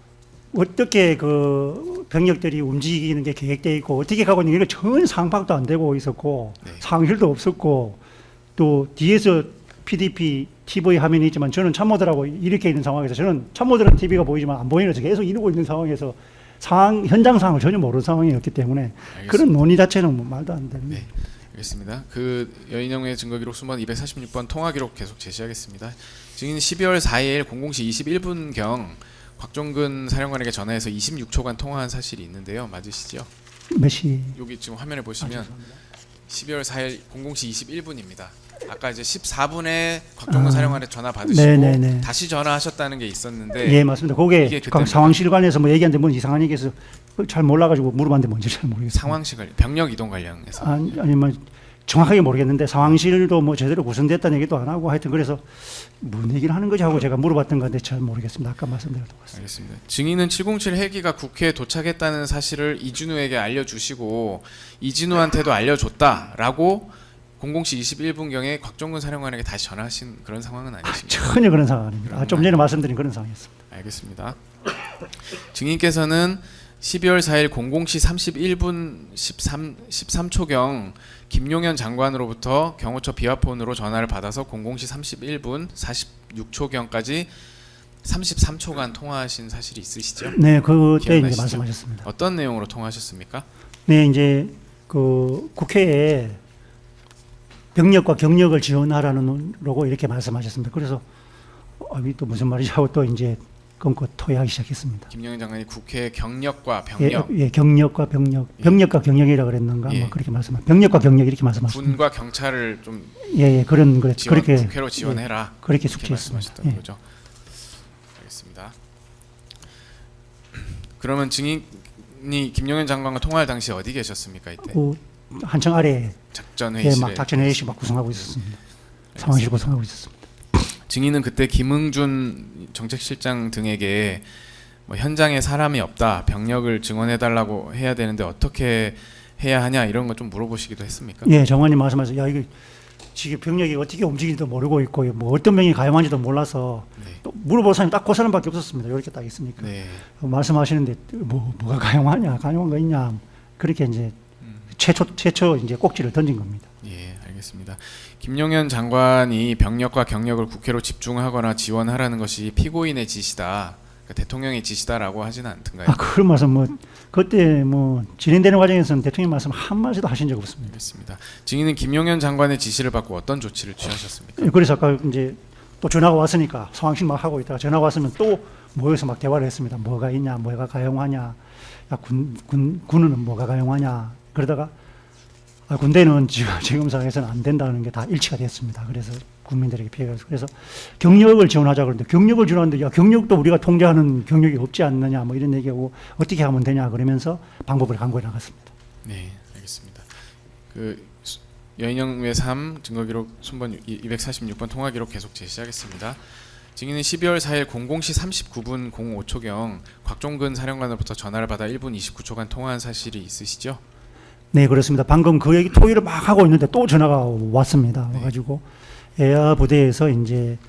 어떻게 그 병력들이 움직이는 게 계획되어 있고 어떻게 가고 있는 게 전혀 상박도 안 되고 있었고 네. 상실도 없었고 또 뒤에서 PDP TV 화면이 있지만 저는 참모들하고 이렇게 있는 상황에서 저는 참모들은 TV가 보이지만 안 보이면서 계속 이러고 있는 상황에서 현장 상황을 전혀 모르는 상황이었기 때문에 알겠습니다. 그런 논의 자체는 뭐 말도 안 되는. 네. 알겠습니다. 그 여인영의 증거기록 수번 246번 통화기록 계속 제시하겠습니다. 증인 12월 4일 00시 21분경 곽종근 사령관에게 전화해서 26초간 통화한 사실이 있는데요. 맞으시죠? 몇 시? 여기 지금 화면에 보시면 12월 4일 00시 21분입니다. 아까 이제 14분에 곽종근 사령관에 전화 받으시고 네네네. 다시 전화하셨다는 게 있었는데 예, 맞습니다. 이게 그게 그때입니다. 상황실관에서 뭐 얘기하는데 뭔 이상한 얘기해서 잘 몰라가지고 물어봤는데 뭔지 잘 모르겠어요. 상황실 관련, 병력 이동 관련해서 아니면 정확하게 모르겠는데 상황실도 뭐 제대로 구성됐다는 얘기도 안 하고 하여튼 그래서 뭔 얘기를 하는 거지 하고 제가 물어봤던 건데 잘 모르겠습니다. 아까 말씀드렸던 것 같습니다. 알겠습니다. 증인은 707 헬기가 국회에 도착했다는 사실을 이진우에게 알려주시고 이진우한테도 알려줬다라고 00시 21분경에 곽종근 사령관에게 다시 전화하신 그런 상황은 아니십니까? 전혀 그런 상황 아닙니다. 좀 전에 말씀드린 그런 상황이었습니다. 알겠습니다. 증인께서는 12월 4일 00시 31분 13초경 김용현 장관으로부터 경호처 비화폰으로 전화를 받아서 00시 31분 46초경까지 33초간 통화하신 사실이 있으시죠? 네, 그때 이제 기억나시죠? 말씀하셨습니다. 어떤 내용으로 통화하셨습니까? 네, 이제 그 국회에 병력과 경력을 지원하라는 로고 이렇게 말씀하셨습니다. 그래서 또 무슨 말이지 하고 또 이제 끊고 토의하기 시작했습니다. 김영현 장관이 국회 경력과 예, 병력, 예, 경력과 병력, 병력과 경력이라 그랬는가 예. 뭐 그렇게 말씀하. 병력과 경력 이렇게 말씀하셨습니다. 군과 경찰을 좀 예, 예, 그런 그래, 지원, 그렇게 국회로 지원해라. 예, 그렇게 이렇게 숙지했습니다. 말씀하셨다는 예. 거죠. 알겠습니다. 그러면 증인이 김영현 장관과 통화할 당시 어디 계셨습니까 이때? 그 한층 아래 작전 예, 회의실에. 막 작전 회의실 막 구성하고 있었습니다. 상황실 구성하고 있었습니다. 증인은 그때 김응준 정책실장 등에게 뭐 현장에 사람이 없다, 병력을 증원해달라고 해야 되는데 어떻게 해야 하냐 이런 거 좀 물어보시기도 했습니까? 예, 정관님 말씀하셔서 야 이게 지금 병력이 어떻게 움직이는지도 모르고 있고 뭐 어떤 병이 가용한지도 몰라서 네. 또 물어볼 사람이 딱 그 사람밖에 없었습니다. 이렇게 딱 있으니까 네. 말씀하시는데 뭐가 가용하냐, 가용한 거 있냐 그렇게 이제 최초 이제 꼭지를 던진 겁니다. 예, 알겠습니다. 김용현 장관이 병력과 경력을 국회로 집중하거나 지원하라는 것이 피고인의 지시다, 그러니까 대통령의 지시다라고 하지는 않던가요? 아 그런 말씀 뭐 그때 뭐 진행되는 과정에서는 대통령 말씀 한 마디도 하신 적 없습니다. 알겠습니다. 증인은 김용현 장관의 지시를 받고 어떤 조치를 취하셨습니까? 예, 그래서 아까 이제 또 전화가 왔으니까 상황실 막 하고 있다가 전화가 왔으면 또 모여서 막 대화를 했습니다. 뭐가 있냐, 뭐가 가용하냐, 야, 군은 뭐가 가용하냐. 그러다가 아, 군대는 지금 상황에서는 안 된다는 게 다 일치가 됐습니다. 그래서 국민들에게 피해가 있어요. 그래서 경력을 지원하자 그러는데 경력을 지원하는데 야 경력도 우리가 통제하는 경력이 없지 않느냐 뭐 이런 얘기하고 어떻게 하면 되냐 그러면서 방법을 강구해 나갔습니다. 네, 알겠습니다. 그 여인영 외삼 증거기록 순번 246번 통화기록 계속 제시하겠습니다. 증인은 12월 4일 00시 39분 05초경 곽종근 사령관으로부터 전화를 받아 1분 29초간 통화한 사실이 있으시죠? 네, 그렇습니다. 방금 그 얘기 토의를 막 하고 있는데 또 전화가 왔습니다. 네. 와가지고 에아 부대에서 이제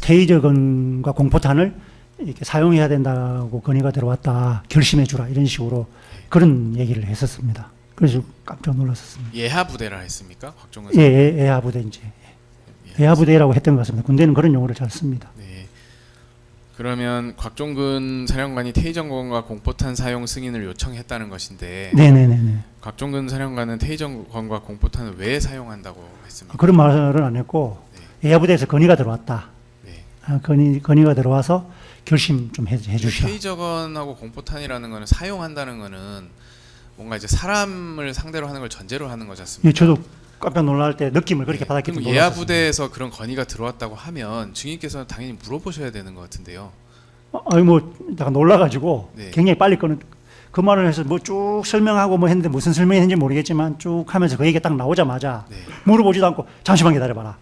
테이저건과 공포탄을 이렇게 사용해야 된다고 건의가 들어왔다. 결심해 주라 이런 식으로 그런 얘기를 했었습니다. 그래서 깜짝 놀랐었습니다. 예하 부대라 했습니까? 곽종근 예, 에아 부대 이제 에아 부대라고 했던 것 같습니다. 군대는 그런 용어를 잘 씁니다. 네. 그러면 곽종근 사령관이 테이저건과 공포탄 사용 승인을 요청했다는 것인데 네네네네. 곽종근 사령관은 테이저건과 공포탄을 왜 사용한다고 했습니까? 그런 말은 안 했고 에아 부대에서 건의가 들어왔다. 네. 건의가 들어와서 결심 좀 해주시라. 테이저건하고 공포탄이라는 거는 사용한다는 거는 뭔가 이제 사람을 상대로 하는 걸 전제로 하는 거지 않습니까? 예, 저도 깜짝 놀랄 때 느낌을 그렇게 받았기 그럼 때문에 예하 놀랐었습니다. 부대에서 그런 건의가 들어왔다고 하면 증인께서는 당연히 물어보셔야 되는 것 같은데요. 아니 뭐 약간 놀라가지고 네. 굉장히 빨리 그 말을 해서 뭐 쭉 설명하고 뭐 했는데 무슨 설명했는지 모르겠지만 쭉 하면서 그 얘기가 딱 나오자마자 네. 물어보지도 않고 잠시만 기다려봐라.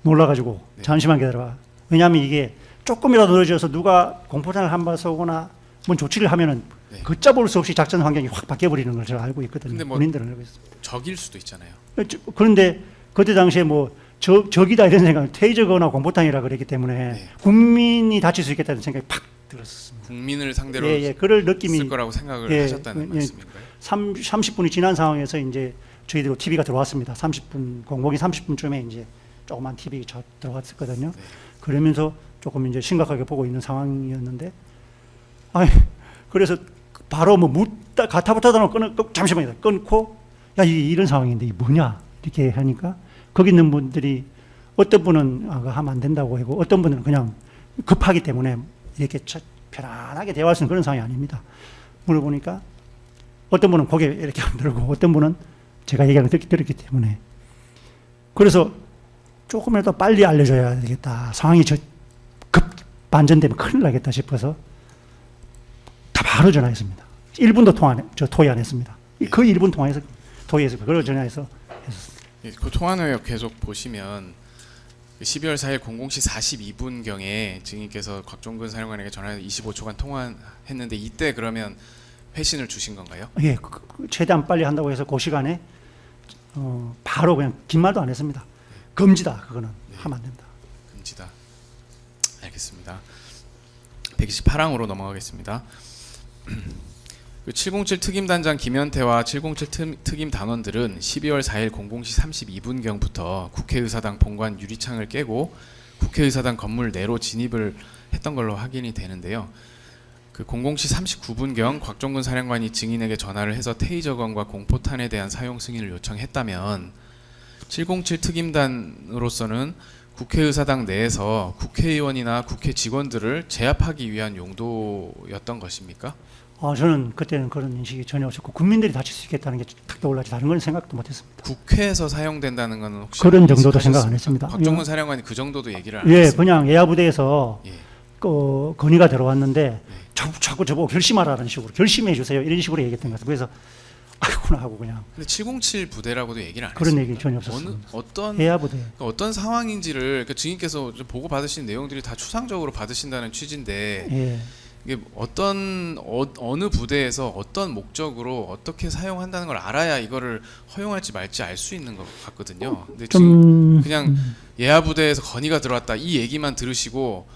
놀라가지고 네. 잠시만 기다려봐. 왜냐하면 이게 조금이라도 늦어져서 누가 공포탄을 한 발 쏘거나 뭔 조치를 하면은 네. 걷잡을 수 없이 작전 환경이 확 바뀌어버리는 걸 제가 알고 있거든요. 근데 뭐- 본인들은 알고 있습니다. 적일 수도 있잖아요. 그런데 그때 당시에 뭐 적이다 이런 생각, 테이저거나 공포탄이라 그랬기 때문에 네. 국민이 다칠 수 있겠다는 생각이 팍 들었습니다. 국민을 상대로 예, 예, 그럴 느낌이 쓸 거라고 생각을 예, 하셨다는 예, 말씀인가요? 30분이 지난 상황에서 이제 저희들 TV가 들어왔습니다. 30분 공복이 30분쯤에 이제 조그만 TV 들어왔었거든요. 네. 그러면서 조금 이제 심각하게 보고 있는 상황이었는데, 아이 그래서 바로 뭐 묻다 가타부타다 잠시만요 끊고 야 이런 상황인데 이게 뭐냐 이렇게 하니까 거기 있는 분들이 어떤 분은 그거 하면 안 된다고 하고 어떤 분은 그냥 급하기 때문에 이렇게 편안하게 대화할 수 있는 그런 상황이 아닙니다. 물어보니까 어떤 분은 고개 이렇게 안 들고 어떤 분은 제가 얘기하는 걸 들었기 때문에 그래서 조금이라도 빨리 알려줘야 되겠다. 상황이 급 반전되면 큰일 나겠다 싶어서 다 바로 전화했습니다. 1분도 토의 안 했습니다. 거의 1분 토의해서 그걸 전화해서 했었습니다. 예, 그 통화 내역 계속 보시면 12월 4일 00시 42분경에 증인께서 곽종근 사령관에게 전화해서 25초간 통화했는데 이때 그러면 회신을 주신 건가요? 예, 최대한 빨리 한다고 해서 그 시간에 바로 그냥 긴 말도 안 했습니다. 금지다. 그거는 하면 안 된다. 금지다. 알겠습니다. 128항으로 넘어가겠습니다. 그 707 특임단장 김현태와 707 특임 단원들은 12월 4일 00시 32분경부터 국회의사당 본관 유리창을 깨고 국회의사당 건물 내로 진입을 했던 걸로 확인이 되는데요. 그 00시 39분경 곽종근 사령관이 증인에게 전화를 해서 테이저건과 공포탄에 대한 사용 승인을 요청했다면 707 특임단으로서는 국회의사당 내에서 국회의원이나 국회 직원들을 제압하기 위한 용도였던 것입니까? 저는 그때는 그런 인식이 전혀 없었고 국민들이 다칠 수 있겠다는 게 탁 떠올라지 다른 건 생각도 못했습니다. 국회에서 사용된다는 것은 혹시 그런 정도도 인식하셨습니까? 생각 안 했습니다. 박종훈 사령관이 그 정도도 얘기를 안 예, 했습니다. 그냥 예하부대에서 예. 건의가 들어왔는데 자꾸 저보고 결심하라는 식으로 결심해 주세요 이런 식으로 얘기했던 것 같아요. 그래서 아이구나 하고 그냥 근데 707 부대라고도 얘기를 안 그런 했습니다. 얘기 전혀 없었습니다. 어떤 예하부대. 그러니까 어떤 상황인지를 그 증인께서 좀 보고 받으신 내용들이 다 추상적으로 받으신다는 취지인데 예. 이게 어느 부대에서 어떤 목적으로 어떻게 사용한다는 걸 알아야 이거를 허용할지 말지 알 수 있는 것 같거든요. 근데 지금 그냥 예하 부대에서 건의가 들어왔다 이 얘기만 들으시고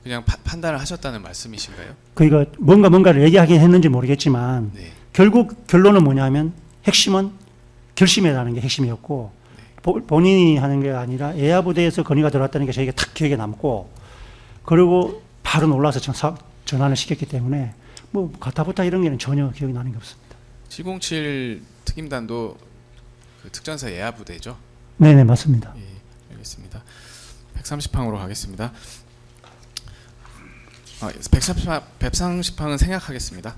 그냥 판단을 하셨다는 말씀이신가요? 그러니까 뭔가를 얘기하긴 했는지 모르겠지만 네. 결국 결론은 뭐냐면 핵심은 결심이라는 게 핵심이었고 본인이 하는 게 아니라 예하부대에서 건의가 들어왔다는 게 저에게 탁 기억에 남고 그리고 바로 놀라서 전환을 시켰기 때문에 뭐 가타부타 이런 게는 전혀 기억이 나는 게 없습니다. 707 특임단도 그 특전사 예하부대죠? 네네 맞습니다. 예, 알겠습니다. 130항으로 가겠습니다. 130항은 생략하겠습니다.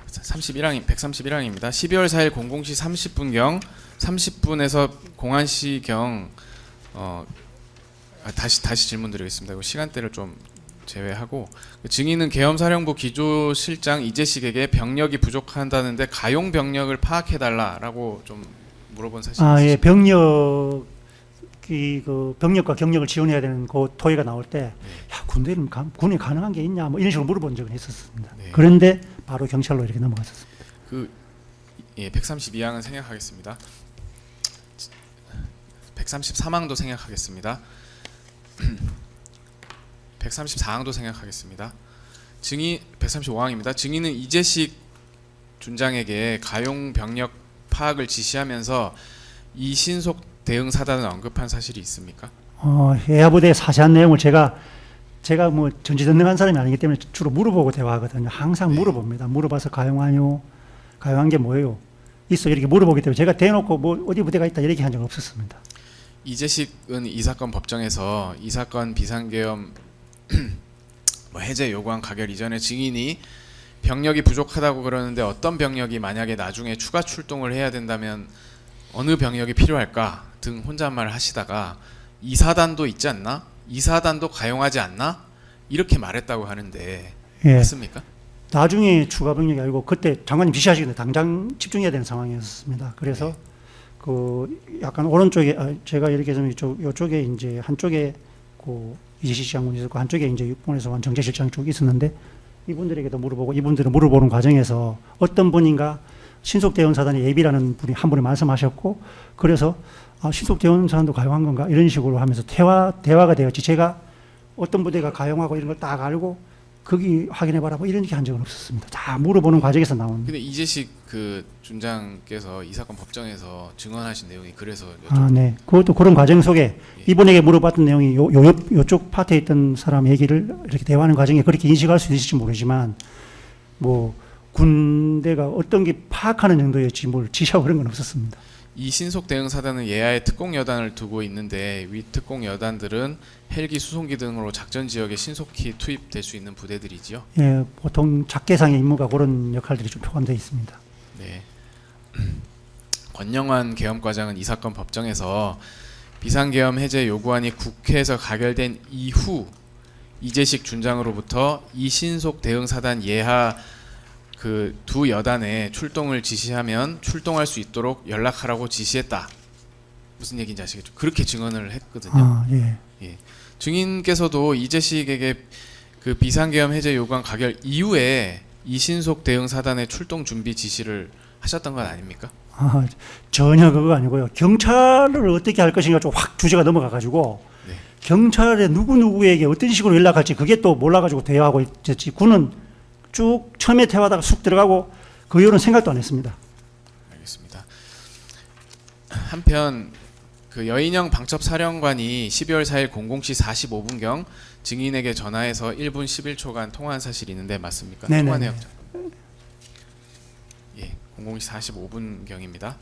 131항입니다. 12월 4일 00시 30분경 30분에서 01시경 다시 질문드리겠습니다. 이거 시간대를 좀 제외하고 증인은 계엄사령부 기조실장 이재식에게 병력이 부족한다는데 가용 병력을 파악해달라라고 좀 물어본 사실이 있으십니까? 예, 병력과 경력을 지원해야 되는 그 토의가 나올 때, 야, 군에 가능한 게 있냐, 뭐 이런 식으로 물어본 적은 있었습니다. 네. 그런데 바로 경찰로 이렇게 넘어갔었습니다. 132항은 생략하겠습니다. 133항도 생략하겠습니다. 134항도 생략하겠습니다. 135항입니다. 증인은 이재식 준장에게 가용 병력 파악을 지시하면서 이신속 대응 사단을 언급한 사실이 있습니까? 예하부대의 사시한 내용을 제가 뭐 전지전능한 사람이 아니기 때문에 주로 물어보고 대화하거든요. 항상 물어봅니다. 물어봐서 가용하뇨? 가용한 게 뭐예요? 있어 이렇게 물어보기 때문에 제가 대놓고 뭐 어디 부대가 있다 이렇게 한 적은 없었습니다. 이재식은 이 사건 법정에서 이 사건 비상계엄 해제 요구안 가결 이전에 증인이 병력이 부족하다고 그러는데 어떤 병력이 만약에 나중에 추가 출동을 해야 된다면 어느 병력이 필요할까 등 혼잣말을 하시다가 이 사단도 있지 않나? 이 사단도 가용하지 않나? 이렇게 말했다고 하는데 예. 맞습니까? 나중에 추가 병력이 아니고 그때 장관님 지시하시는데 당장 집중해야 되는 상황이었습니다. 그래서 그 약간 오른쪽에 제가 이렇게 좀 이쪽에 이제 한쪽에 그 이재식 장군이 있었고 한쪽에 이제 육본에서 온 정재실장 쪽이 있었는데 이분들에게도 물어보고 이분들은 물어보는 과정에서 어떤 분인가 신속대응사단의 예비라는 분이 한 분이 말씀하셨고 그래서 신속대응사단도 가용한 건가 이런 식으로 하면서 대화가 되었지 제가 어떤 부대가 가용하고 이런 걸 딱 알고 거기 확인해봐라 뭐 이런 얘기 한 적은 없었습니다. 다 물어보는 과정에서 나온. 근데 이재식 그 준장께서 이 사건 법정에서 증언하신 내용이 그래서 네. 그것도 그런 과정 속에 이분에게 물어봤던 내용이 요쪽 파트에 있던 사람 얘기를 이렇게 대화하는 과정에 그렇게 인식할 수 있을지 모르지만 뭐 군대가 어떤 게 파악하는 정도였지 뭘 지시하고 그런 건 없었습니다. 이 신속 대응 사단은 예하에 특공 여단을 두고 있는데 위 특공 여단들은 헬기 수송기 등으로 작전 지역에 신속히 투입될 수 있는 부대들이지요. 예, 보통 작계상의 임무가 그런 역할들이 좀 포함되어 있습니다. 네. 권영환 계엄과장은 이 사건 법정에서 비상계엄 해제 요구안이 국회에서 가결된 이후 이재식 준장으로부터 이 신속 대응 사단 예하 그 두 여단에 출동을 지시하면 출동할 수 있도록 연락하라고 지시했다. 무슨 얘기인지 아시겠죠? 그렇게 증언을 했거든요. 예. 예. 증인께서도 이재식에게 그 비상계엄 해제 요구안 가결 이후에 이신속 대응 사단의 출동 준비 지시를 하셨던 건 아닙니까? 전혀 그거 아니고요. 경찰을 어떻게 할 것인가 좀 확 주제가 넘어가가지고 네. 경찰에 누구에게 어떤 식으로 연락할지 그게 또 몰라가지고 대화하고 있지. 군은 쭉 처음에 대화하다가 쑥 들어가고 그 이후로는 생각도 안 했습니다. 알겠습니다. 한편 그 여인영 방첩사령관이 12월 4일 00시 45분경 증인에게 전화해서 1분 11초간 통화한 사실이 있는데 맞습니까? 네네. 통화 내역. 예, 00시 45분경입니다.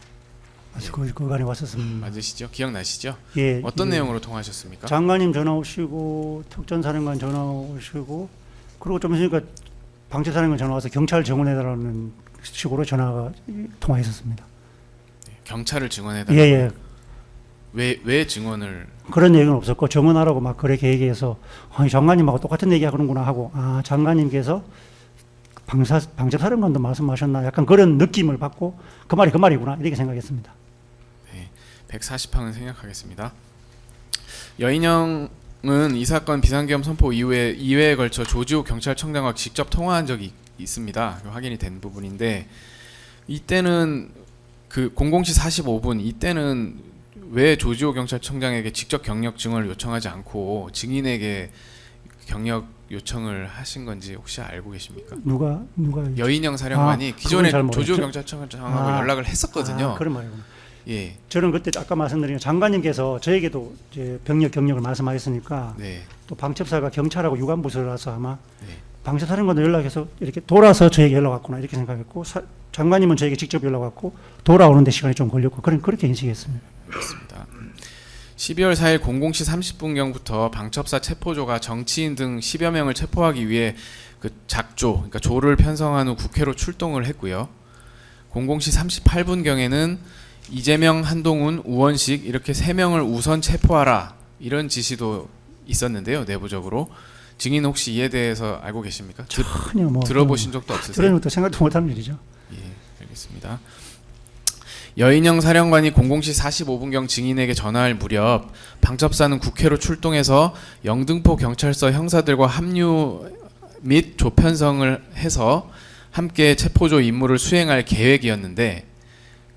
그간에 왔었습니다. 맞으시죠? 기억나시죠? 예, 어떤 예. 내용으로 통화하셨습니까? 장관님 전화 오시고 특전사령관 전화 오시고 그리고 좀 있으니까 방첩사령관 전화 와서 경찰 증언해달라는 식으로 전화가 통화했었습니다. 경찰을 증언해달라. 예예. 왜 증언을? 그런 얘기는 없었고 증언하라고 막 그렇게 얘기해서 아니 장관님하고 똑같은 얘기 하는구나 하고 아 장관님께서 방첩사령관도 말씀하셨나 약간 그런 느낌을 받고 그 말이구나 이렇게 생각했습니다. 네, 140항은 생략하겠습니다. 여인영은 이 사건 비상계엄 선포 이후에 2회에 걸쳐 조지호 경찰청장과 직접 통화한 적이 있습니다. 확인이 된 부분인데 이때는 그 00시 45분 이때는 왜 조지호 경찰청장에게 직접 경력 증언을 요청하지 않고 증인에게 경력 요청을 하신 건지 혹시 알고 계십니까? 누가 여인영 사령관이 기존에 그건 잘 조지호 모르겠죠. 경찰청장하고 연락을 했었거든요. 그런 말이구나. 예, 저는 그때 아까 말씀드린 장관님께서 저에게도 이제 병력 경력을 말씀하셨으니까 네, 또 방첩사가 경찰하고 유관부서라서 아마 네. 방첩사령관도 연락해서 이렇게 돌아서 저에게 연락 왔구나 이렇게 생각했고 장관님은 저에게 직접 연락 왔고 돌아오는데 시간이 좀 걸렸고 그렇게 인식했습니다. 그렇습니다. 12월 4일 00시 30분경부터 방첩사 체포조가 정치인 등 10여 명을 체포하기 위해 그 작조, 그러니까 조를 편성한 후 국회로 출동을 했고요. 00시 38분경에는 이재명, 한동훈, 우원식 이렇게 3명을 우선 체포하라 이런 지시도 있었는데요. 내부적으로 증인 혹시 이에 대해서 알고 계십니까? 전혀 뭐 들어보신 적도 없으세요? 들은 것도 생각도 못하는 일이죠. 예, 알겠습니다. 여인영 사령관이 00시 45분경 증인에게 전화할 무렵 방첩사는 국회로 출동해서 영등포 경찰서 형사들과 합류 및 조편성을 해서 함께 체포조 임무를 수행할 계획이었는데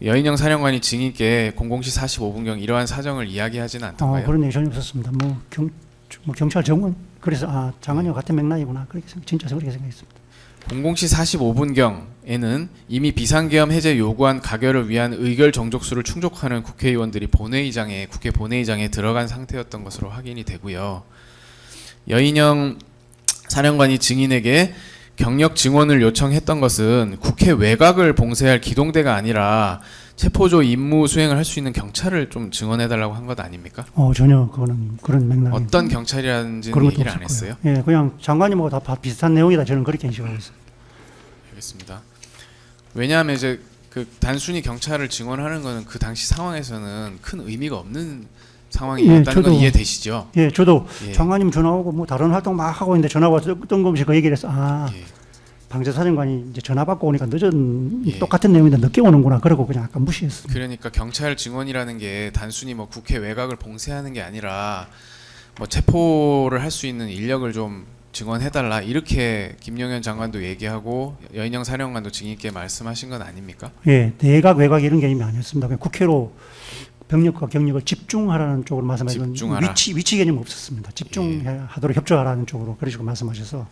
여인영 사령관이 증인께 00시 45분경 이러한 사정을 이야기하지는 않던가요? 그런 얘기 전혀 없었습니다. 뭐 경찰 정원 그래서 장관님과 같은 맥락이구나 그렇게 진짜 그렇게 생각했습니다. 00시 45분경에는 이미 비상계엄 해제 요구안 가결을 위한 의결 정족수를 충족하는 국회의원들이 국회 본회의장에 들어간 상태였던 것으로 확인이 되고요. 여인영 사령관이 증인에게 경력 증언을 요청했던 것은 국회 외곽을 봉쇄할 기동대가 아니라 체포조 임무 수행을 할 수 있는 경찰을 좀 증언해달라고 한 것 아닙니까? 전혀 그런 맥락이 어떤 경찰이라는지는 그런 것도 얘기를 안 없었고요. 했어요? 예, 그냥 장관님하고 다 비슷한 내용이다 저는 그렇게 인식하고 있습니다. 알겠습니다. 왜냐하면 이제 그 단순히 경찰을 증언하는 것은 그 당시 상황에서는 큰 의미가 없는 상황이었다는 건 이해되시죠? 예, 저도 예. 장관님 전화 오고 뭐 다른 활동 막 하고 있는데 전화 와서 뜬금없이 그 얘기를 해서 예. 방첩사령관이 이제 전화 받고 오니까 예. 똑같은 내용인데 늦게 오는구나 그러고 그냥 약간 무시했습니다. 그러니까 경찰 증언이라는 게 단순히 뭐 국회 외곽을 봉쇄하는 게 아니라 뭐 체포를 할 수 있는 인력을 좀 증언해달라 이렇게 김용현 장관도 얘기하고 여인영 사령관도 증인께 말씀하신 건 아닙니까? 예, 내각 외곽 이런 개념이 아니었습니다. 그냥 국회로 병력과 경력을 집중하라는 쪽으로 말씀하시는 집중하라. 위치 개념 없었습니다. 집중하도록 협조하라는 쪽으로 그런 식으로 말씀하셔서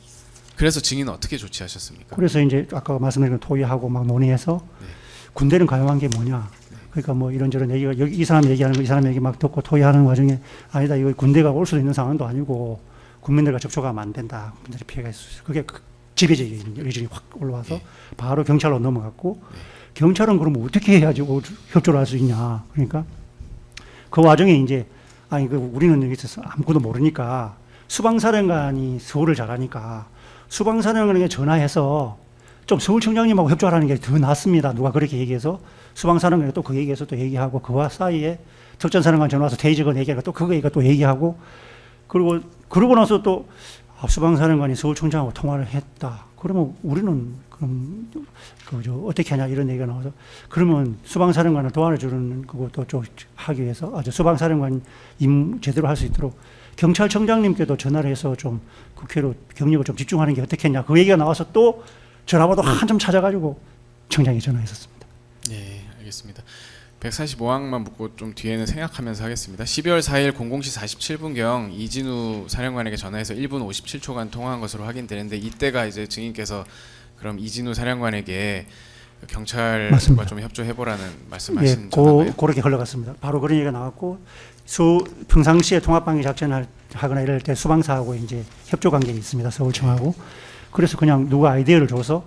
그래서 증인은 어떻게 조치하셨습니까? 그래서 이제 아까 말씀드린 토의하고 막 논의해서 네. 군대는 가용한 게 뭐냐. 그러니까 뭐 이런저런 얘기가 여기 이 사람 얘기하는 거 이 사람 얘기 막 듣고 토의하는 와중에 아니다 이거 군대가 올 수도 있는 상황도 아니고 국민들과 접촉하면 안 된다. 국민들이 피해가 있을 수 있어. 그게 지배적인 의중이 확 올라와서 네. 바로 경찰로 넘어갔고 경찰은 그러면 어떻게 해야지 협조를 할 수 있냐. 그러니까 그 와중에 이제 우리는 여기 있어서 아무것도 모르니까 수방사령관이 서울을 잘하니까 수방사령관에게 전화해서 좀 서울청장님하고 협조하라는 게 더 낫습니다. 누가 그렇게 얘기해서 수방사령관이 또 그 얘기해서 또 얘기하고 그와 사이에 특전사령관 전화 와서 대의적은 얘기하고 또 그거 얘기가 또 얘기하고 그러고 나서 또 수방사령관이 서울청장하고 통화를 했다. 그러면 우리는 그럼 어떻게 하냐 이런 얘기가 나와서 그러면 수방사령관을 도와주는 그것도 좀 하기 위해서 수방사령관 제대로 할 수 있도록 경찰청장님께도 전화를 해서 좀 국회로 경력을 좀 집중하는 게 어떻겠냐 그 얘기가 나와서 또 전화번호 한참 찾아가지고 청장에 전화했었습니다. 네, 알겠습니다. 145항만 묻고 좀 뒤에는 생각하면서 하겠습니다. 12월 4일 00시 47분경 이진우 사령관에게 전화해서 1분 57초간 통화한 것으로 확인되는데 이때가 이제 증인께서 그럼 이진우 사령관에게 경찰과 맞습니다. 좀 협조해보라는 말씀하신 예, 전화인가요? 그렇게 흘러갔습니다. 바로 그런 얘기가 나왔고 평상시에 통합방위 작전을 하거나 이럴 때 수방사하고 이제 협조 관계가 있습니다. 서울청하고. 그래서 그냥 누가 아이디어를 줘서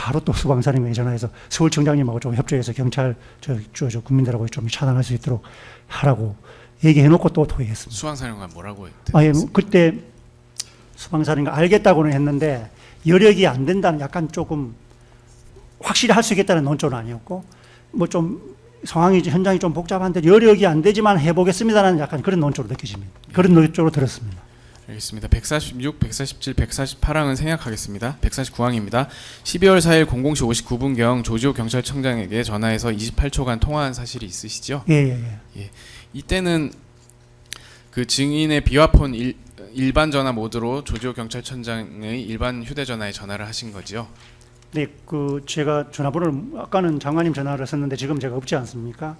바로 또 수방사령관이 전화해서 서울청장님하고 좀 협조해서 경찰 저 국민들하고 좀 차단할 수 있도록 하라고 얘기해놓고 또 토의했습니다. 수방사령관 뭐라고 아예 그때 수방사령관 알겠다고는 했는데 여력이 안 된다는 약간 조금 확실히 할 수 있겠다는 논조는 아니었고 뭐 좀 상황이 현장이 좀 복잡한데 여력이 안 되지만 해보겠습니다라는 약간 그런 논조로 느껴집니다. 그런 논조로 들었습니다. 알겠습니다. 146, 147, 148항은 생략하겠습니다. 149항입니다. 12월 4일 00시 59분경 조지호 경찰청장에게 전화해서 28초간 통화한 사실이 있으시죠? 예. 이때는 그 증인의 비화폰 일반 전화 모드로 조지호 경찰청장의 일반 휴대전화에 전화를 하신 거죠? 네, 그 제가 전화번호를 아까는 장관님 전화를 했었는데 지금 제가 없지 않습니까?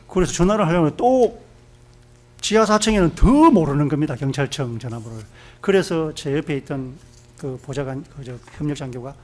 그래서 전화를 하려면 또 지하 4층에는 더 모르는 겁니다. 경찰청 전화번호를. 그래서 제 옆에 있던 그 보좌관, 그 협력 장교가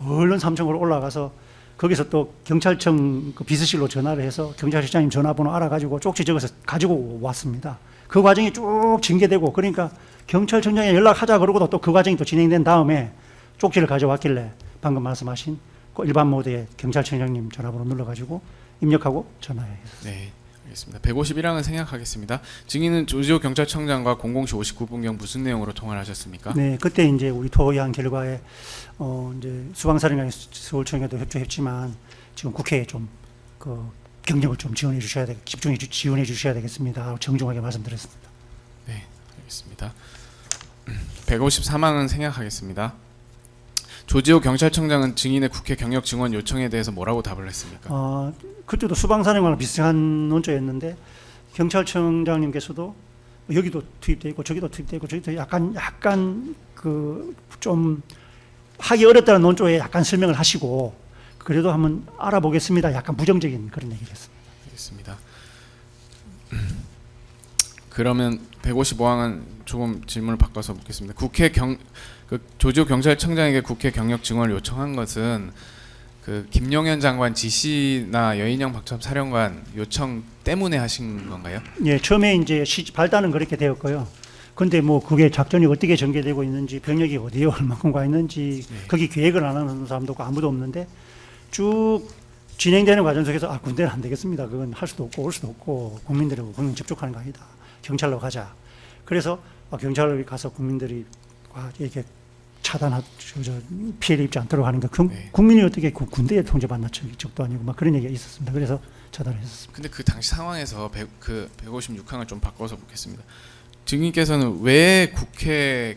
얼른 3층으로 올라가서 거기서 또 경찰청 그 비서실로 전화를 해서 경찰실장님 전화번호 알아가지고 쪽지 적어서 가지고 왔습니다. 그 과정이 쭉 징계되고 그러니까 경찰청장에 연락하자 그러고도 또 그 과정이 또 진행된 다음에 쪽지를 가져왔길래 방금 말씀하신 그 일반 모드에 경찰청장님 전화번호 눌러가지고 입력하고 전화했습니다. 네, 알겠습니다. 151항은 생략하겠습니다. 증인은 조지호 경찰청장과 00시 59분경 무슨 내용으로 통화를 하셨습니까? 네, 그때 이제 우리 토의한 결과에 이제 수방사령관이 서울청에도 협조했지만 지금 국회에 좀 그 경력을 좀 지원해 주셔야 돼, 집중해 지원해 주셔야 되겠습니다. 정중하게 말씀드렸습니다. 네, 알겠습니다. 153항은 생략하겠습니다. 조지호 경찰청장은 증인의 국회 경력 증언 요청에 대해서 뭐라고 답을 했습니까? 그때도 수방사령관과 비슷한 논조였는데 경찰청장님께서도 여기도 투입돼 있고 저기도 투입돼 있고 저기도 약간 그 좀 하기 어렵다는 논조에 약간 설명을 하시고 그래도 한번 알아보겠습니다. 약간 부정적인 그런 얘기를 했습니다. 알겠습니다. 그러면 155항은 조금 질문을 바꿔서 묻겠습니다. 조지호 경찰청장에게 국회 경력 증언을 요청한 것은 그 김용현 장관 지시나 여인영 박참 사령관 요청 때문에 하신 건가요? 예, 처음에 이제 발단은 그렇게 되었고요. 근데 뭐 그게 작전이 어떻게 전개되고 있는지 병력이 어디에 얼마큼 가 있는지 거기 계획을 안 하는 사람도 없고 아무도 없는데 쭉 진행되는 과정 속에서 군대는 안 되겠습니다. 그건 할 수도 없고 올 수도 없고 국민들하고 국민 접촉하는 거 아니다. 경찰로 가자. 그래서 경찰로 가서 국민들이 이렇게 피해를 입지 않도록 하는 거. 국민이 어떻게 군대에 통제받는 적도 아니고 막 그런 얘기가 있었습니다. 그래서 차단을 했었습니다. 근데 그 당시 상황에서 156항을 좀 바꿔서 묻겠습니다. 증인께서는 왜 국회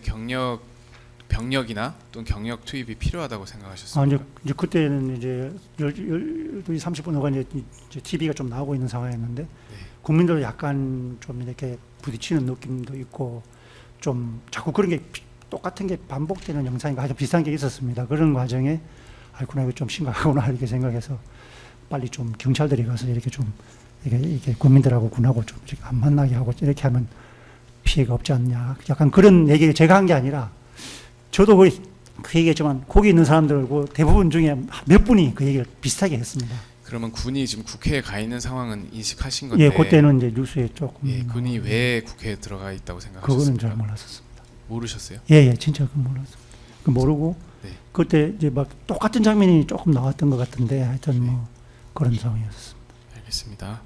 병력이나 또는 경력 투입이 필요하다고 생각하셨습니까? 이제 그때는 이제 12시 30분 후가 이제 TV가 좀 나오고 있는 상황이었는데 국민들도 약간 좀 이렇게 부딪히는 느낌도 있고 좀 자꾸 그런 게 똑같은 게 반복되는 영상인가 아주 비슷한 게 있었습니다. 그런 과정에 아이쿠나 이거 좀 심각하구나 이렇게 생각해서 빨리 좀 경찰들이 가서 이렇게 좀 이렇게 국민들하고 군하고 좀 이렇게 안 만나게 하고 이렇게 하면 피해가 없지 않냐. 약간 그런 얘기를 제가 한 게 아니라 저도 그 얘기했지만 거기 있는 사람들고 대부분 중에 몇 분이 그 얘기를 비슷하게 했습니다. 그러면 군이 지금 국회에 가 있는 상황은 인식하신 건데. 예, 그때는 이제 뉴스에 조금. 예, 군이 왜 국회에 들어가 있다고 생각하셨습니까? 그거는 잘 몰랐었습니다. 모르셨어요? 예, 진짜 그 몰랐습니다. 그 모르고 네. 그때 이제 막 똑같은 장면이 조금 나왔던 것 같은데 하여튼 뭐 그런 상황이었습니다. 알겠습니다.